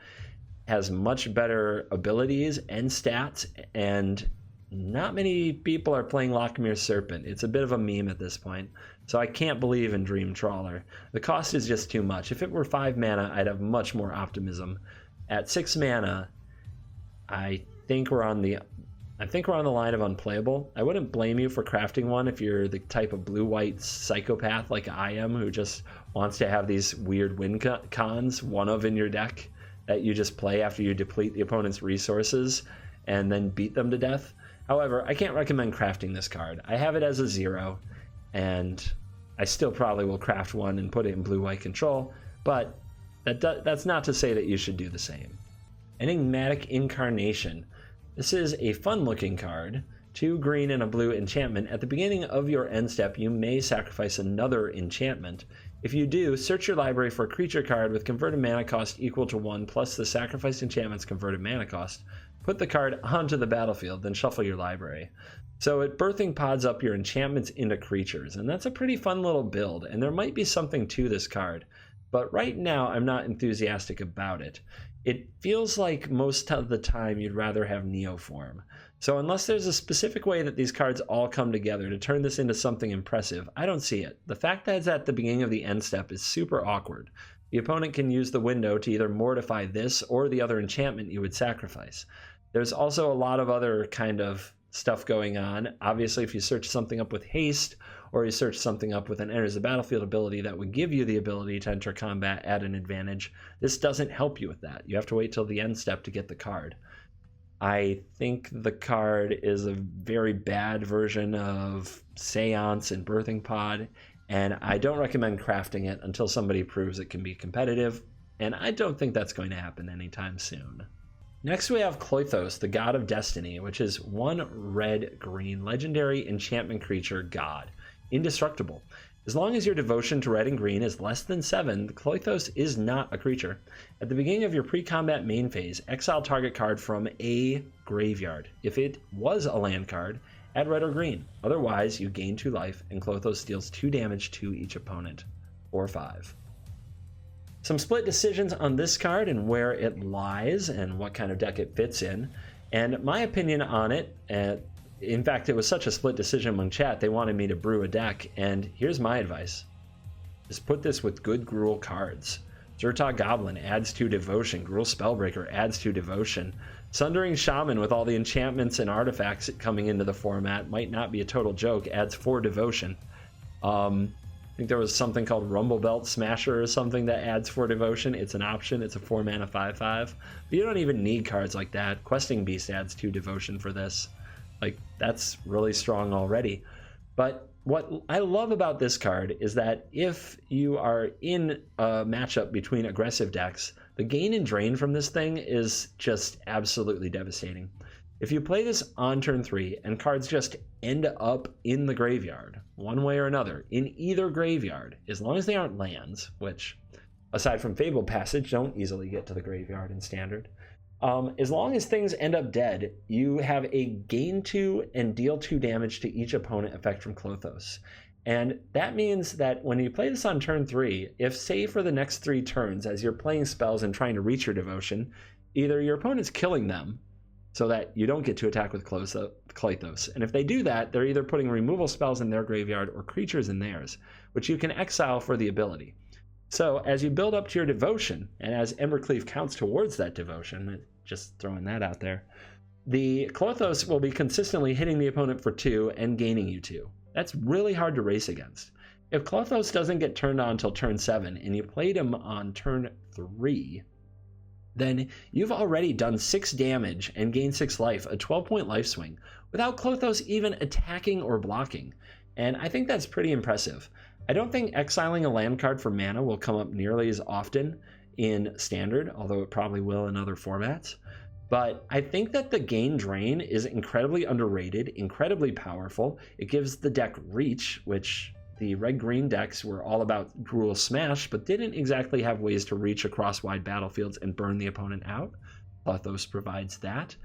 has much better abilities and stats, and not many people are playing Lochmere Serpent. It's a bit of a meme at this point, so I can't believe in Dream Trawler. The cost is just too much. If it were 5 mana, I'd have much more optimism. At 6 mana, I think we're on the line of unplayable. I wouldn't blame you for crafting one if you're the type of blue-white psychopath like I am, who just wants to have these weird win cons, 1-of in your deck, that you just play after you deplete the opponent's resources and then beat them to death. However, I can't recommend crafting this card. I have it as a 0, and I still probably will craft one and put it in blue-white control, but that's not to say that you should do the same. Enigmatic Incarnation. This is a fun-looking card. 2 green and a blue enchantment. At the beginning of your end step, you may sacrifice another enchantment. If you do, search your library for a creature card with converted mana cost equal to 1 plus the sacrificed enchantment's converted mana cost. Put the card onto the battlefield, then shuffle your library. So it birthing pods up your enchantments into creatures, and that's a pretty fun little build, and there might be something to this card. But right now, I'm not enthusiastic about it. It feels like most of the time you'd rather have Neoform. So unless there's a specific way that these cards all come together to turn this into something impressive, I don't see it. The fact that it's at the beginning of the end step is super awkward. The opponent can use the window to either mortify this or the other enchantment you would sacrifice. There's also a lot of other kind of stuff going on. Obviously, if you search something up with haste, or you search something up with an enters the battlefield ability that would give you the ability to enter combat at an advantage, this doesn't help you with that. You have to wait till the end step to get the card. I think the card is a very bad version of Seance and Birthing Pod, and I don't recommend crafting it until somebody proves it can be competitive, and I don't think that's going to happen anytime soon. Next we have Klothos, the God of Destiny, which is 1 red-green legendary enchantment creature god. Indestructible. As long as your devotion to red and green is less than 7, the Klothos is not a creature. At the beginning of your pre-combat main phase, exile target card from a graveyard. If it was a land card, add red or green. Otherwise, you gain 2 life, and Klothos deals 2 damage to each opponent, or 5. Some split decisions on this card and where it lies and what kind of deck it fits in. And my opinion on it, in fact, it was such a split decision among chat, they wanted me to brew a deck, and here's my advice. Just put this with good Gruul cards. Zertog Goblin adds 2 devotion. Gruul Spellbreaker adds 2 devotion. Sundering Shaman with all the enchantments and artifacts coming into the format might not be a total joke, adds 4 devotion. I think there was something called Rumble Belt Smasher or something that adds 4 devotion. It's an option. It's a 4 mana 5/5. But you don't even need cards like that. Questing Beast adds 2 devotion for this. Like, that's really strong already. But what I love about this card is that if you are in a matchup between aggressive decks, the gain and drain from this thing is just absolutely devastating. If you play this on turn 3 and cards just end up in the graveyard, one way or another, in either graveyard, as long as they aren't lands, which, aside from Fabled Passage, don't easily get to the graveyard in Standard, as long as things end up dead, you have a gain 2 and deal 2 damage to each opponent effect from Klothos. And that means that when you play this on turn 3, if, say, for the next 3 turns, as you're playing spells and trying to reach your devotion, either your opponent's killing them, so that you don't get to attack with Klothos. And if they do that, they're either putting removal spells in their graveyard or creatures in theirs, which you can exile for the ability. So as you build up to your devotion, and as Embercleave counts towards that devotion, just throwing that out there, the Klothos will be consistently hitting the opponent for 2 and gaining you 2. That's really hard to race against. If Klothos doesn't get turned on until turn 7, and you played him on turn 3, then you've already done 6 damage and gained 6 life, a 12-point life swing, without Klothos even attacking or blocking. And I think that's pretty impressive. I don't think exiling a land card for mana will come up nearly as often in Standard, although it probably will in other formats. But I think that the gain drain is incredibly underrated, incredibly powerful. It gives the deck reach, which the red-green decks were all about Gruul Smash, but didn't exactly have ways to reach across wide battlefields and burn the opponent out. Klothos provides that.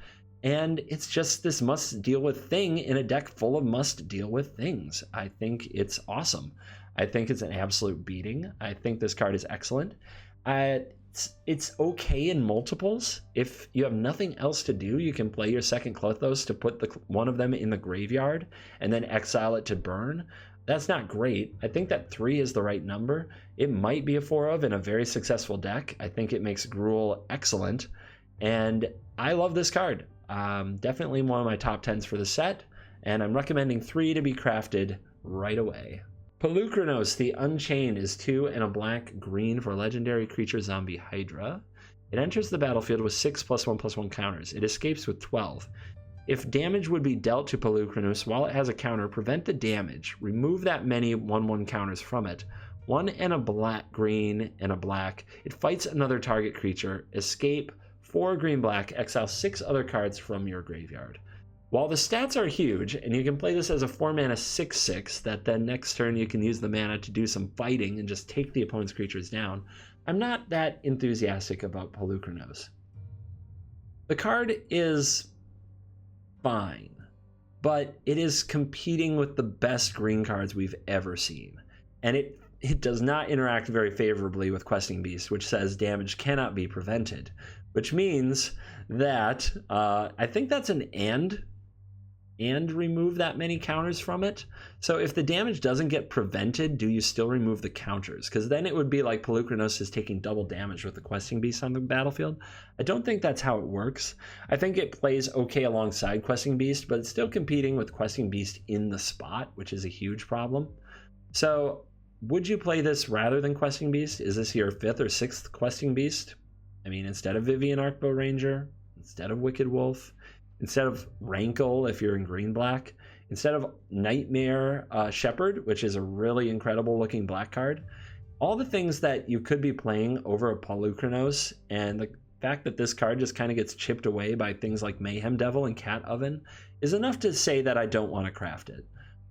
And it's just this must-deal-with thing in a deck full of must-deal-with things. I think it's awesome. I think it's an absolute beating. I think this card is excellent. It's okay in multiples. If you have nothing else to do, you can play your second Klothos to put one of them in the graveyard and then exile it to burn. That's not great. I think that 3 is the right number. It might be a 4 of in a very successful deck. I think it makes Gruul excellent. And I love this card. Definitely one of my top 10s for the set. And I'm recommending 3 to be crafted right away. Polukranos, the Unchained, is 2 and a black-green for legendary creature Zombie Hydra. It enters the battlefield with 6 +1/+1 counters. It escapes with 12. If damage would be dealt to Polukranos while it has a counter, prevent the damage. Remove that many 1/1 counters from it. 1 and a black, green, and a black. It fights another target creature. Escape 4 green-black. Exile 6 other cards from your graveyard. While the stats are huge, and you can play this as a 4-mana 6/6, that then next turn you can use the mana to do some fighting and just take the opponent's creatures down, I'm not that enthusiastic about Polukranos. The card is fine, but it is competing with the best green cards we've ever seen. And it does not interact very favorably with Questing Beast, which says damage cannot be prevented, which means that I think that's an and remove that many counters from it. So if the damage doesn't get prevented, do you still remove the counters? Because then it would be like Polukranos is taking double damage with the Questing Beast on the battlefield. I don't think that's how it works. I think it plays okay alongside Questing Beast, but it's still competing with Questing Beast in the spot, which is a huge problem. So would you play this rather than Questing Beast? Is this your 5th or 6th Questing Beast? I mean, instead of Vivian Arcbow Ranger, instead of Wicked Wolf, instead of Rankle if you're in green-black, instead of Nightmare Shepherd, which is a really incredible looking black card, all the things that you could be playing over a Polukranos, and the fact that this card just kind of gets chipped away by things like Mayhem Devil and Cat Oven is enough to say that I don't want to craft it.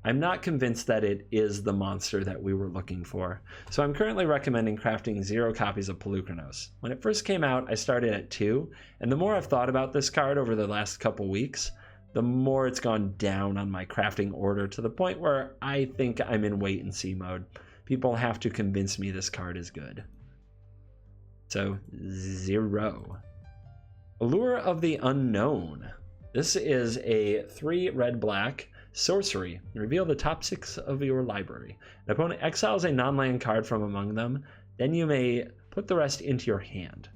I'm not convinced that it is the monster that we were looking for, so I'm currently recommending crafting 0 copies of Polukranos. When it first came out, I started at 2, and the more I've thought about this card over the last couple weeks, the more it's gone down on my crafting order to the point where I think I'm in wait and see mode. People have to convince me this card is good. So 0. Allure of the Unknown. This is a 3 red-black sorcery. Reveal the top 6 of your library. An opponent exiles a non-land card from among them, then you may put the rest into your hand.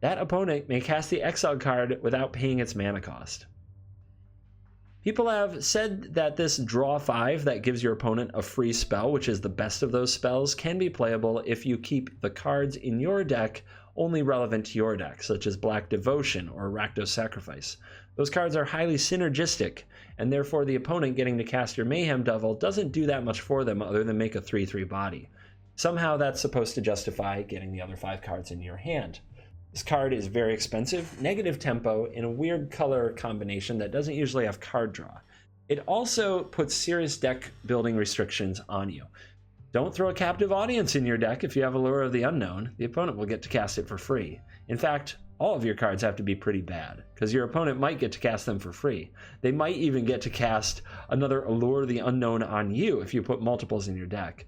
That opponent may cast the exiled card without paying its mana cost. People have said that this draw 5 that gives your opponent a free spell, which is the best of those spells, can be playable if you keep the cards in your deck only relevant to your deck, such as Black Devotion or Rakdos Sacrifice. Those cards are highly synergistic, and therefore the opponent getting to cast your Mayhem Devil doesn't do that much for them other than make a 3/3 body. Somehow that's supposed to justify getting the other 5 cards in your hand. This card is very expensive, negative tempo, in a weird color combination that doesn't usually have card draw. It also puts serious deck building restrictions on you. Don't throw a captive audience in your deck if you have Allure of the Unknown. The opponent will get to cast it for free. In fact, all of your cards have to be pretty bad, because your opponent might get to cast them for free. They might even get to cast another Allure of the Unknown on you if you put multiples in your deck.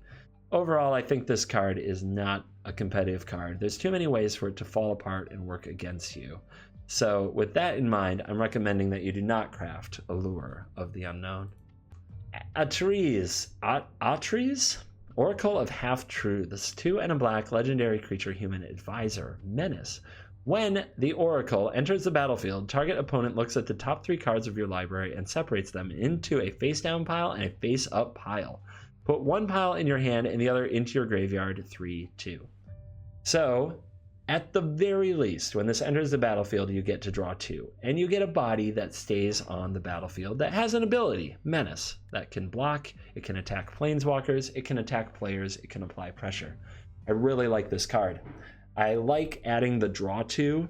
Overall, I think this card is not a competitive card. There's too many ways for it to fall apart and work against you. So with that in mind, I'm recommending that you do not craft Allure of the Unknown. Atreus. Oracle of Half-True. This 2 and a black legendary creature human advisor. Menace. When the Oracle enters the battlefield, target opponent looks at the top 3 cards of your library and separates them into a face-down pile and a face-up pile. Put one pile in your hand and the other into your graveyard, 3/2. So, at the very least, when this enters the battlefield, you get to draw 2. And you get a body that stays on the battlefield that has an ability, Menace, that can block, it can attack planeswalkers, it can attack players, it can apply pressure. I really like this card. I like adding the draw 2,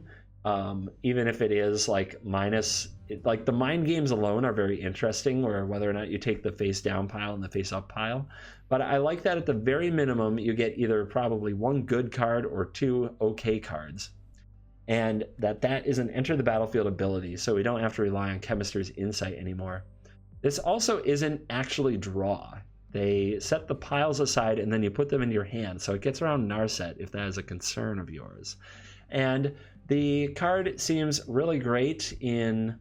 even if it is like minus, like the mind games alone are very interesting, or whether or not you take the face down pile and the face up pile. But I like that at the very minimum, you get either probably 1 good card or 2 okay cards. And that is an enter the battlefield ability, so we don't have to rely on Chemist's Insight anymore. This also isn't actually draw. They set the piles aside and then you put them in your hand, so it gets around Narset if that is a concern of yours. And the card seems really great in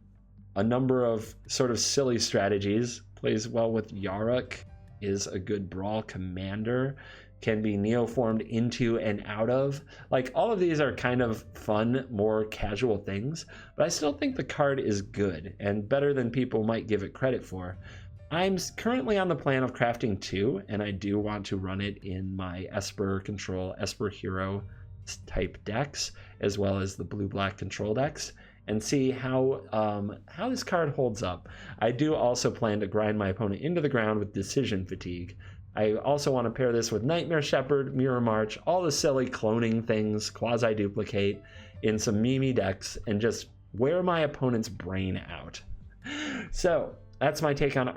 a number of sort of silly strategies. Plays well with Yarok, is a good brawl commander, can be neoformed into and out of. Like, all of these are kind of fun, more casual things, but I still think the card is good and better than people might give it credit for. I'm currently on the plan of crafting 2, and I do want to run it in my Esper Control, Esper Hero type decks, as well as the blue-black control decks, and see how this card holds up. I do also plan to grind my opponent into the ground with Decision Fatigue. I also want to pair this with Nightmare Shepherd, Mirror March, all the silly cloning things, Quasi-Duplicate, in some Mimi decks, and just wear my opponent's brain out. So, that's my take on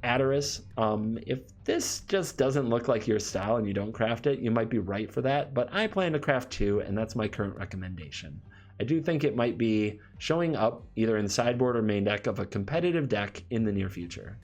Atreus. If this just doesn't look like your style and you don't craft it, you might be right for that, but I plan to craft 2, and that's my current recommendation. I do think it might be showing up either in sideboard or main deck of a competitive deck in the near future.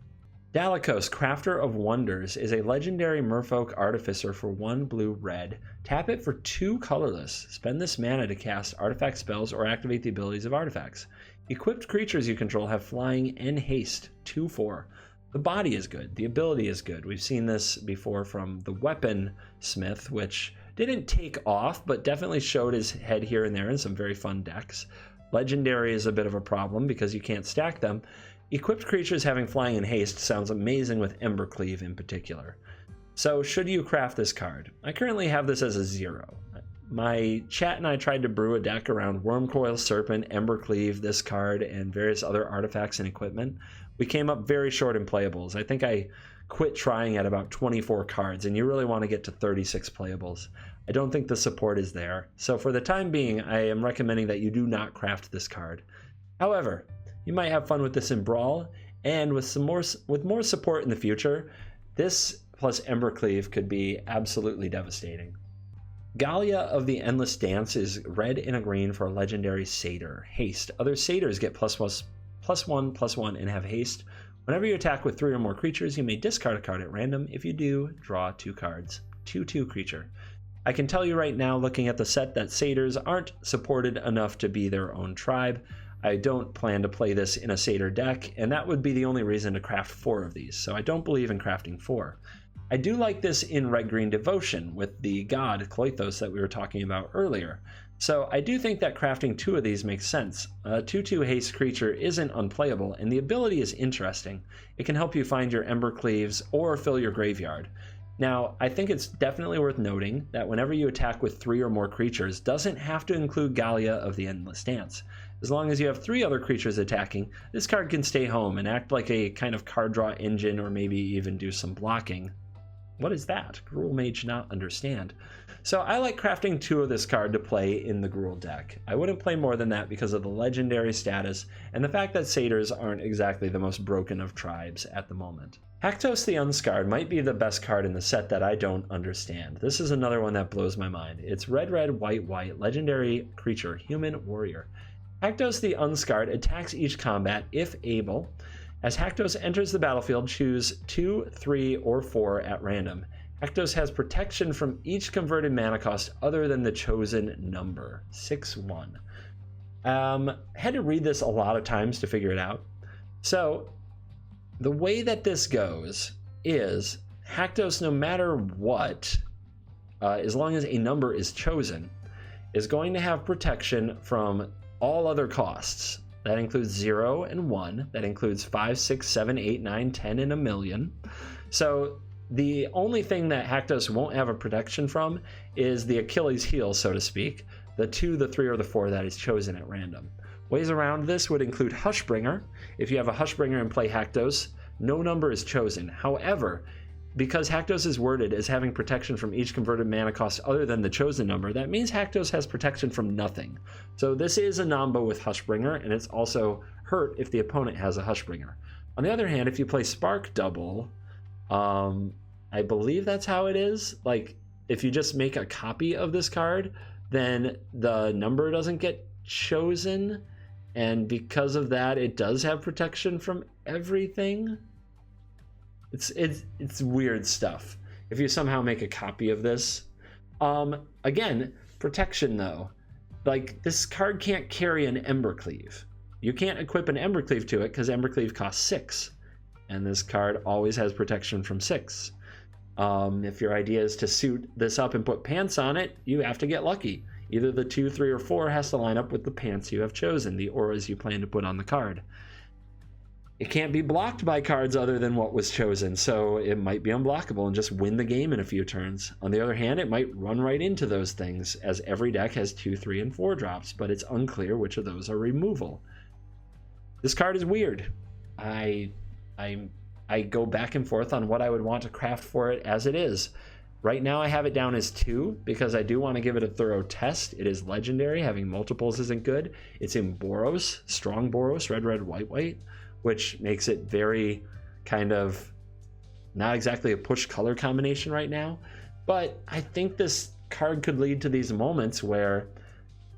Dalakos, Crafter of Wonders, is a legendary merfolk artificer for 1 blue-red. Tap it for 2 colorless. Spend this mana to cast artifact spells or activate the abilities of artifacts. Equipped creatures you control have flying and haste, 2/4. The body is good, the ability is good. We've seen this before from the Weapon Smith, which didn't take off, but definitely showed his head here and there in some very fun decks. Legendary is a bit of a problem because you can't stack them. Equipped creatures having flying and haste sounds amazing with Embercleave in particular. So should you craft this card? I currently have this as a 0. My chat and I tried to brew a deck around Wormcoil Serpent, Embercleave, this card, and various other artifacts and equipment. We came up very short in playables. I think I quit trying at about 24 cards, and you really want to get to 36 playables. I don't think the support is there. So for the time being, I am recommending that you do not craft this card. However, you might have fun with this in Brawl, and with more support in the future, this plus Embercleave could be absolutely devastating. Gallia of the Endless Dance is red and a green for a legendary satyr. Haste. Other satyrs get +1/+1 and have haste. Whenever you attack with 3 or more creatures, you may discard a card at random. If you do, draw 2 cards. 2/2 creature. I can tell you right now, looking at the set, that satyrs aren't supported enough to be their own tribe. I don't plan to play this in a satyr deck, and that would be the only reason to craft 4 of these, so I don't believe in crafting 4. I do like this in Red-Green Devotion with the god Kloithos that we were talking about earlier. So I do think that crafting 2 of these makes sense. A 2/2 haste creature isn't unplayable, and the ability is interesting. It can help you find your Embercleaves or fill your graveyard. Now, I think it's definitely worth noting that whenever you attack with 3 or more creatures, doesn't have to include Gallia of the Endless Dance. As long as you have 3 other creatures attacking, this card can stay home and act like a kind of card draw engine, or maybe even do some blocking. What is that? Gruul Mage not understand. So I like crafting 2 of this card to play in the Gruul deck. I wouldn't play more than that because of the legendary status and the fact that satyrs aren't exactly the most broken of tribes at the moment. Haktos the Unscarred might be the best card in the set that I don't understand. This is another one that blows my mind. It's red, white, legendary creature, human warrior. Haktos the Unscarred attacks each combat if able. As Haktos enters the battlefield, choose 2, 3, or 4 at random. Haktos has protection from each converted mana cost other than the chosen number, 6/1. Had to read this a lot of times to figure it out. So the way that this goes is Haktos, no matter what, as long as a number is chosen, is going to have protection from all other costs. That includes 0 and 1. That includes 5, 6, 7, 8, 9, 10, and a million. So the only thing that Haktos won't have a protection from is the Achilles heel, so to speak, the 2, the 3, or the 4 that is chosen at random. Ways around this would include Hushbringer. If you have a Hushbringer and play Haktos, no number is chosen. However, because Haktos is worded as having protection from each converted mana cost other than the chosen number, that means Haktos has protection from nothing. So this is a Nombo with Hushbringer, and it's also hurt if the opponent has a Hushbringer. On the other hand, if you play Spark Double, I believe that's how it is. Like, if you just make a copy of this card, then the number doesn't get chosen, and because of that, it does have protection from everything. It's weird stuff. If you somehow make a copy of this, again, protection though. Like, this card can't carry an Embercleave. You can't equip an Embercleave to it because Embercleave costs 6, and this card always has protection from 6. If your idea is to suit this up and put pants on it, you have to get lucky. Either the 2, 3, or 4 has to line up with the pants you have chosen, the auras you plan to put on the card. It can't be blocked by cards other than what was chosen, so it might be unblockable and just win the game in a few turns. On the other hand, it might run right into those things, as every deck has 2, 3, and 4 drops, but it's unclear which of those are removal. This card is weird. I go back and forth on what I would want to craft for it as it is. Right now I have it down as 2 because I do want to give it a thorough test. It is legendary. Having multiples isn't good. It's in Boros, strong Boros, red, white, which makes it very kind of not exactly a push color combination right now. But I think this card could lead to these moments where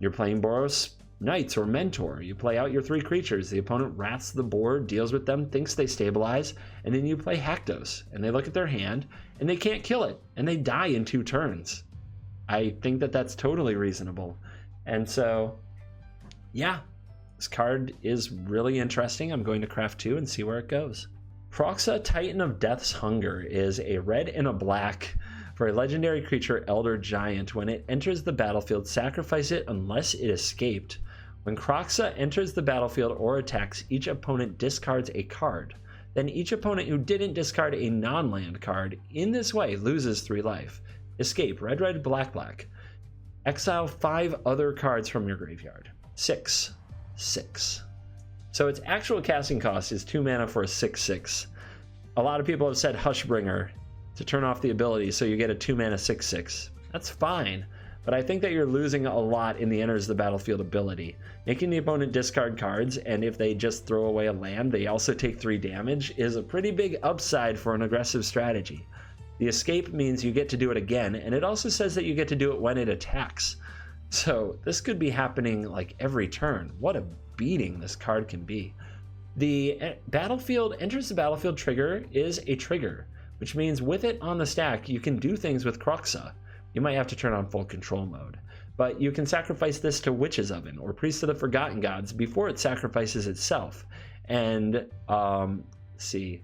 you're playing Boros Knights or Mentor. You play out your 3 creatures. The opponent rats the board, deals with them, thinks they stabilize, and then you play Haktos, and they look at their hand, and they can't kill it, and they die in 2 turns. I think that that's totally reasonable. And so, yeah, this card is really interesting. I'm going to craft 2 and see where it goes. Kroxa, Titan of Death's Hunger is a red and a black for a legendary creature, Elder Giant. When it enters the battlefield, sacrifice it unless it escaped. When Kroxa enters the battlefield or attacks, each opponent discards a card. Then each opponent who didn't discard a non-land card in this way loses 3 life. Escape, red, black. Exile 5 other cards from your graveyard. 6. So its actual casting cost is 2 mana for a 6/6. A lot of people have said Hushbringer to turn off the ability so you get a 2 mana 6/6. That's fine, but I think that you're losing a lot in the enters the battlefield ability. Making the opponent discard cards, and if they just throw away a land, they also take 3 damage, is a pretty big upside for an aggressive strategy. The escape means you get to do it again, and it also says that you get to do it when it attacks. So this could be happening like every turn. What a beating this card can be. The battlefield enters the battlefield trigger is a trigger, which means with it on the stack, you can do things with Kroxa. You might have to turn on full control mode, but you can sacrifice this to Witch's Oven or Priest of the Forgotten Gods before it sacrifices itself. And see,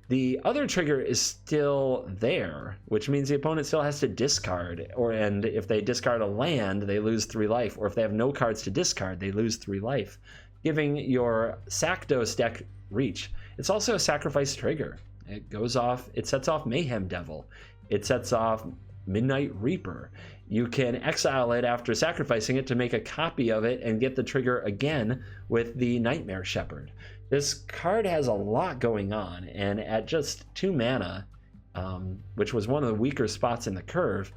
the other trigger is still there, which means the opponent still has to discard, and if they discard a land, they lose 3 life, or if they have no cards to discard, they lose 3 life, giving your Sakdos deck reach. It's also a sacrifice trigger. It goes off, it sets off Mayhem Devil. It sets off Midnight Reaper. You can exile it after sacrificing it to make a copy of it and get the trigger again with the Nightmare Shepherd. This card has a lot going on, and at just 2 mana, which was one of the weaker spots in the curve,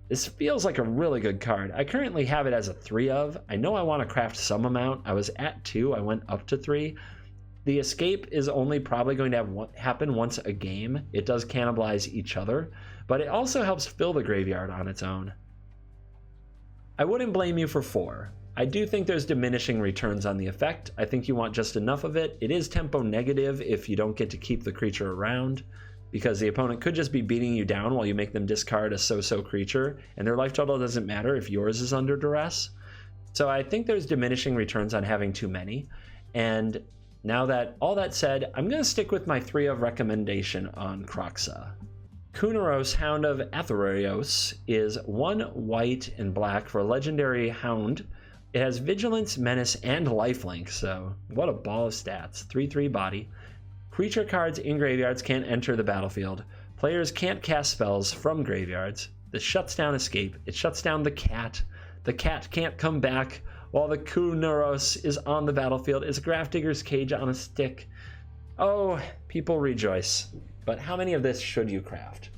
this feels like a really good card. I currently have it as a 3 of. I know I want to craft some amount. I was at 2. I went up to 3. The escape is only probably going to happen once a game. It does cannibalize each other, but it also helps fill the graveyard on its own. I wouldn't blame you for 4. I do think there's diminishing returns on the effect. I think you want just enough of it. It is tempo negative if you don't get to keep the creature around, because the opponent could just be beating you down while you make them discard a so-so creature, and their life total doesn't matter if yours is under duress. So I think there's diminishing returns on having too many, and now that all that said, I'm going to stick with my 3 of recommendation on Kroxa. Kunaros, Hound of Atheros, is 1 white and black for a legendary hound. It has Vigilance, Menace, and Lifelink, so what a ball of stats. 3/3 body. Creature cards in graveyards can't enter the battlefield. Players can't cast spells from graveyards. This shuts down escape. It shuts down the cat. The cat can't come back while the Kunaros is on the battlefield. It's a Grafdigger's Cage on a stick. Oh, people rejoice. But how many of this should you craft?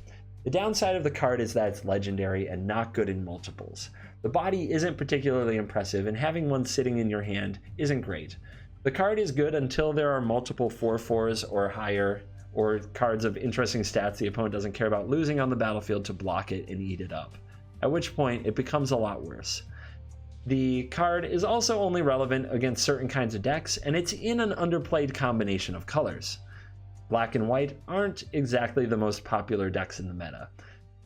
The downside of the card is that it's legendary and not good in multiples. The body isn't particularly impressive, and having one sitting in your hand isn't great. The card is good until there are multiple 4/4s or higher, or cards of interesting stats the opponent doesn't care about losing on the battlefield to block it and eat it up, at which point it becomes a lot worse. The card is also only relevant against certain kinds of decks, and it's in an underplayed combination of colors. Black and white aren't exactly the most popular decks in the meta.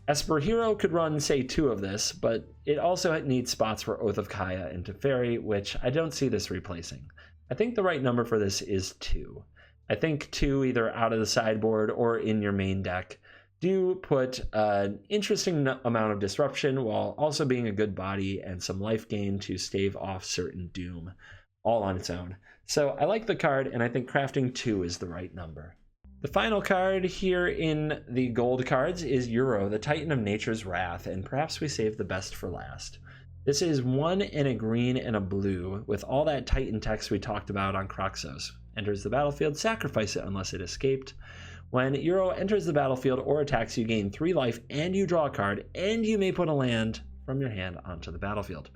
Esper Hero could run, say, 2 of this, but it also needs spots for Oath of Kaya and Teferi, which I don't see this replacing. I think the right number for this is 2. I think 2 either out of the sideboard or in your main deck do put an interesting amount of disruption while also being a good body and some life gain to stave off certain doom all on its own. So I like the card, and I think crafting 2 is the right number. The final card here in the gold cards is Uro, the Titan of Nature's Wrath, and perhaps we save the best for last. This is 1 and a green and a blue with all that Titan text we talked about on Kroxos. Enters the battlefield, sacrifice it unless it escaped. When Uro enters the battlefield or attacks, you gain 3 life and you draw a card, and you may put a land from your hand onto the battlefield.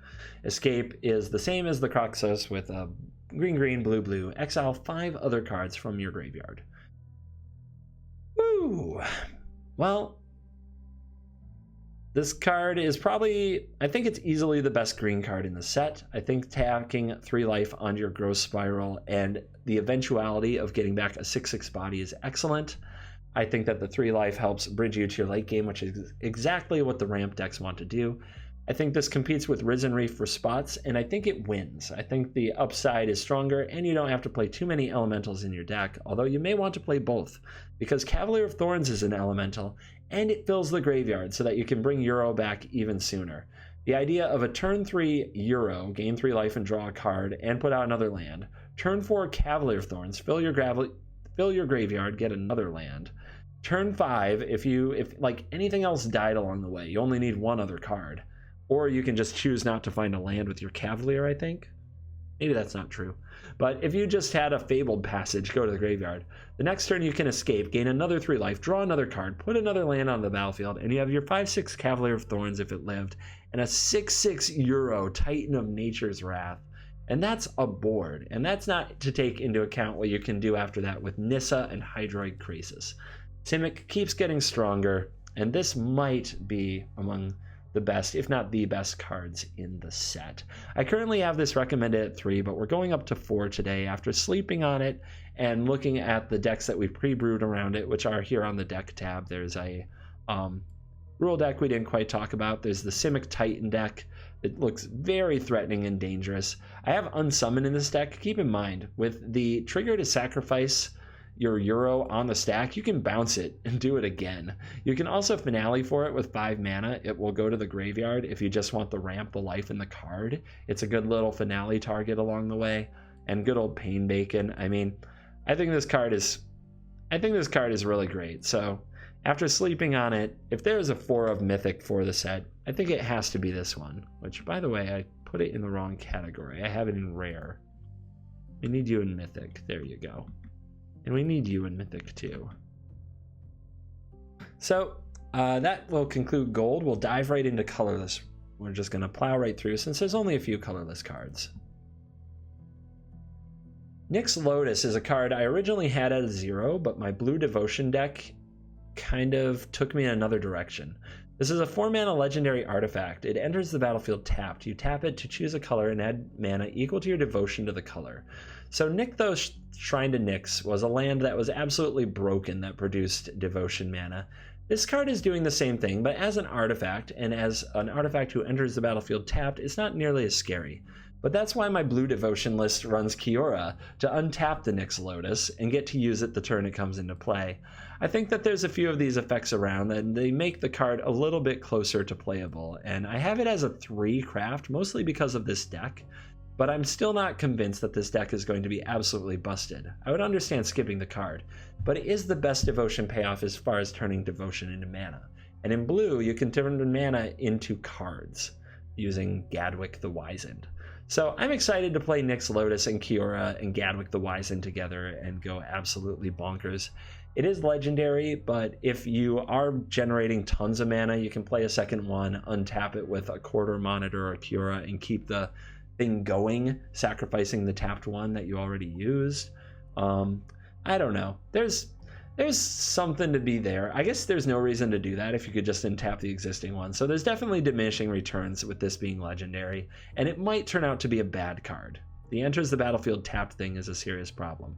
Escape is the same as the Kroxos with a green, blue. Exile 5 other cards from your graveyard. Woo! Well, this card is probably, I think it's easily the best green card in the set. I think tacking 3 life onto your Growth Spiral and the eventuality of getting back a 6/6 body is excellent. I think that the 3 life helps bridge you to your late game, which is exactly what the ramp decks want to do. I think this competes with Risen Reef for spots, and I think it wins. I think the upside is stronger, and you don't have to play too many elementals in your deck, although you may want to play both, because Cavalier of Thorns is an elemental, and it fills the graveyard so that you can bring Uro back even sooner. The idea of a turn 3 Uro, gain 3 life and draw a card, and put out another land. Turn 4 Cavalier of Thorns, fill your graveyard, get another land. Turn 5, if like anything else died along the way, you only need 1 other card. Or you can just choose not to find a land with your Cavalier, I think. Maybe that's not true. But if you just had a Fabled Passage go to the graveyard, the next turn you can escape, gain another 3 life, draw another card, put another land on the battlefield, and you have your 5/6 Cavalier of Thorns if it lived, and a 6/6 Uro, Titan of Nature's Wrath. And that's a board. And that's not to take into account what you can do after that with Nissa and Hydroid Krasis. Simic keeps getting stronger, and this might be among the best, if not the best cards in the set. I currently have this recommended at 3, but we're going up to 4 today after sleeping on it and looking at the decks that we've pre-brewed around it, which are here on the deck tab. There's a rule deck we didn't quite talk about. There's the Simic Titan deck. It looks very threatening and dangerous. I have Unsummon in this deck. Keep in mind, with the trigger to sacrifice your Uro on the stack, you can bounce it and do it again. You can also Finale for it with 5 mana. It will go to the graveyard if you just want the ramp, the life, and the card. It's a good little Finale target along the way. And good old Pain Bacon. I mean, I think this card is really great. So after sleeping on it, if there's a 4 of Mythic for the set, I think it has to be this one. Which, by the way, I put it in the wrong category. I have it in Rare. We need you in Mythic. There you go. And we need you in Mythic too. So that will conclude gold. We'll dive right into colorless. We're just going to plow right through since there's only a few colorless cards. Nyx Lotus is a card I originally had at a 0, but my blue devotion deck kind of took me in another direction. This is a 4-mana legendary artifact. It enters the battlefield tapped. You tap it to choose a color and add mana equal to your devotion to the color. So Nykthos Shrine to Nyx was a land that was absolutely broken that produced devotion mana. This card is doing the same thing, but as an artifact, and as an artifact who enters the battlefield tapped, it's not nearly as scary. But that's why my blue devotion list runs Kiora, to untap the Nyx Lotus and get to use it the turn it comes into play. I think that there's a few of these effects around, and they make the card a little bit closer to playable. And I have it as a 3 craft, mostly because of this deck, but I'm still not convinced that this deck is going to be absolutely busted. I would understand skipping the card, but it is the best devotion payoff as far as turning devotion into mana. And in blue, you can turn the mana into cards using Gadwick the Wizened. So I'm excited to play Nyx Lotus and Kiora and Gadwick the Wizened together and go absolutely bonkers. It is legendary, but if you are generating tons of mana, you can play a second one, untap it with a Quarter Monitor or Kiora, and keep the thing going, sacrificing the tapped one that you already used. I don't know. There's something to be there. I guess there's no reason to do that if you could just untap the existing one. So there's definitely diminishing returns with this being legendary, and it might turn out to be a bad card. The enters the battlefield tapped thing is a serious problem.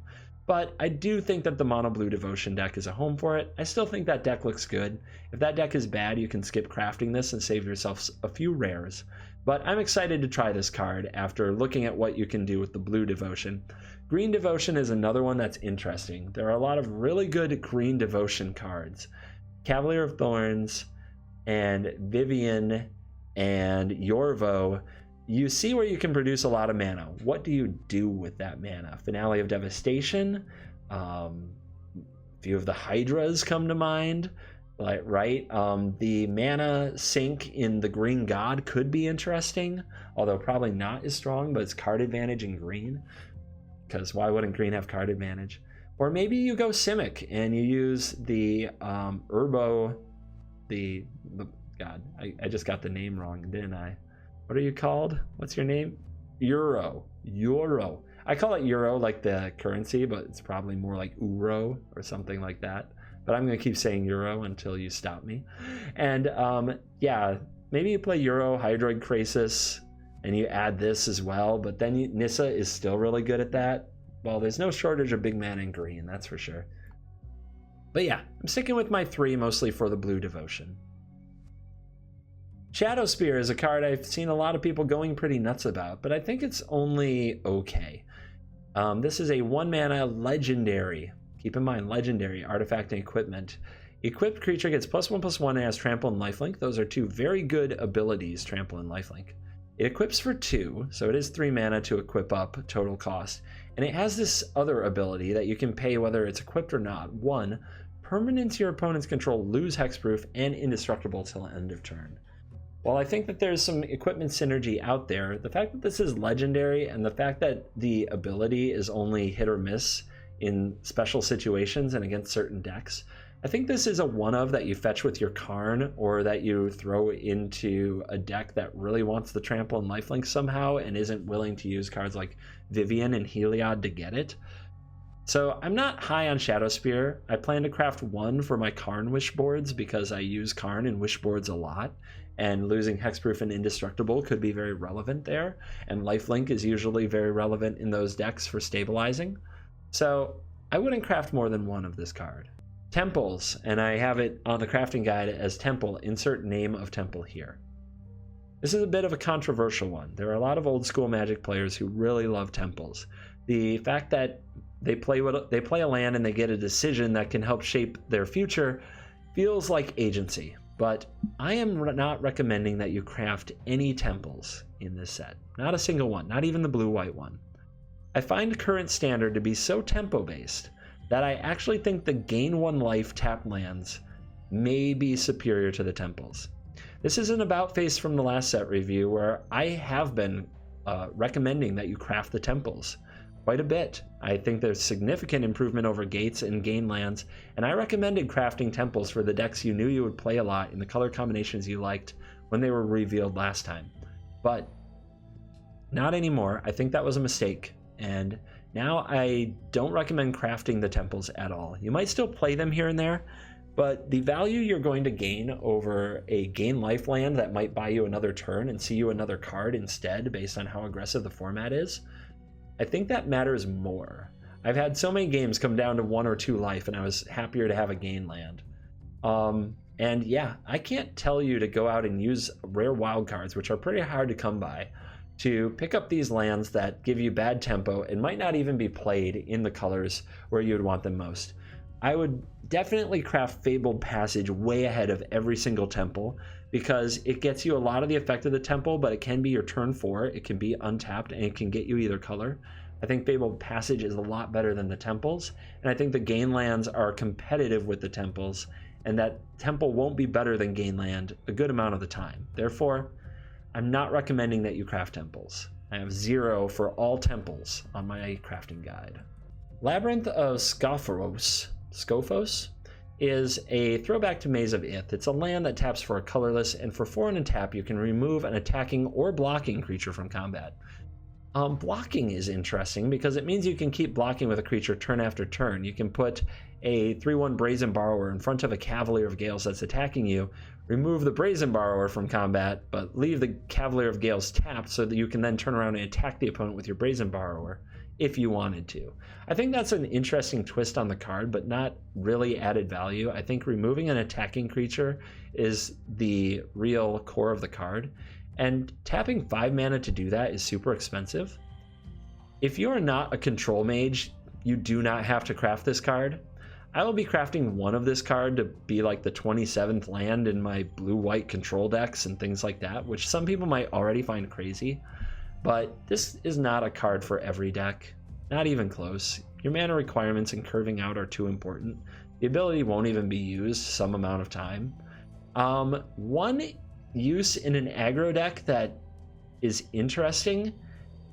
But I do think that the mono blue devotion deck is a home for it. I still think that deck looks good. If that deck is bad, you can skip crafting this and save yourself a few rares. But I'm excited to try this card after looking at what you can do with the blue devotion. Green devotion is another one that's interesting. There are a lot of really good green devotion cards. Cavalier of Thorns and Vivian and Yorvo. You see where you can produce a lot of mana. What do you do with that mana? Finale of Devastation. A few of the Hydras come to mind. Right? The mana sink in the Green God could be interesting, although probably not as strong, but it's card advantage in green. Because why wouldn't green have card advantage? Or maybe you go Simic and you use the Urbo, God, I just got the name wrong, didn't I? What are you called? What's your name? Euro. I call it Euro like the currency, but it's probably more like Euro or something like that. But I'm going to keep saying Euro until you stop me. And yeah, maybe you play Euro, Hydroid Krasis, and you add this as well. But then Nissa is still really good at that. Well, there's no shortage of big mana in green, that's for sure. But yeah, I'm sticking with my 3 mostly for the blue devotion. Shadow Spear is a card I've seen a lot of people going pretty nuts about, but I think it's only okay. This is a 1-mana legendary. Keep in mind, legendary artifact and equipment. Equipped creature gets +1/+1 and has trample and lifelink. Those are 2 very good abilities, trample and lifelink. It equips for 2, so it is 3 mana to equip up, total cost. And it has this other ability that you can pay whether it's equipped or not. 1, permanents your opponent's control lose hexproof and indestructible till end of turn. While I think that there's some equipment synergy out there, the fact that this is legendary and the fact that the ability is only hit or miss in special situations and against certain decks, I think this is a one-of that you fetch with your Karn or that you throw into a deck that really wants the trample and lifelink somehow and isn't willing to use cards like Vivian and Heliod to get it. So I'm not high on Shadow Spear. I plan to craft 1 for my Karn wish boards because I use Karn in wish boards a lot, and losing hexproof and indestructible could be very relevant there, and lifelink is usually very relevant in those decks for stabilizing. So I wouldn't craft more than 1 of this card. Temples, and I have it on the crafting guide as temple. Insert name of temple here. This is a bit of a controversial one. There are a lot of old school Magic players who really love temples. The fact that they play a land and they get a decision that can help shape their future feels like agency. But I am not recommending that you craft any temples in this set. Not a single one, not even the blue-white one. I find current standard to be so tempo-based that I actually think the gain 1 life tap lands may be superior to the temples. This is an about face from the last set review where I have been recommending that you craft the temples. quite a bit. I think there's significant improvement over gates and gain lands, and I recommended crafting temples for the decks you knew you would play a lot in the color combinations you liked when they were revealed last time. But not anymore. I think that was a mistake, and now I don't recommend crafting the temples at all. You might still play them here and there, but the value you're going to gain over a gain life land that might buy you another turn and see you another card instead based on how aggressive the format is, I think that matters more. I've had so many games come down to 1 or 2 life, and I was happier to have a gain land. And yeah, I can't tell you to go out and use rare wildcards, which are pretty hard to come by, to pick up these lands that give you bad tempo and might not even be played in the colors where you would want them most. I would definitely craft Fabled Passage way ahead of every single temple, because it gets you a lot of the effect of the temple, but it can be your turn 4, it can be untapped, and it can get you either color. I think Fabled Passage is a lot better than the temples, and I think the gain lands are competitive with the temples, and that temple won't be better than gain land a good amount of the time. Therefore, I'm not recommending that you craft temples. I have 0 for all temples on my crafting guide. Labyrinth of Scophos is a throwback to Maze of Ith. It's a land that taps for a colorless, and for 4 and a tap, you can remove an attacking or blocking creature from combat. Blocking is interesting because it means you can keep blocking with a creature turn after turn. You can put a 3/1 Brazen Borrower in front of a Cavalier of Gales that's attacking you, remove the Brazen Borrower from combat, but leave the Cavalier of Gales tapped so that you can then turn around and attack the opponent with your Brazen Borrower if you wanted to. I think that's an interesting twist on the card, but not really added value. I think removing an attacking creature is the real core of the card, and tapping 5 mana to do that is super expensive. If you are not a control mage, you do not have to craft this card. I will be crafting one of this card to be like the 27th land in my blue-white control decks and things like that, which some people might already find crazy. But this is not a card for every deck, not even close. Your mana requirements and curving out are too important. The ability won't even be used some amount of time. One use in an aggro deck that is interesting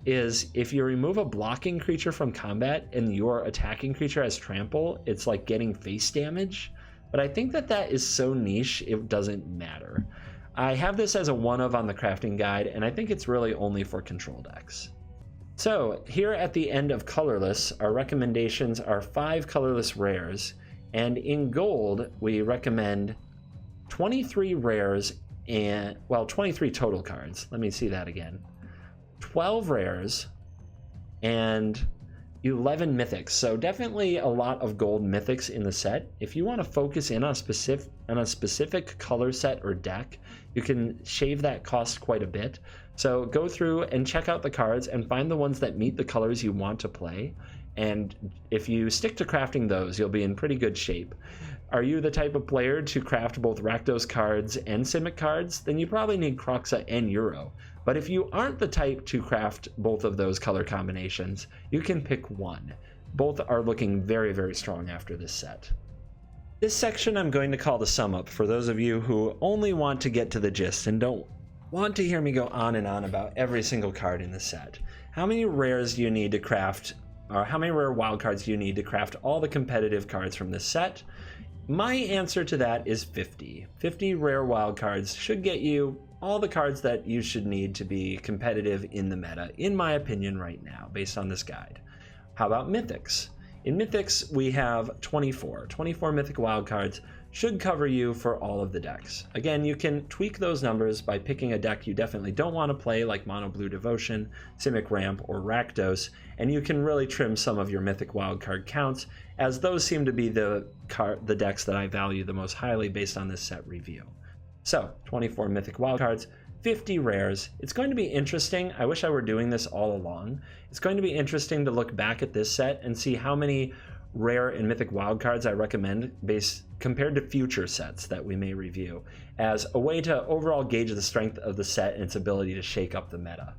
is if you remove a blocking creature from combat and your attacking creature has trample, it's like getting face damage. But I think that is so niche, it doesn't matter. I have this as a 1-of on the crafting guide, and I think it's really only for control decks. So here at the end of Colorless, our recommendations are 5 colorless rares, and in gold we recommend 23 rares and, well, 23 total cards. Let me see that again. 12 rares and 11 mythics. So definitely a lot of gold mythics in the set. If you want to focus in on a specific color set or deck, you can shave that cost quite a bit. So go through and check out the cards and find the ones that meet the colors you want to play. And if you stick to crafting those, you'll be in pretty good shape. Are you the type of player to craft both Rakdos cards and Simic cards? Then you probably need Kroxa and Euro. But if you aren't the type to craft both of those color combinations, you can pick one. Both are looking very, very strong after this set. This section I'm going to call the sum up for those of you who only want to get to the gist and don't want to hear me go on and on about every single card in the set. How many rares do you need to craft, or how many rare wildcards do you need to craft all the competitive cards from this set? My answer to that is 50. 50 rare wildcards should get you all the cards that you should need to be competitive in the meta, in my opinion right now, based on this guide. How about Mythics? In Mythics, we have 24. 24 Mythic wildcards should cover you for all of the decks. Again, you can tweak those numbers by picking a deck you definitely don't want to play, like Mono Blue Devotion, Simic Ramp, or Rakdos, and you can really trim some of your Mythic wildcard counts, as those seem to be the decks that I value the most highly based on this set review. So, 24 Mythic wildcards, 50 rares. It's going to be interesting. I wish I were doing this all along. It's going to be interesting to look back at this set and see how many rare and mythic wildcards I recommend compared to future sets that we may review, as a way to overall gauge the strength of the set and its ability to shake up the meta.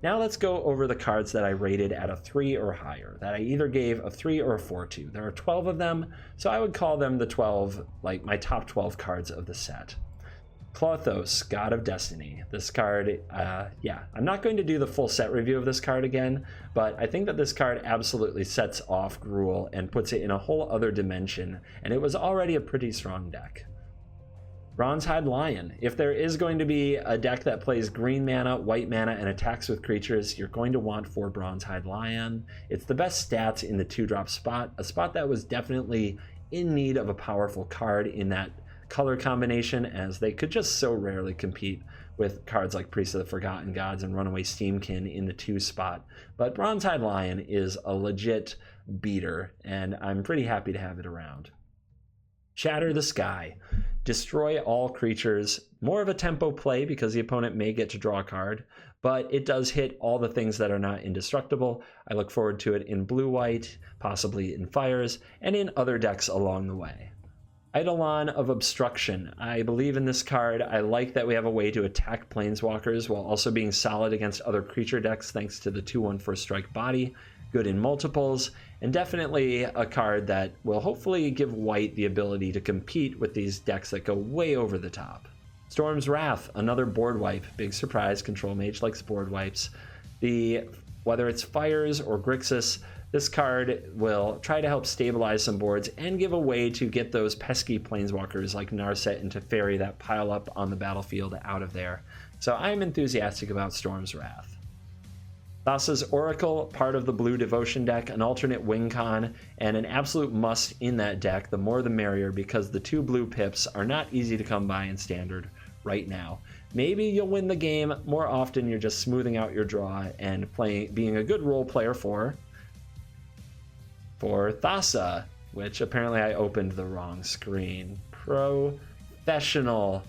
Now let's go over the cards that I rated at a 3 or higher, that I either gave a 3 or a 4 to. There are 12 of them, so I would call them the 12, like my top 12 cards of the set. Clothos, God of Destiny. This card, I'm not going to do the full set review of this card again, but I think that this card absolutely sets off Gruul and puts it in a whole other dimension, and it was already a pretty strong deck. Bronzehide Lion. If there is going to be a deck that plays green mana, white mana, and attacks with creatures, you're going to want 4 Bronzehide Lion. It's the best stats in the 2-drop spot, a spot that was definitely in need of a powerful card in that color combination, as they could just so rarely compete with cards like Priest of the Forgotten Gods and Runaway Steamkin in the 2 spot. But Bronzehide Lion is a legit beater, and I'm pretty happy to have it around. Shatter the Sky. Destroy all creatures. More of a tempo play because the opponent may get to draw a card, but it does hit all the things that are not indestructible. I look forward to it in blue-white, possibly in Fires, and in other decks along the way. Eidolon of Obstruction. I believe in this card. I like that we have a way to attack planeswalkers while also being solid against other creature decks thanks to the 2/1 first strike body. Good in multiples, and definitely a card that will hopefully give white the ability to compete with these decks that go way over the top. Storm's Wrath, another board wipe. Big surprise, Control Mage likes board wipes. Whether it's Fires or Grixis, this card will try to help stabilize some boards and give a way to get those pesky planeswalkers like Narset and Teferi that pile up on the battlefield out of there. So I'm enthusiastic about Storm's Wrath. Thassa's Oracle, part of the blue Devotion deck, an alternate win con, and an absolute must in that deck. The more the merrier, because the 2 blue pips are not easy to come by in Standard right now. Maybe you'll win the game. More often you're just smoothing out your draw and being a good role player for Thassa, which apparently I opened the wrong screen. Professional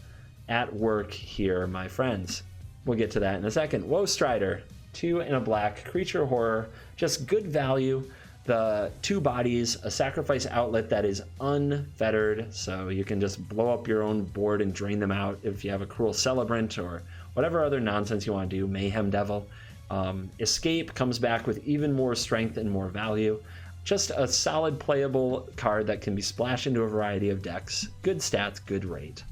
at work here, my friends. We'll get to that in a second. Woe Strider, 2 and a black, creature horror, just good value. The 2 bodies, a sacrifice outlet that is unfettered, so you can just blow up your own board and drain them out if you have a Cruel Celebrant or whatever other nonsense you want to do. Mayhem Devil. Escape comes back with even more strength and more value. Just a solid playable card that can be splashed into a variety of decks. Good stats, good rate.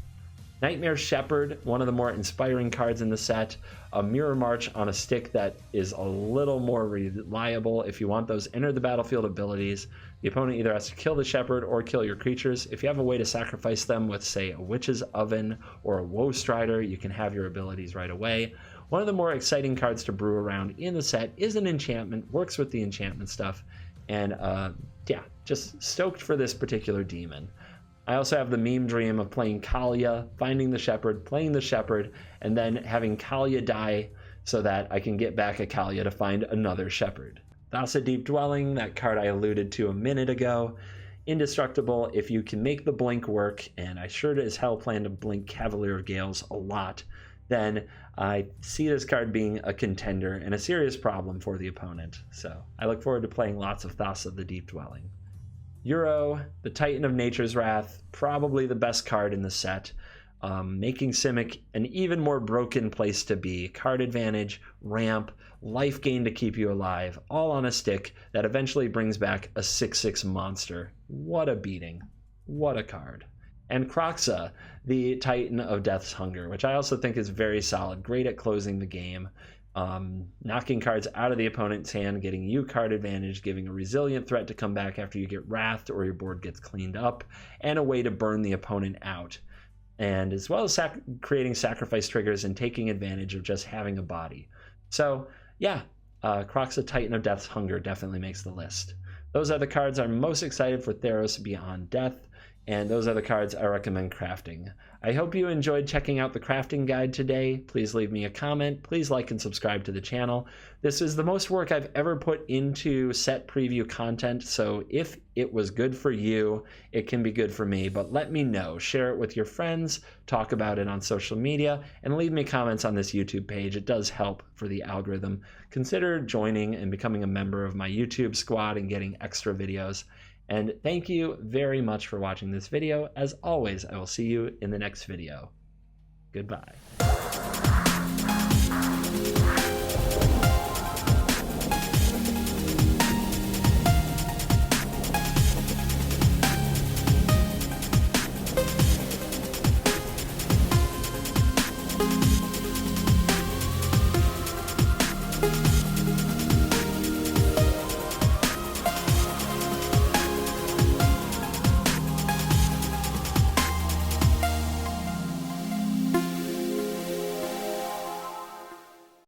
Nightmare Shepherd, one of the more inspiring cards in the set. A Mirror March on a stick that is a little more reliable if you want those enter the battlefield abilities. The opponent either has to kill the Shepherd or kill your creatures. If you have a way to sacrifice them with, say, a Witch's Oven or a Woe Strider, you can have your abilities right away. One of the more exciting cards to brew around in the set is an enchantment, works with the enchantment stuff. And just stoked for this particular demon. I also have the meme dream of playing Kalia, finding the Shepherd, playing the Shepherd, and then having Kalia die so that I can get back a Kalia to find another Shepherd. Thassa Deep Dwelling, that card I alluded to a minute ago. Indestructible if you can make the blink work, and I sure as hell plan to blink Cavalier of Gales a lot, then I see this card being a contender and a serious problem for the opponent. So I look forward to playing lots of Thassa the Deep Dwelling. Uro, the Titan of Nature's Wrath, probably the best card in the set, making Simic an even more broken place to be. Card advantage, ramp, life gain to keep you alive, all on a stick that eventually brings back a 6/6 monster. What a beating. What a card. And Kroxa, the Titan of Death's Hunger, which I also think is very solid, great at closing the game, knocking cards out of the opponent's hand, getting you card advantage, giving a resilient threat to come back after you get wrathed or your board gets cleaned up, and a way to burn the opponent out. And as well as creating sacrifice triggers and taking advantage of just having a body. So yeah, Kroxa, Titan of Death's Hunger definitely makes the list. Those are the cards I'm most excited for Theros Beyond Death. And those are the cards I recommend crafting. I hope you enjoyed checking out the crafting guide today. Please leave me a comment. Please like and subscribe to the channel. This is the most work I've ever put into set preview content, so if it was good for you, it can be good for me, but let me know. Share it with your friends, talk about it on social media, and leave me comments on this YouTube page. It does help for the algorithm. Consider joining and becoming a member of my YouTube squad and getting extra videos. And thank you very much for watching this video. As always, I will see you in the next video. Goodbye. Bye.